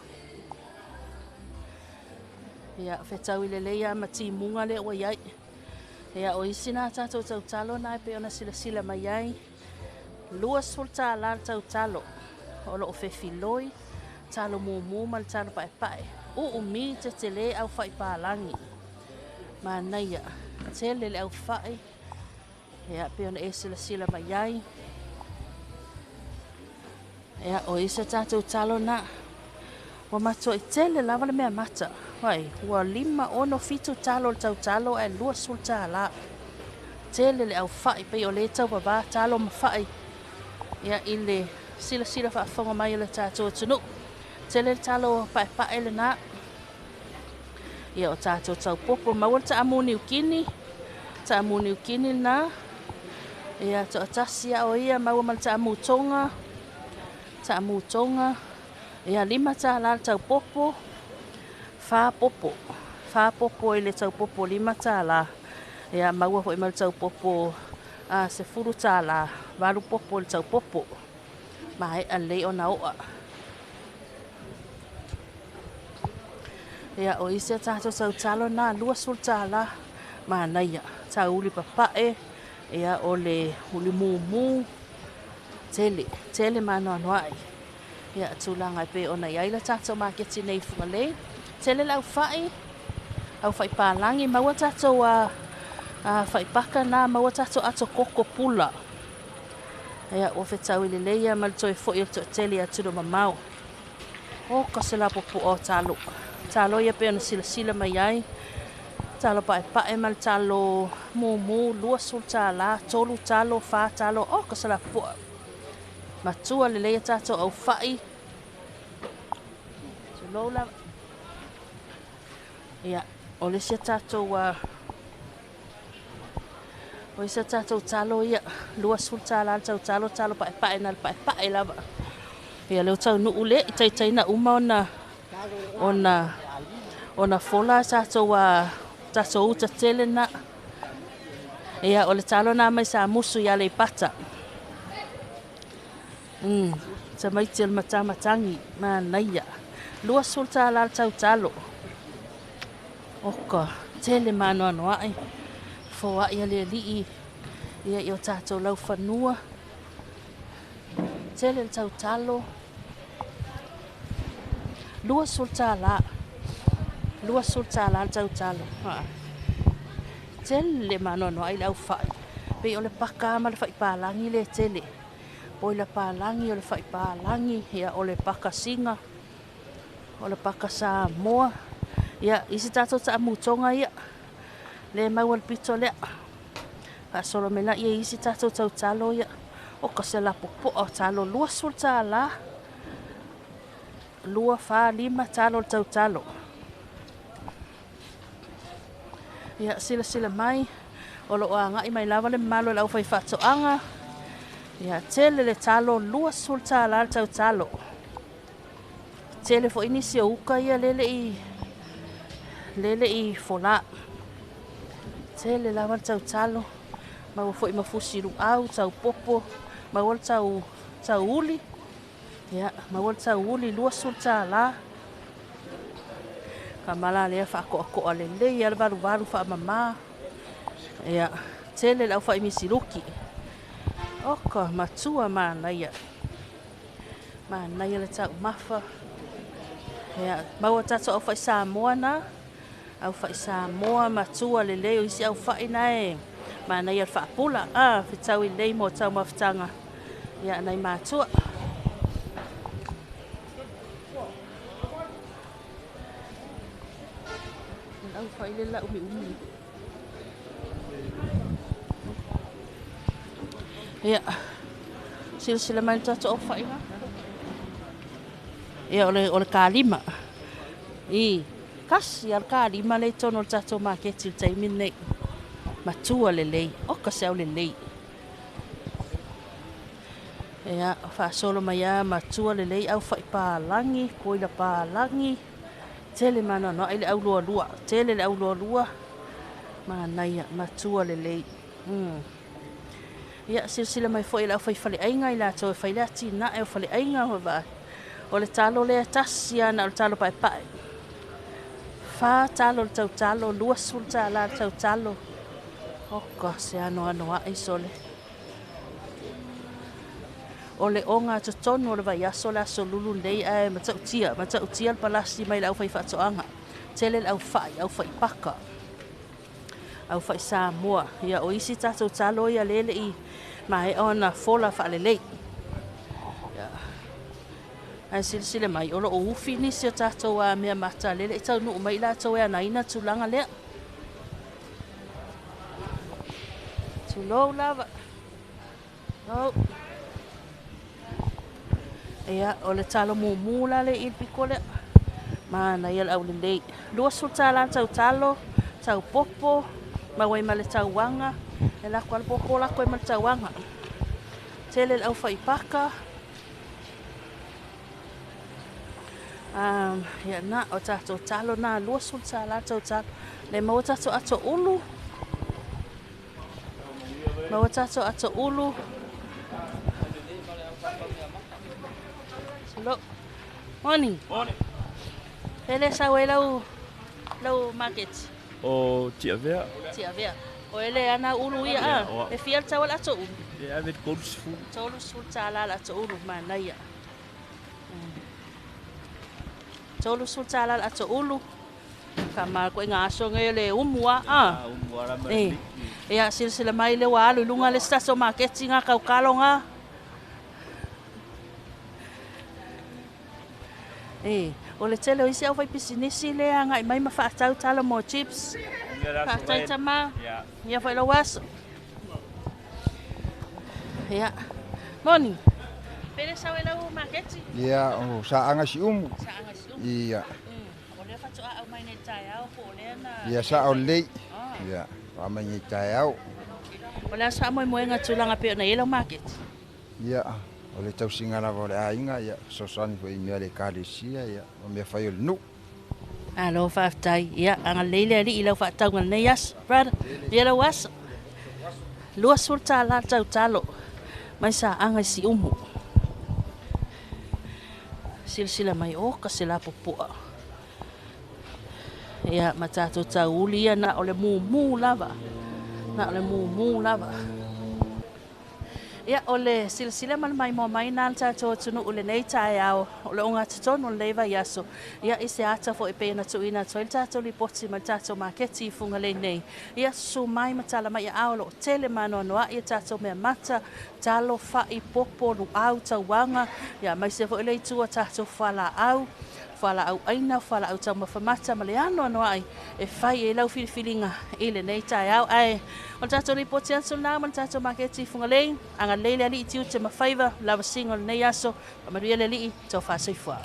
Ia whetau ile leia ma ti munga le o iai. Ia o isina tātou tau talo nai pe ona sila mai iai. Lua sulta la tau talo. O lo o whewhiloi. Talo mumu ma le talo pae pae. O mi te tele au whai pālangi. Ma naia. Tele le au whai. Ia pe ona sila mai iai. Ia o isa tātou talo na. Wa mato i tele lava le mea mata. Wai, wa 5 ono fitu talo le tau talo e lua sulta la. Tele le au whai pe o le tau baba talo ma whai. Ia ile sila whaafonga mai le tātou tunu. Tele le talo pae le na. Ia o tātou tau popo. Mawal ta amu New Guinea. Ta amu New Guinea na. Ia to atasia o ia mawal mal ta amu Tonga. Ta amu Tonga. Ia 5 ta la tau popo. Fa popo ile tau popo 5 ta la. Ia mawal ho mal tau popo se furu ta la. Valu popo le tau popo. Mai a le o na oa. Ia o isi tātou tau talo nā lua sulta la. Ma naia. Tau uli papae. Ia o le uli mumu. Tele ma noa noai. Ia tūlanga pe o na iaila tātou maketi nei funga lei. Tele lau whai. Au whai pālangi. Maua tātou whai paka nā. Maua tātou ato koko pula. Ia o whetau ili leia. Malito e fo il to tele aturo mamau. O kasela popo o talo. Talo ia pe ona sila mai ai. Talo pae mal talo mumu lua sulta la. Tolu talo fa talo. O kasela popo. Matua le leia tātou au whai. Lola. Ia, o le sia tātou o sia tātou talo ia. Lua sulta la tau talo pae na pae lava. Ia leo tau nuu le i na uma ona fola tātou uta tele na. Ia o le talo na mai sa musu ia le pata. Sa mai tel matangi ma naia. Lua sulta la tau talo. Oka, tele ma noa ai. Foa ia le lii. Ia i o tātou lau whanua. Tele le tau talo. Lua sulta la tau talo. Tele ma noa ai lau whai. Pe o le paka ma le whai pālangi le tele. O le pālangi o le whai pālangi. Ia o le paka singa. O le paka Samoa. Ia, isi tātou ta amu Tonga ia. Le mawal pito lea. Pa solo mena ia isi tātou tau talo ia. O kasela popo o talo. Lua sulta la. Lua fa 5 talo tau talo. Ia, sila mai. O lo anga i mai lava le malo lau fai whatoanga. Ia, tele le talo. Lua sulta la tau talo. Tele fo inisi o uka ia lele i fola. Tele la wal tau talo. Ma wo fo i mafusi ru au tau popo. Ma wal tau uli. Ya, ma wal tau uli lua sulta la. Ka mala lea fa ko ale le ia varu fa mama. Ya, tele la fa i misiruki. Oka matua mana ia. Mana ia le tau mafa. Ya, bawa tātou au whai Samoa na. Au whai Samoa matua le leo isi au whai nae. Ma nei al whaapula. Whitau i lei mo tau mawhitanga. Ia, nei matua. Au whai le la umi. Ia. Sila mai tātou au whai na. Ia ole kalima. Kasi al kalima le tono tato maketi taimi nei. Matua le lei. O kasi au le lei. Ea, whaasolo mai a matua le lei au whai pālangi, koila pālangi. Tele mana no ile au lua lua, tele le au lua lua. Mana matua le lei. Ia sila mai foi la foi fale ainga ila to fai la tina e fale ainga va. O le talo le tasia na o talo pai pai. Fa talo le talo lua sul tala talo. O ka se ano ai sole. O le onga to tono le vai aso la so lulu nei e matau tia palasi mai la fai fatoanga. Tele au fai paka. Au fai Samoa. Ia o isi tato talo ia lele i mai ona fola fa lele. Ai sile mai o lo ufi ni se tato wa me mata lele i tau nu mai la to ya naina tulanga le. Tu lo lava. Oh. Ia o le talo mumula le i pikole. Mana ia au lele. Lua sultala talo tau popo. Mawai male tauanga. E la kwa popo la kwa male tauanga. Tele au fai paka. Ya na o tato talo na lua sultala talo. Le mau tato ato ulu. Mau tato ato ulu. Solo. Morning. Morning. Pele sa we lau market. O tia vea. Tia vea. O ele ana ulu ia a. E fiel tawal ato ulu. E ave kolus fu. Tolus fu tala ato ulu mana ia. Tolus fu tala ato ulu. Kama ko nga aso ngele umua a. Umua ra mai. Ia sila mai le wa alu lunga le staso market nga kau kalonga. O le tele o isi au fai pisinisi le anga i mai mawhaatau tala mo chips. Whaatau tama. Ia fai lo waso. Ia. Morning. Pere sa we lau marketi? Ia, o sa anga si umu. Sa anga si umu? Ia. O le whatua au mai ne tai au po o le na... Ia sa o lei. Ia, o mai ne tai au. O le asa moe moenga tulanga peo na ilo marketi? Ia. O le tau singara vore a inga, ia, sosani fo i mea le kālesia, ia, o mea whai o le nu. Alo, whaftai, ia, anga leile ali i lau whaatau ngana nei as, brother, ia lau as. Lua sulta la tau talo, mai sa anga si umu. Sila mai oka se la popua. Ia, matato tau uli ia na o le mu lava. Na o le mu lava. Ia ole sila mai mo mai na tato tunu ule nei tai au ole onga tonu leva yaso ia ise ata fo epe na tuina toil tato li poti ma tato marketi funga le nei ia su mai matala mai au lo tele mano no ia tato me mata talo fa i popo lu au tawanga ia mai se fo le tu tato fala au aina fala au tama famata maleano no ai e fai e lau filinga ile nei tai au ai o tato li poti atu na man tato marketi funga le anga leile ali tiu te mawhaiva lava single nei aso amaria le li tau whaasai fua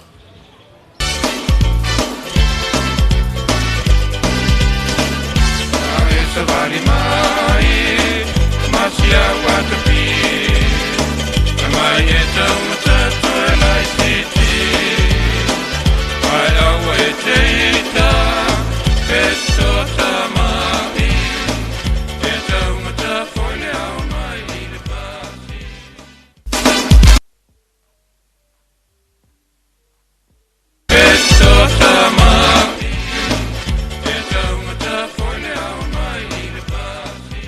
Sabari mai masia watapi mai tau matatu lai titi ai awe teita peso tamai tau matatu au mai le pasi peso tamai tau matatu au mai le pasi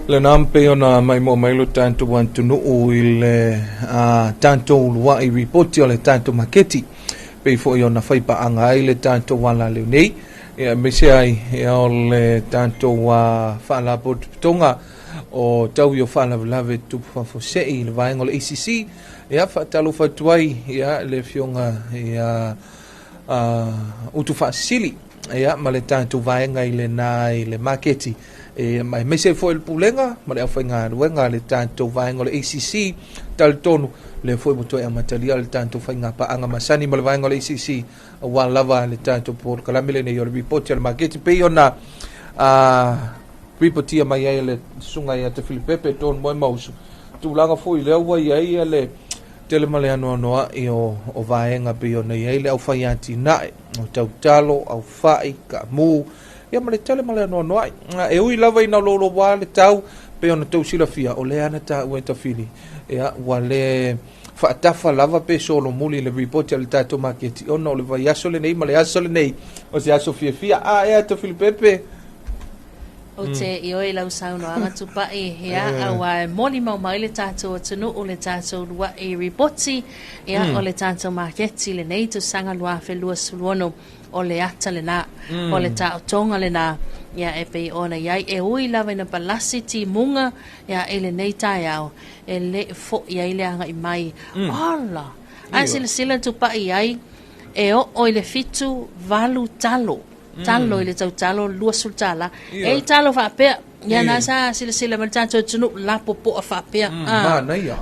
Le nampe ona mai mo mai lo tanto wantu no o il tanto lua I ripoti o le tanto maketi pe fo ona fai pa anga I le tanto wala le nei e me se ai e o le tanto wa fala pot tonga o tau yo fala lave tu fo se I le vai ngol ACC e fa Talofa tuai ya le fionga ya utu fa sili ya ma le tanto vai ngai le nai le maketi e mai me se foi il pulenga ma le foi nga le tanto vai ngol ACC tal tonu le foi mo toi amatalia le tanto fai nga pa anga masani ma le vai ngol ACC wa lava le tanto por kalamile ne yor report al market pe ona reportia mai ele sunga ya te Filipepe ton mo mausu tu langa foi le wa ia le tele male ano noa I o vaenga pe ona ia le au fai ati na o tau talo au fai ka mu ia male tele male no no e ui lava ina lo wale tau pe ona tau sila fia o le ana ta wenta fili ia wale fa tafa lava pe solo muli le report al tato market ona le vai aso le nei male aso le nei o se aso fia e to Filipepe o te I oi lau sau no anga tupa ia awa moni mau mai le tato tunu o le tato lua reporti ia o le tato marketi le nei tu sanga lua fe lua suluono o le ata le na o le tau tonga le na ia e pe ona iai e ui lava ina palasi ti munga ia e le nei tai au e le fo iai le anga I mai ala a sila tupa iai e o le fitu valu talo talo le tau talo lua sultala e talo fa pe ia nasa sila mal tanto tunu la popo fa pe mana ia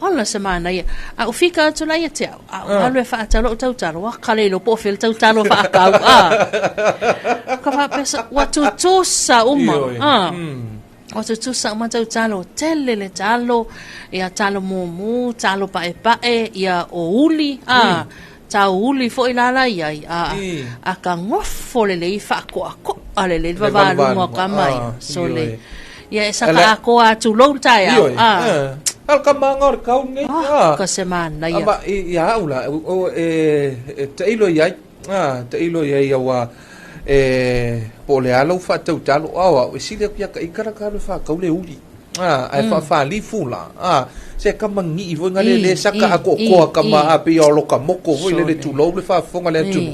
Ola semana ia. A ufika atu la ia te au. A alue wha atalo tau talo. Wa kale lo po fil tau talo wha akau. Ka wha pesa watu tusa uma. Watu tusa uma tau talo. Tele le talo. Ia talo mumu. Talo pae pae. Ia o uli. Tau uli fo ilala ia. A ka ngofo le lei wha ako ako. A le lei wawalu mua kamai. So le. Ia esa ka ako atu lou tai au. Al kamangor kau ngai ka semana ia aba ia ula o te ilo ia te ilo ia wa po le alo fa tau talo o sile kia ka ikara ka fa kau le uli ai fa li fula se kamangi vo ngale le saka ako ko kama api o lo kamoko vo le tu lo le fa fonga le tu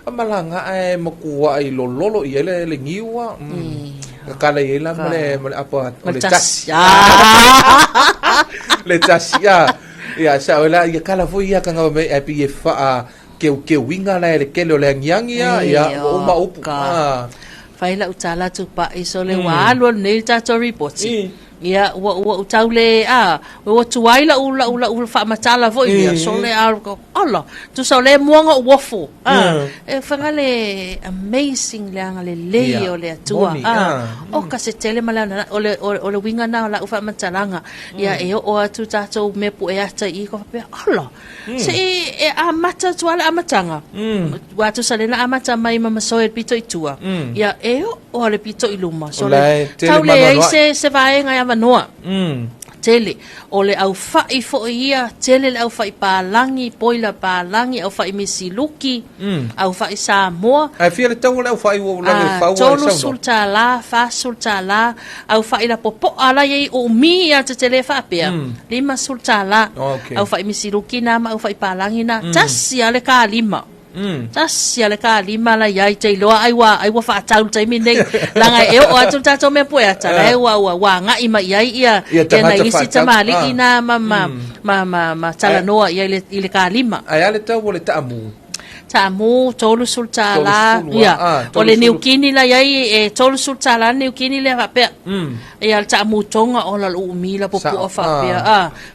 amalanga ai makua ai lolo ia le ngiwa kala ila male apa le tas le tas ya sa ola ya kala foi ya kanga me api fa ke winga la le kelo le nyangi ya o ma upu faila utala tu pa iso le wa lo nei ta to report ia wa utaule wa tuaila ula fa matala vo ia so le ala tu so le muanga waffle e fangale amazing le anga le o le atua o ka se tele malana o le winga na la fa matalanga ia e o atu tato me pu e ata I ko pe ala se e amata tuala amatanga wa tu sale na amata mai mama so e pito itua ia e o le pito iluma so le taule se vai nga manoa tele o le au fai fo ia tele le au fai palangi poila palangi au fai misiluki au fai Samoa ai fia le tau le au fai wo le fau tolu sultala fa sultala au fai la popo ala ye o mi ya te tele fa pia lima sultala au fai misiluki na au fai palangi na tasi ale ka lima tas ya le ka lima la ya te lo ai wa fa tau te mi nei langa e o atu tato me po ya tala e wa nga I ma ia na isi tamali ina ma tala noa ia ile ka lima ai ale tau le tamu tolu sultala ia o le niukini la ia e tolu sultala niukini le fa pe ia tamu tonga o la umi la popo fa pe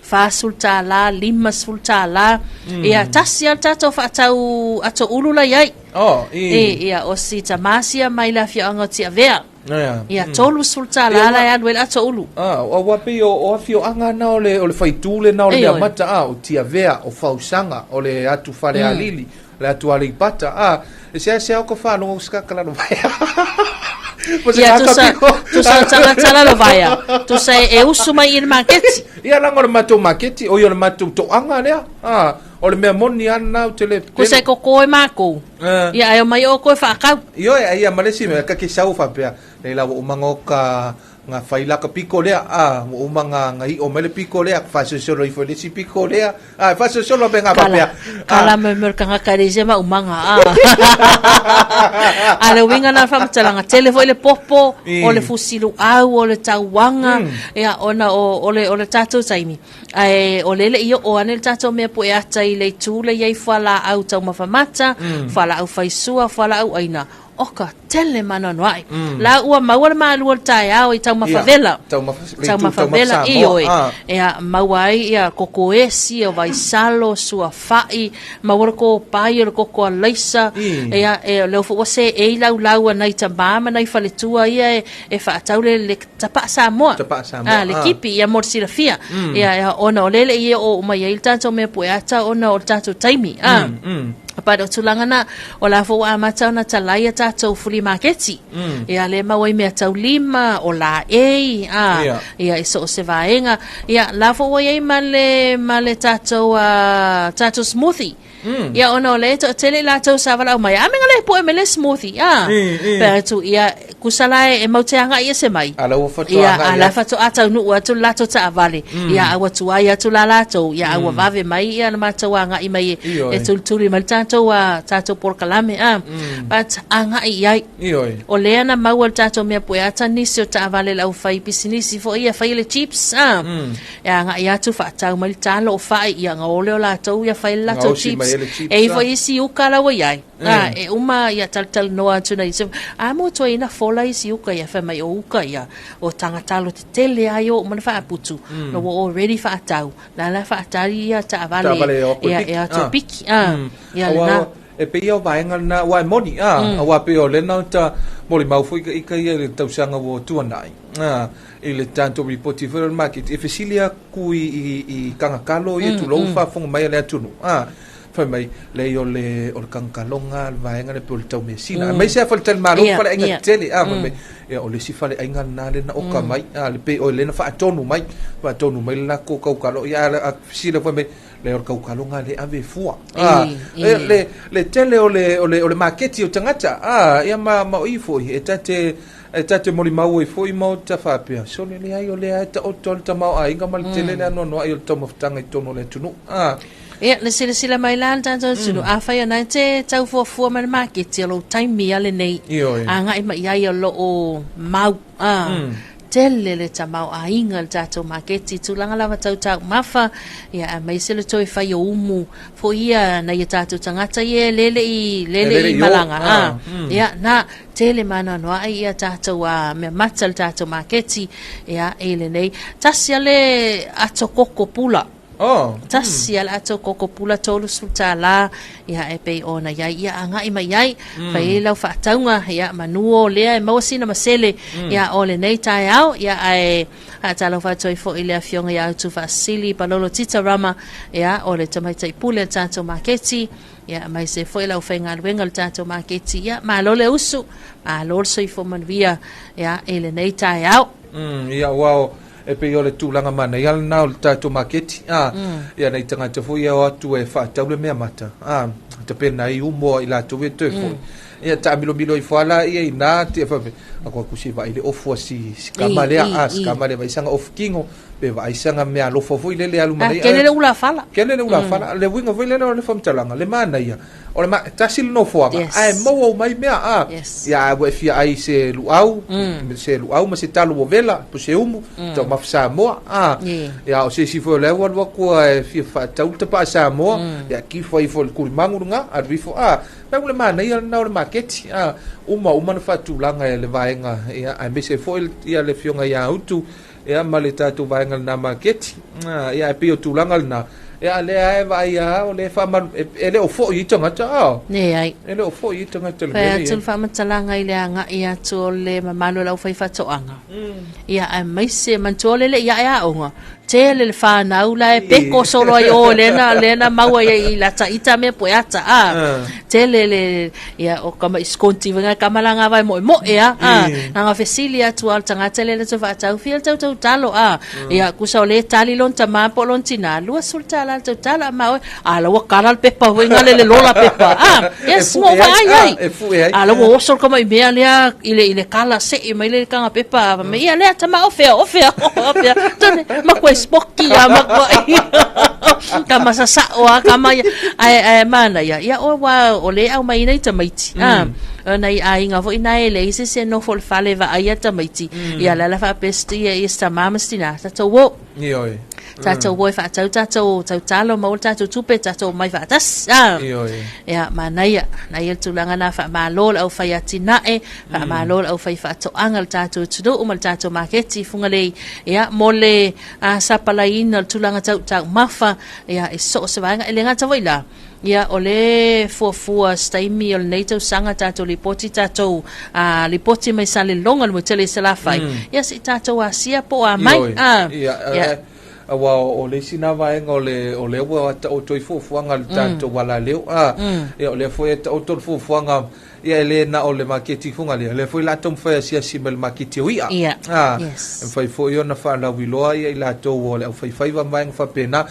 fa sultala lima sultala ia tasia tato fa tau ato ulu la ia ia o si tamasia mai la fia anga tia vea ia tolu sultala la ia duel ato ulu o wapi o fio anga na o le faitule na o le mata o tia vea o fausanga o le atu fale alili la tua li pata se o ko fa no ska kala no vai ia tu sa tala lo vai tu sai e usu mai il marketi ia la ngor mato marketi o yo le mato to anga le o le mea moni ana o tele ko sai ko ko e mako ia ai mai o ko fa ka ia malesi me ka ke sau fa pe le la o mangoka nga faila ka piko lea mo umanga ngai o mele piko lea fa so so roi fo le si piko lea fa so so lo benga pa pea kala me kanga karije ma umanga ale winga na fa mtalanga telefo ile popo o le fusilu au o le tauanga ya ona o le tato taimi ai o le io o anel tato me po e ata ile tule ye fala au tau mafamata fala au faisua fala au aina oka tele mana noai la ua maua malu tai au i tau mafavela iyo ya mawai ya kokoesi o vaisalo sua fai maua ko pai o ko alaisa ya le fo se e lau na i tamba na i faletua ia e fa taule le tapa Samoa le kipi ya morsilafia ya ona olele ia o mai il tanto me poeta ona o tanto taimi Pada tulangana o la fo amata na talaya tato fuli marketi ia le mawai me tau lima o la ia iso se vaenga ia la fo wai male tato smoothie ia ona le to tele la to savala mai amenga le po emele smoothie pe tu ia kusala e mauteanga ia se mai ala fato ata nu atu lato ta avale ia awatu ia tu la lato ia awa vave mai ia na matawanga i mai e tultuli mal tato por kalame but anga ia o le na mawal tato me po ata nisi ta avale la ufai pisinisi fo ia fai le chips ia anga ia tu fa ta mal talo fai ia ngole la to ia fai la to chips e fo isi ukala wa ia e uma ia tal no atu na isi amo to ina fola isi uka ia fa mai o uka ia o tangatalo te tele ayo man fa putu no already fa tau la fa tari ia ta avale ia to piki ia na e pe ia vaenga na wa moni wa pe o le na ta moli mau foi ka ia le tausanga wo tuanai ile tanto reporti for market e fesilia kui i kangakalo i tu lo fa fonga mai le tunu fa mai le o le kankalonga vaenga le pol tau mesina mai se fa tel malu fa enga tele mai e o le si fa le enga na le na o ka mai le pe o le na fa tonu mai la ko kalo ia fesilia fa mai le or kalonga le ave fua le tele o le market o tangata ia ma i foi e tate moli mau e foi mau ta fa pe so le ai o le ta o tol ta mau ai ga mal tele le no ai o to mafutanga i tono le tunu ia le sila mai lan tanto tunu a fa ia na te tau fo ma market lo time mi ale nei anga i mai ai lo o mau tele le tamau a inga le tato maketi tulanga lava tau mafa ia mai sele toi fai o umu fo ia na ia tato tangata ia lele i malanga ia na tele mana noa ia tato a me mata le tato maketi ia ele nei tasi ale ato koko pula tasi ala ato koko pula tolu sultala ia e pe ona ia anga i mai ai pai lau faataunga ia manuo lea e mawasina masele ia ole nei tai au ia ai Talofa toi fo ile afionga ia tu fasili palolo tita rama ia ole tamaita ipule tato marketi ia mai se foi lau fenga wenga tato marketi ia malole usu malole so ifo manvia ia ele nei tai au ia wow e pe ole tulanga mana ia na o tato marketi ia nei tangata fo ia atu e fa taule me mata te pena i umo i la tu veto fo ia ta milo i fala ia ina te fa ako kusi va ile ofu si kamale kamale vai sanga of kingo pe vai sanga me alo fo ile le alu mane kele le ula fala le winga vai le fam talanga le mana ia o le ma tasil no fo ai mo mai mea ia we fia ai se luau ma se talo o vela po se umu to ma Samoa ia o se si fo le wa ko fia fa tau te pa Samoa ia ki fo i fo ku mangurunga a rifo na le mana ia na o market uma na fa tulanga le vaenga ia ai me se fo ia le fionga ia utu ia male tatu vaenga na market ia pe o tulanga na ia le ai vai o le fa ele o fo i tonga ne ai ele o fo i tonga te le tul fa matalanga ile anga ia to le mamalo la fa to anga ia ai mai se man to le ia onga tele le whanau la e peko solo ai o lena maua i la taita me po ata tele le ia o kama iskonti venga kamalanga vai mo ea nga fesili atu al tangata le to va tau fil tau talo ia kusa le tali lon tama po lon tina lua sulta la tau tala ma ala wa karal pepa venga le lola pepa yes mo vai ala wo sol kama i mea lea ile kala se i mai le kanga pepa me ia le tama ofea tone ma spoki ya makwai kama sasa wa kama ai mana ya o wa o le au mai nei tamaiti nei ai nga vo ina ele se no fol fale va ai tamaiti ya la fa pesti ya sta mamastina tato wo tato wo fa tato talo mo tato tupe tato mai fa tas ya mana ya na il tulanga na fa malol au fa yatina fa malol au fa to angal tato tudo umal tato marketi fungale ya mole sapalaina tulanga tau mafa ya so savanga elenga tawila ya ole fua staimi ol nato sanga tato lipoti tato lipoti mai sale longa mo tele sala fai ya si tato asia po mai wa ole sina vai ole wa o toi fua ngal tato wala leo ya ole foi o to fua ngal ia ele na ole maketi funga le foi la tom fa sia simel maketi wi foi foi ona fa la wiloa ia la to ole foi va mai fa pena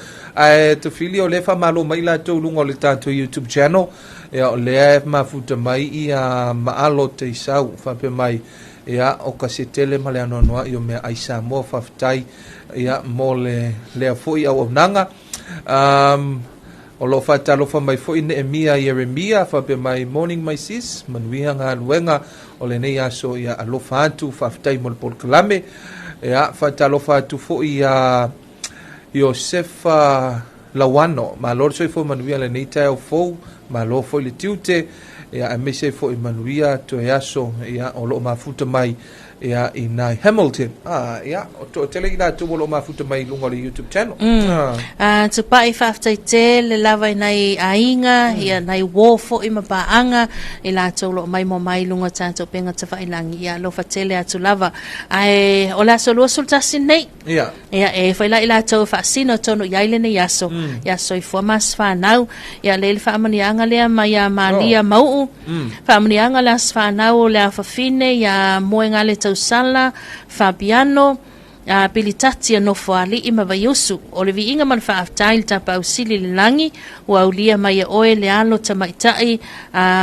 to filio le fa malo mai la to lungo le tato YouTube channel ia ole ma futa mai ia maalo te sau fa pe mai ia o kasetele male anonoa io me aisa mo fa ftai ia mole le foi au nanga o lo fa talofa mai fo in Emia Yeremia fa pe mai morning my sis manuia nga luenga o le nei aso ia alofa atu fa ftai mol por klame ia fa talofa atu fo ia Josefa Lawano ma lor so fo manuia le nei tai fo ma lo fo le tiute ia a me se fo manuia to aso ia o lo mafuta mai ia in Hamilton ia o to tele ina tu lo mafuta mai lungo le YouTube channel to pai faftai te le lava nai ainga ia nai wofo i mapaanga i la to lo mai mo mai lungo tanto penga te fai langi ia lo fatele atu lava ai o la solo sulta sinei ia e fai la ila to fa sino tono ia ile ne yaso yaso i fo mas fa nau ia le fa mani anga le mai ya malia mau fa mani anga la fa nau le fa fine ya moenga le sala Fabiano pilitati no foali ima vayusu o le viinga man fa aftail tapa usili le langi wa ulia mai oe le alo tamaitai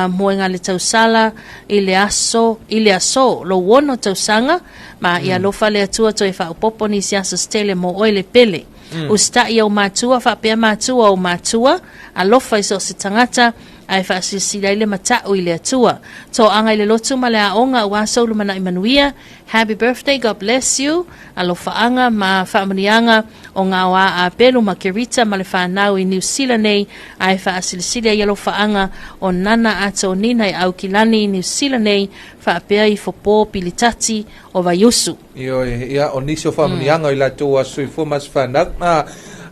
moenga le tausala ile aso lo wono tausanga ma ia lo fale atua to fa popo ni sia stele mo oe le pele usta ia o matua fa pe matua o matua alofa iso se tangata ai fa sila ile mata o ile atua to anga ile lotu male aonga wa so lu mana Emmanuel happy birthday, God bless you alofa anga ma familianga o nga wa a pelu makirita male fa nau i New Zealand nei ai fa sila ile lofa anga o nana ato nina i au kilani New Zealand nei fa pe ai fopo pilitati o vayusu ia o niso familianga ila to aso i fomas fa na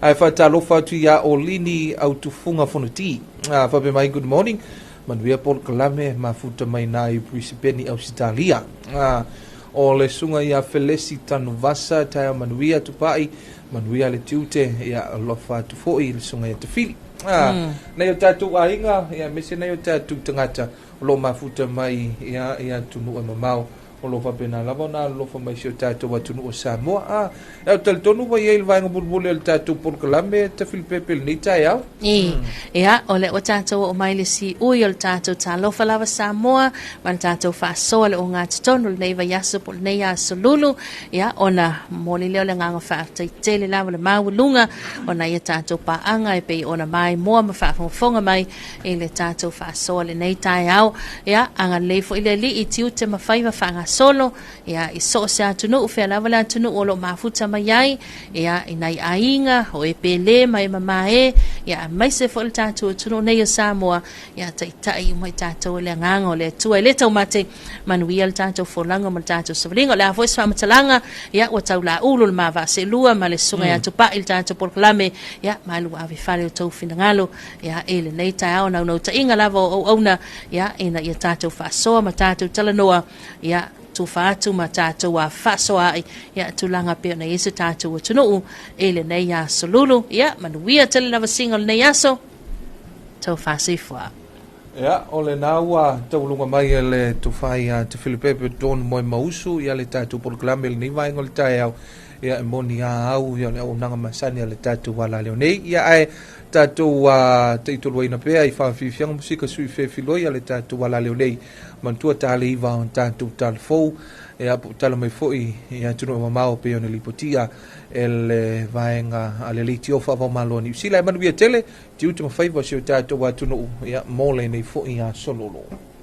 ai fa talofa tu ia o lini au tufunga fonuti fa be mai good morning manuia por kalame ma futa mai nai Brisbane Australia o le sunga ia felesi tanu vasa tai manuia tu pai manuia le tiute ia lofa tu foi le sunga ia te fili nei o tatu ainga ia mese nei o tatu tangata lo ma futa mai ia tunu mamau o lo fa pena lava na lo fa mai tatu wa tunu o Samoa e tal tonu wa ia vai ngabulbul el tatu por kalame te filpepel ni tai au ia ole o tatu o mai le si ui o tatu Talofa lava Samoa man tatu fa so le o ngat tonu nei va yaso por nei aso lulu ia ona moli le nga fa te le lava le maulunga ona ia tatu pa anga e pe ona mai mo ma fa fonga mai e le tatu fa so le nei tai au ia anga le fo ile li i tiu te ma fa fa solo ia i so se atunu fe lava la atunu o lo mafuta mai ai ia inai ainga o e pele mai mama ia mai se fo tatu tunu nei Samoa ia tai mai tatu le ngango le tua le tau mate manuia tatu fo langa ma tatu sovlingo la voice fa matalanga ia o tau la ulu ma va se lua ma le sunga ia tupa il tatu por klame ia malu ave fale o tau finangalo ia ele nei tai no ta inga lava o ona ia ina ia tatu fa so ma tatu talanoa ia tu fatu ma tatu wa fasoa ia tulanga pe na Yesu tatu tunu ele nei ya solulu ia manuia tele na single nei aso to fasifwa. Ya, ole na ua taulunga mai le tufai a te Filipepe don moi mausu ia le tatu proklame le ni vai ngol tai au ia moni a au ia le nanga masani le tatu wala le nei ia ai tatu wa te tuluina pe ai fa fianga musika sui fe filo ia le tatu wala le nei mantua tali va on tatu talfo ia tala mai foi ia tunu mamao pe ona lipotia el vaenga ale litio fa va maloni sila manu ia tele ti ultima faiva se tatu wa tunu ia mole nei foi ia sololo.